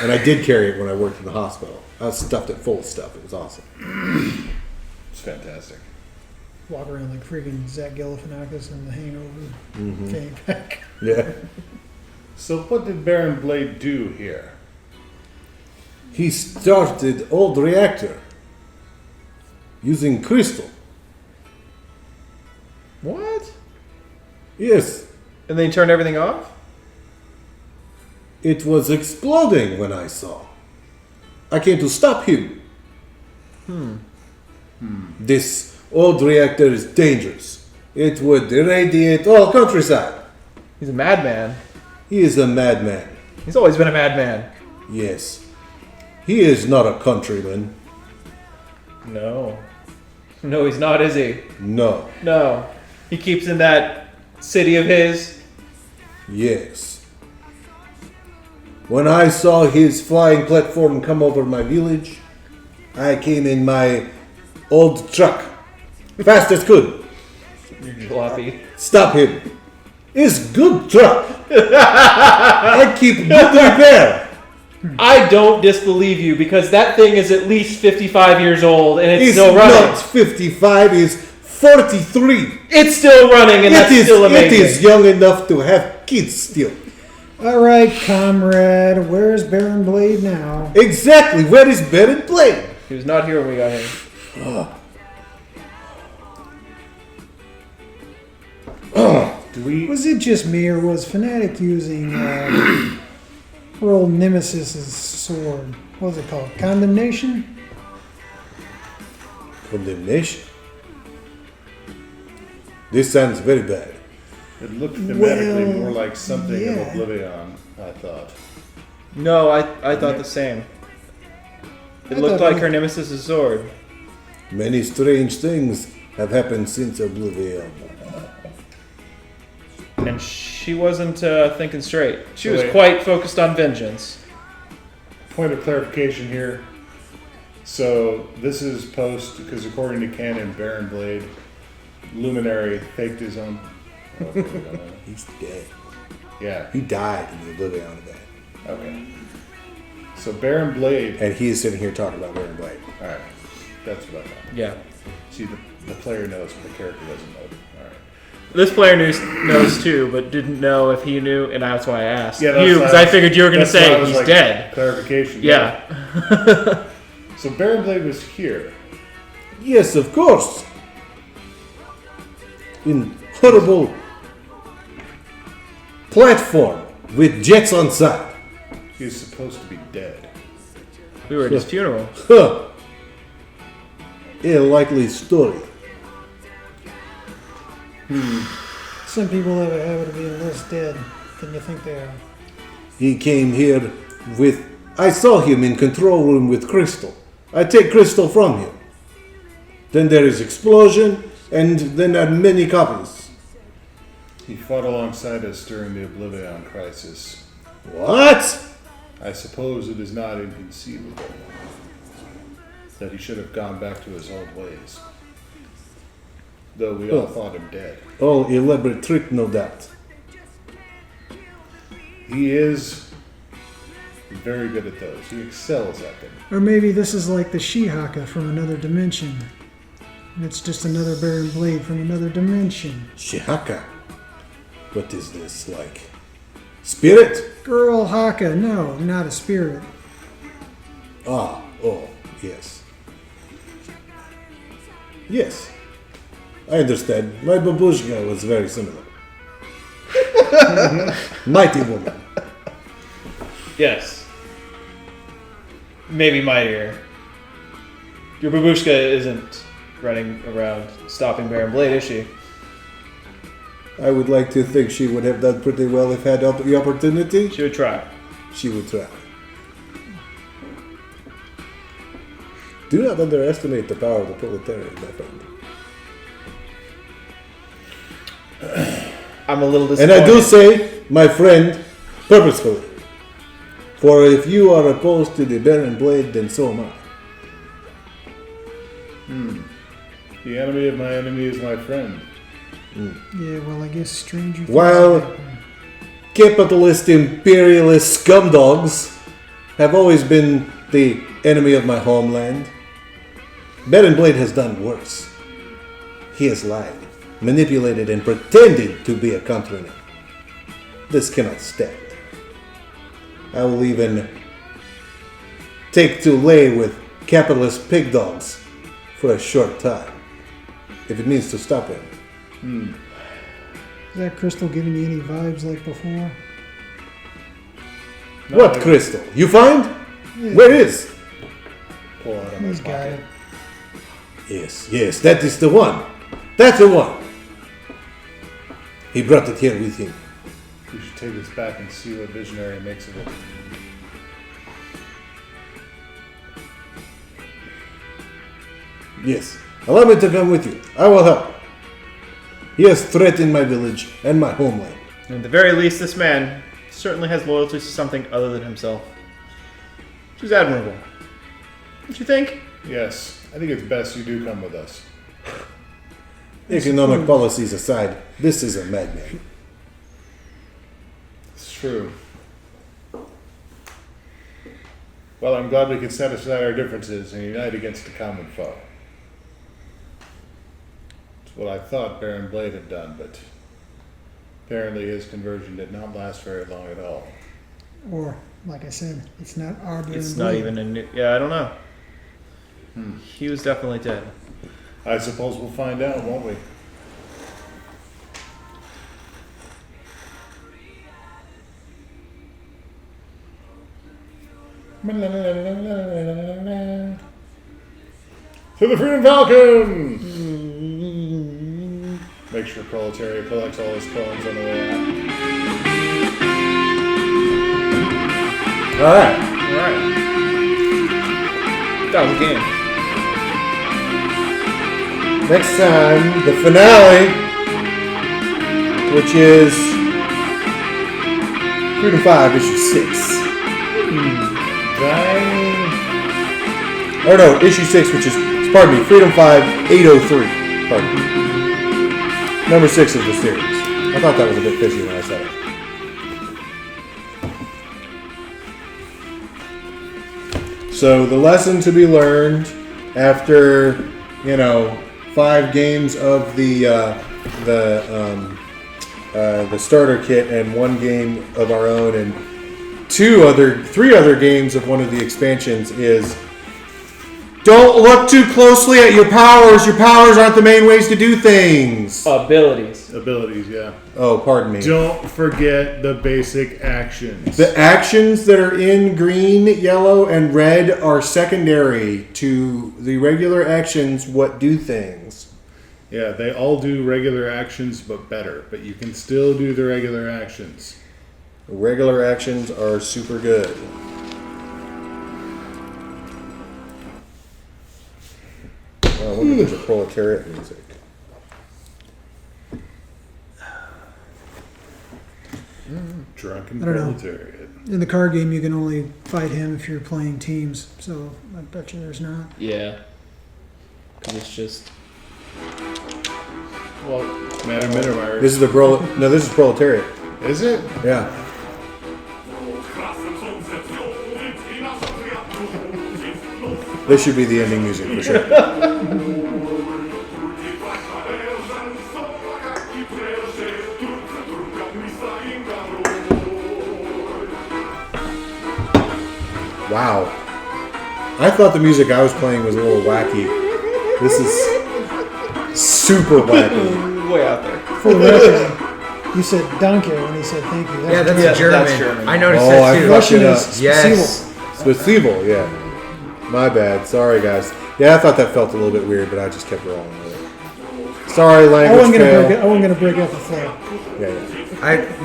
And I did carry it when I worked in the hospital. I stuffed it full of stuff. It was awesome. It's fantastic. Walk around like freaking Zach Galifianakis in The Hangover. Fanny pack. Yeah. So what did Baron Blade do here? He started old reactor using crystal. What? Yes. And then he turned everything off? It was exploding when I saw. I came to stop him. This old reactor is dangerous. It would irradiate all countryside. He's a madman. He is a madman. He's always been a madman. Yes. He is not a countryman. No. No, he's not, is he? No. No. He keeps in that city of his. Yes. When I saw his flying platform come over my village, I came in my old truck. Fast as could. You're jalopy. Stop him. It's good truck. I keep good repair. I don't disbelieve you because that thing is at least 55 years old and it's It's still running. not 55, it's 43. It's still running and that's still amazing. It is young enough to have kids still. All right, comrade. Where's Baron Blade now? Exactly. Where is Baron Blade? He was not here when we got him. Do we? Was it just me, or was Fnatic using her old Nemesis's sword? What was it called? Condemnation? Condemnation? This sounds very bad. It looked thematically Well, more like something yeah. of Oblivion, I thought. No, I thought the same. It I looked thought like her nemesis' sword. Many strange things have happened since Oblivion. And she wasn't thinking straight. She So was wait. quite focused on vengeance. Point of clarification here. So this is post, because according to canon, Baron Blade, Luminary, faked his own. Oh, okay, we don't know. He's dead. Yeah. He died in the Oblivion event. Okay. So Baron Blade. And he is sitting here talking about Baron Blade. All right. That's what I thought. Yeah. See, the player knows, but the character doesn't know. All right. This player knows too, but didn't know if he knew, and that's why I asked Yeah, that's you, why because I I was- figured you were going to that's why I say was he's like, dead. Clarification. Yeah. So Baron Blade was here. Yes, of course. In horrible platform with jets on side. He was supposed to be dead. We were at his funeral. Huh. A likely story. Some people have a habit of being less dead than you think they are. He came here with... I saw him in control room with Crystal. I take Crystal from him. Then there is explosion, and then there are many copies. He fought alongside us during the Oblivion crisis. What? I suppose it is not inconceivable that he should have gone back to his old ways. Though we all thought him dead. All elaborate trick, no doubt. He is very good at those. He excels at them. Or maybe this is like the Shihaka from another dimension. And it's just another Baron Blade from another dimension. Shihaka. What is this, like? Spirit? Girl Haka, no, not a spirit. Ah, oh, yes. Yes. I understand. My babushka was very similar. Mighty woman. Yes. maybe mightier. Your babushka isn't running around stopping Baron Blade, is she? I would like to think she would have done pretty well if had the opportunity. She would try. She would try. Do not underestimate the power of the proletariat, my friend. I'm a little And disappointed. I do say, my friend, purposefully. For if you are opposed to the Baron Blade, then so am I. The enemy of my enemy is my friend. Yeah, well, I guess stranger things While happen. capitalist imperialist scumdogs have always been the enemy of my homeland, Baron Blade has done worse. He has lied, manipulated, and pretended to be a countryman. This cannot stand. I will even take to lay with capitalist pig dogs for a short time, if it means to stop him. Is that crystal giving you any vibes like before? What crystal? You find? Where is? Pull out of my He's got pocket. it. Yes, that is the one. That's the one. He brought it here with him. We should take this back and see what Visionary makes of it. Yes. Allow me to come with you. I will help. He has threatened my village and my homeland. At the very least, this man certainly has loyalty to something other than himself. Which is admirable. Don't you think? Yes, I think it's best you do come with us. Economic policies aside, this is a madman. It's true. Well, I'm glad we could set aside our differences and unite against a common foe. It's what I thought Baron Blade had done, but apparently his conversion did not last very long at all. Or, like I said, it's not our Baron It's not Blade. even a new. Yeah, I don't know. He was definitely dead. I suppose we'll find out, won't we? To the Freedom Falcon! Make sure Proletariat collects all his coins on the way out. Alright. Alright. That was a game. Next time, the finale, which is Freedom 5, issue 6. Or no, issue 6, which is, pardon me, Freedom 5, 803. Pardon me. Number 6 of the series. I thought that was a bit fishy when I said it. So the lesson to be learned after, 5 games of the starter kit and 1 game of our own and 3 other games of one of the expansions is don't look too closely at your powers. Your powers aren't the main ways to do things. Abilities. Abilities, yeah. Oh, pardon me. Don't forget the basic actions. The actions that are in green, yellow, and red are secondary to the regular actions what do things. Yeah, they all do regular actions, but better. But you can still do the regular actions. Regular actions are super good. Oh, I wonder if there's a proletariat music. Drunken I don't know. Proletariat. In the card game, you can only fight him if you're playing teams, so I bet you there's not. Yeah. Because it's just. Well, Madam Mittermeier. This is the this is proletariat. Is it? Yeah. This should be the ending music for sure. Wow. I thought the music I was playing was a little wacky. This is super wacky. way out there. For the record, you said danke when he said thank you. Yeah, that's Yeah, German. that's German. I noticed Oh, that I too. fucked it Russian up. is Yes. It's with Siebel, yeah. My bad. Sorry, guys. Yeah, I thought that felt a little bit weird, but I just kept rolling with it. Sorry, I language wasn't gonna fail. break it. I wasn't gonna break up the flow. Yeah.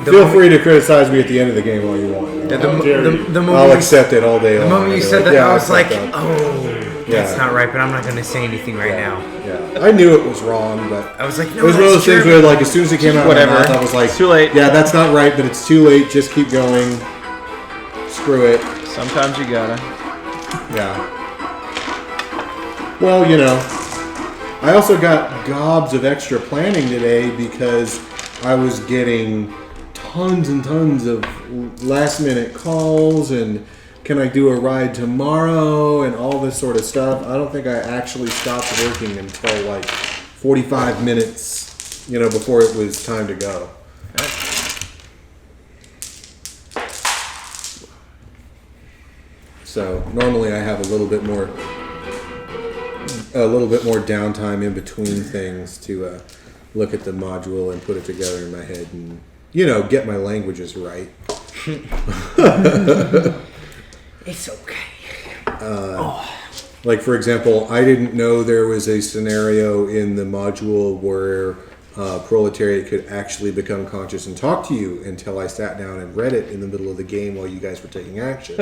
The Feel moment- free to criticize me at the end of the game all you want. Yeah, How dare you. the I'll moment you, accept it all day long. the moment you I'll be said that, yeah, I was like, fucked up. oh, that's Yeah. not right. But I'm not gonna say anything right now. Yeah, I knew it was wrong, but I was like, it no, was one of those that's things true. where, like, as soon as it came out, Whatever. of my mouth, I was like, It's too late. Yeah, that's not right, but it's too late. Just keep going. Screw it. Sometimes you gotta. Yeah. Well, you know, I also got gobs of extra planning today because I was getting tons and tons of last minute calls and can I do a ride tomorrow and all this sort of stuff. I don't think I actually stopped working until like 45 minutes, you know, before it was time to go. So normally I have a little bit more downtime in between things to look at the module and put it together in my head and, you know, get my languages right. It's okay. Like, for example, I didn't know there was a scenario in the module where Proletariat could actually become conscious and talk to you until I sat down and read it in the middle of the game while you guys were taking action.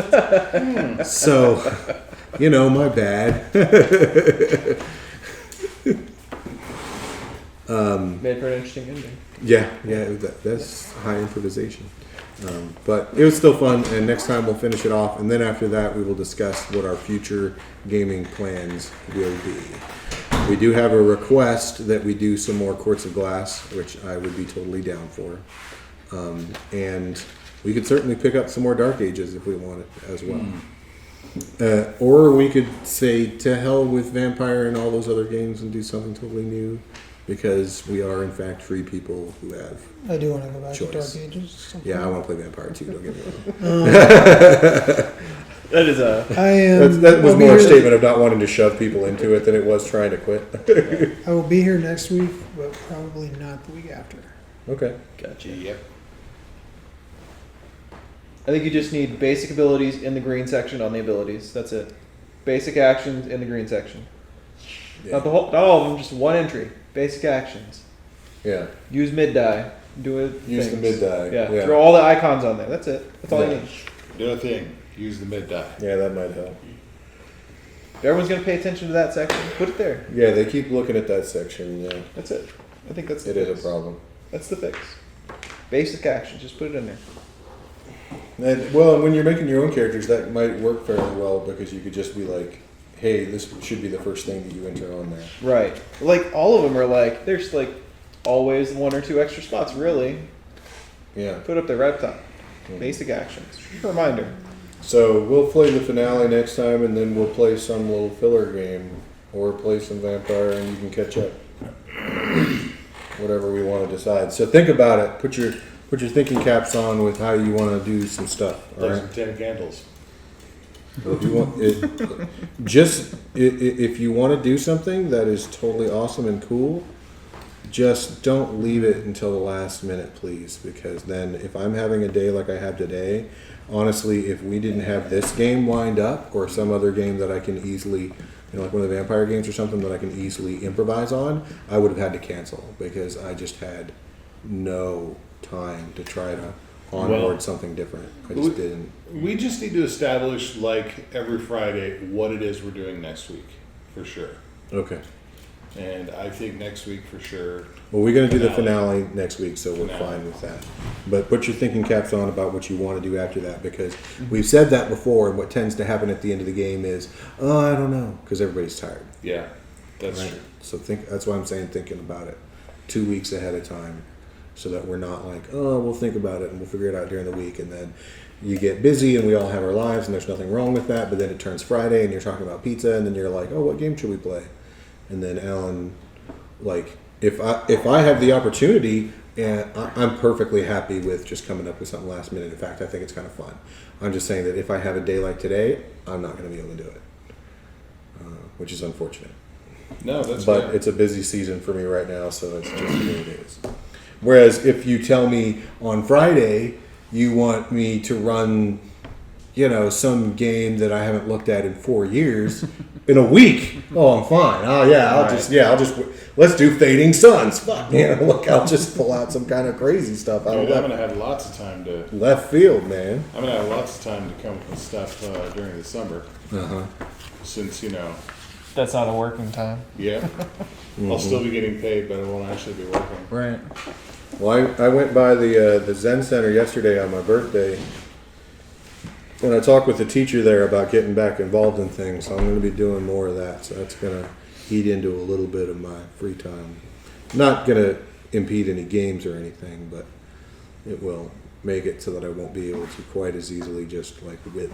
So, you know, my bad. Made for an interesting ending. Yeah, that's high improvisation. But it was still fun, and next time we'll finish it off, and then after that we will discuss what our future gaming plans will be. We do have a request that we do some more Courts of Glass, which I would be totally down for. And we could certainly pick up some more Dark Ages if we want it as well. Or we could say to hell with Vampire and all those other games and do something totally new, because we are in fact free people who have. I do want to go back to Choice. Dark Ages. Yeah, I want to play Vampire too. Don't get me wrong. That is a. I am. That was I'll be more a here- statement of not wanting to shove people into it than it was trying to quit. I will be here next week, but probably not the week after. Okay. Gotcha. Yep. I think you just need basic abilities in the green section on the abilities. That's it. Basic actions in the green section. Not the whole, not all of them, just one entry. Basic actions. Yeah. Use mid die. Do it. Use the mid die. Yeah. Yeah. Throw all the icons on there. That's it. That's all Yeah. you need. Do a thing. Use the mid die. Yeah, that might help. If everyone's gonna pay attention to that section, put it there. Yeah, they keep looking at that section. Yeah, That's it. I think that's the it is fix. a problem. That's the fix. Basic actions. Just put it in there. And well, when you're making your own characters, that might work fairly well because you could just be like, "Hey, this should be the first thing that you enter on there." Right. Like all of them are like there's like always one or two extra spots. Really, Yeah. put up there right up top. Basic actions. Reminder. So we'll play the finale next time, and then we'll play some little filler game, or play some Vampire, and you can catch up. Whatever we want to decide. So think about it. Put your thinking caps on with how you want to do some stuff. All right. Dozen 10 candles. If you want it, if you want to do something that is totally awesome and cool, just don't leave it until the last minute, please. Because then, if I'm having a day like I have today, honestly, if we didn't have this game lined up or some other game that I can easily, you know, like one of the Vampire games or something that I can easily improvise on, I would have had to cancel because I just had no time to try to onboard Well, something different. I just didn't. We just need to establish, like, every Friday what it is we're doing next week, for sure. Okay. And I think next week, for sure. Well, we're going to do the finale next week, so we're Finale. fine with that. But put your thinking caps on about what you want to do after that, because we've said that before, and what tends to happen at the end of the game is, oh, I don't know, because everybody's tired. Yeah, that's Right? true. So that's why I'm saying thinking about it 2 weeks ahead of time, so that we're not like, oh, we'll think about it and we'll figure it out during the week, and then you get busy and we all have our lives, and there's nothing wrong with that. But then it turns Friday, and you're talking about pizza, and then you're like, oh, what game should we play? And then Alan, like, if I have the opportunity, and I'm perfectly happy with just coming up with something last minute. In fact, I think it's kind of fun. I'm just saying that if I have a day like today, I'm not going to be able to do it, which is unfortunate. No, that's But good. it's a busy season for me right now, so it's just the way it is. Whereas if you tell me on Friday you want me to run, some game that I haven't looked at in 4 years in a week. Oh, I'm fine. Oh yeah, I'll just let's do Fading Suns. Fuck, look, I'll just pull out some kind of crazy stuff out Dude, of I'm gonna have lots of time to. left field, man. I'm gonna have lots of time to come up with stuff during the summer, since That's not a working time. yeah, I'll still be getting paid, but I won't actually be working. Right. Well, I went by the Zen Center yesterday on my birthday, and I talked with the teacher there about getting back involved in things. So I'm going to be doing more of that. So that's going to eat into a little bit of my free time. Not going to impede any games or anything, but it will make it so that I won't be able to quite as easily just like whip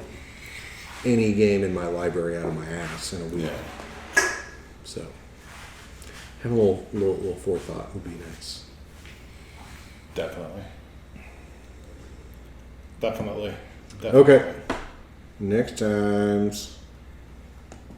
any game in my library out of my ass in a week. Yeah. So having a little forethought would be nice. Definitely. Definitely. Okay. Next times.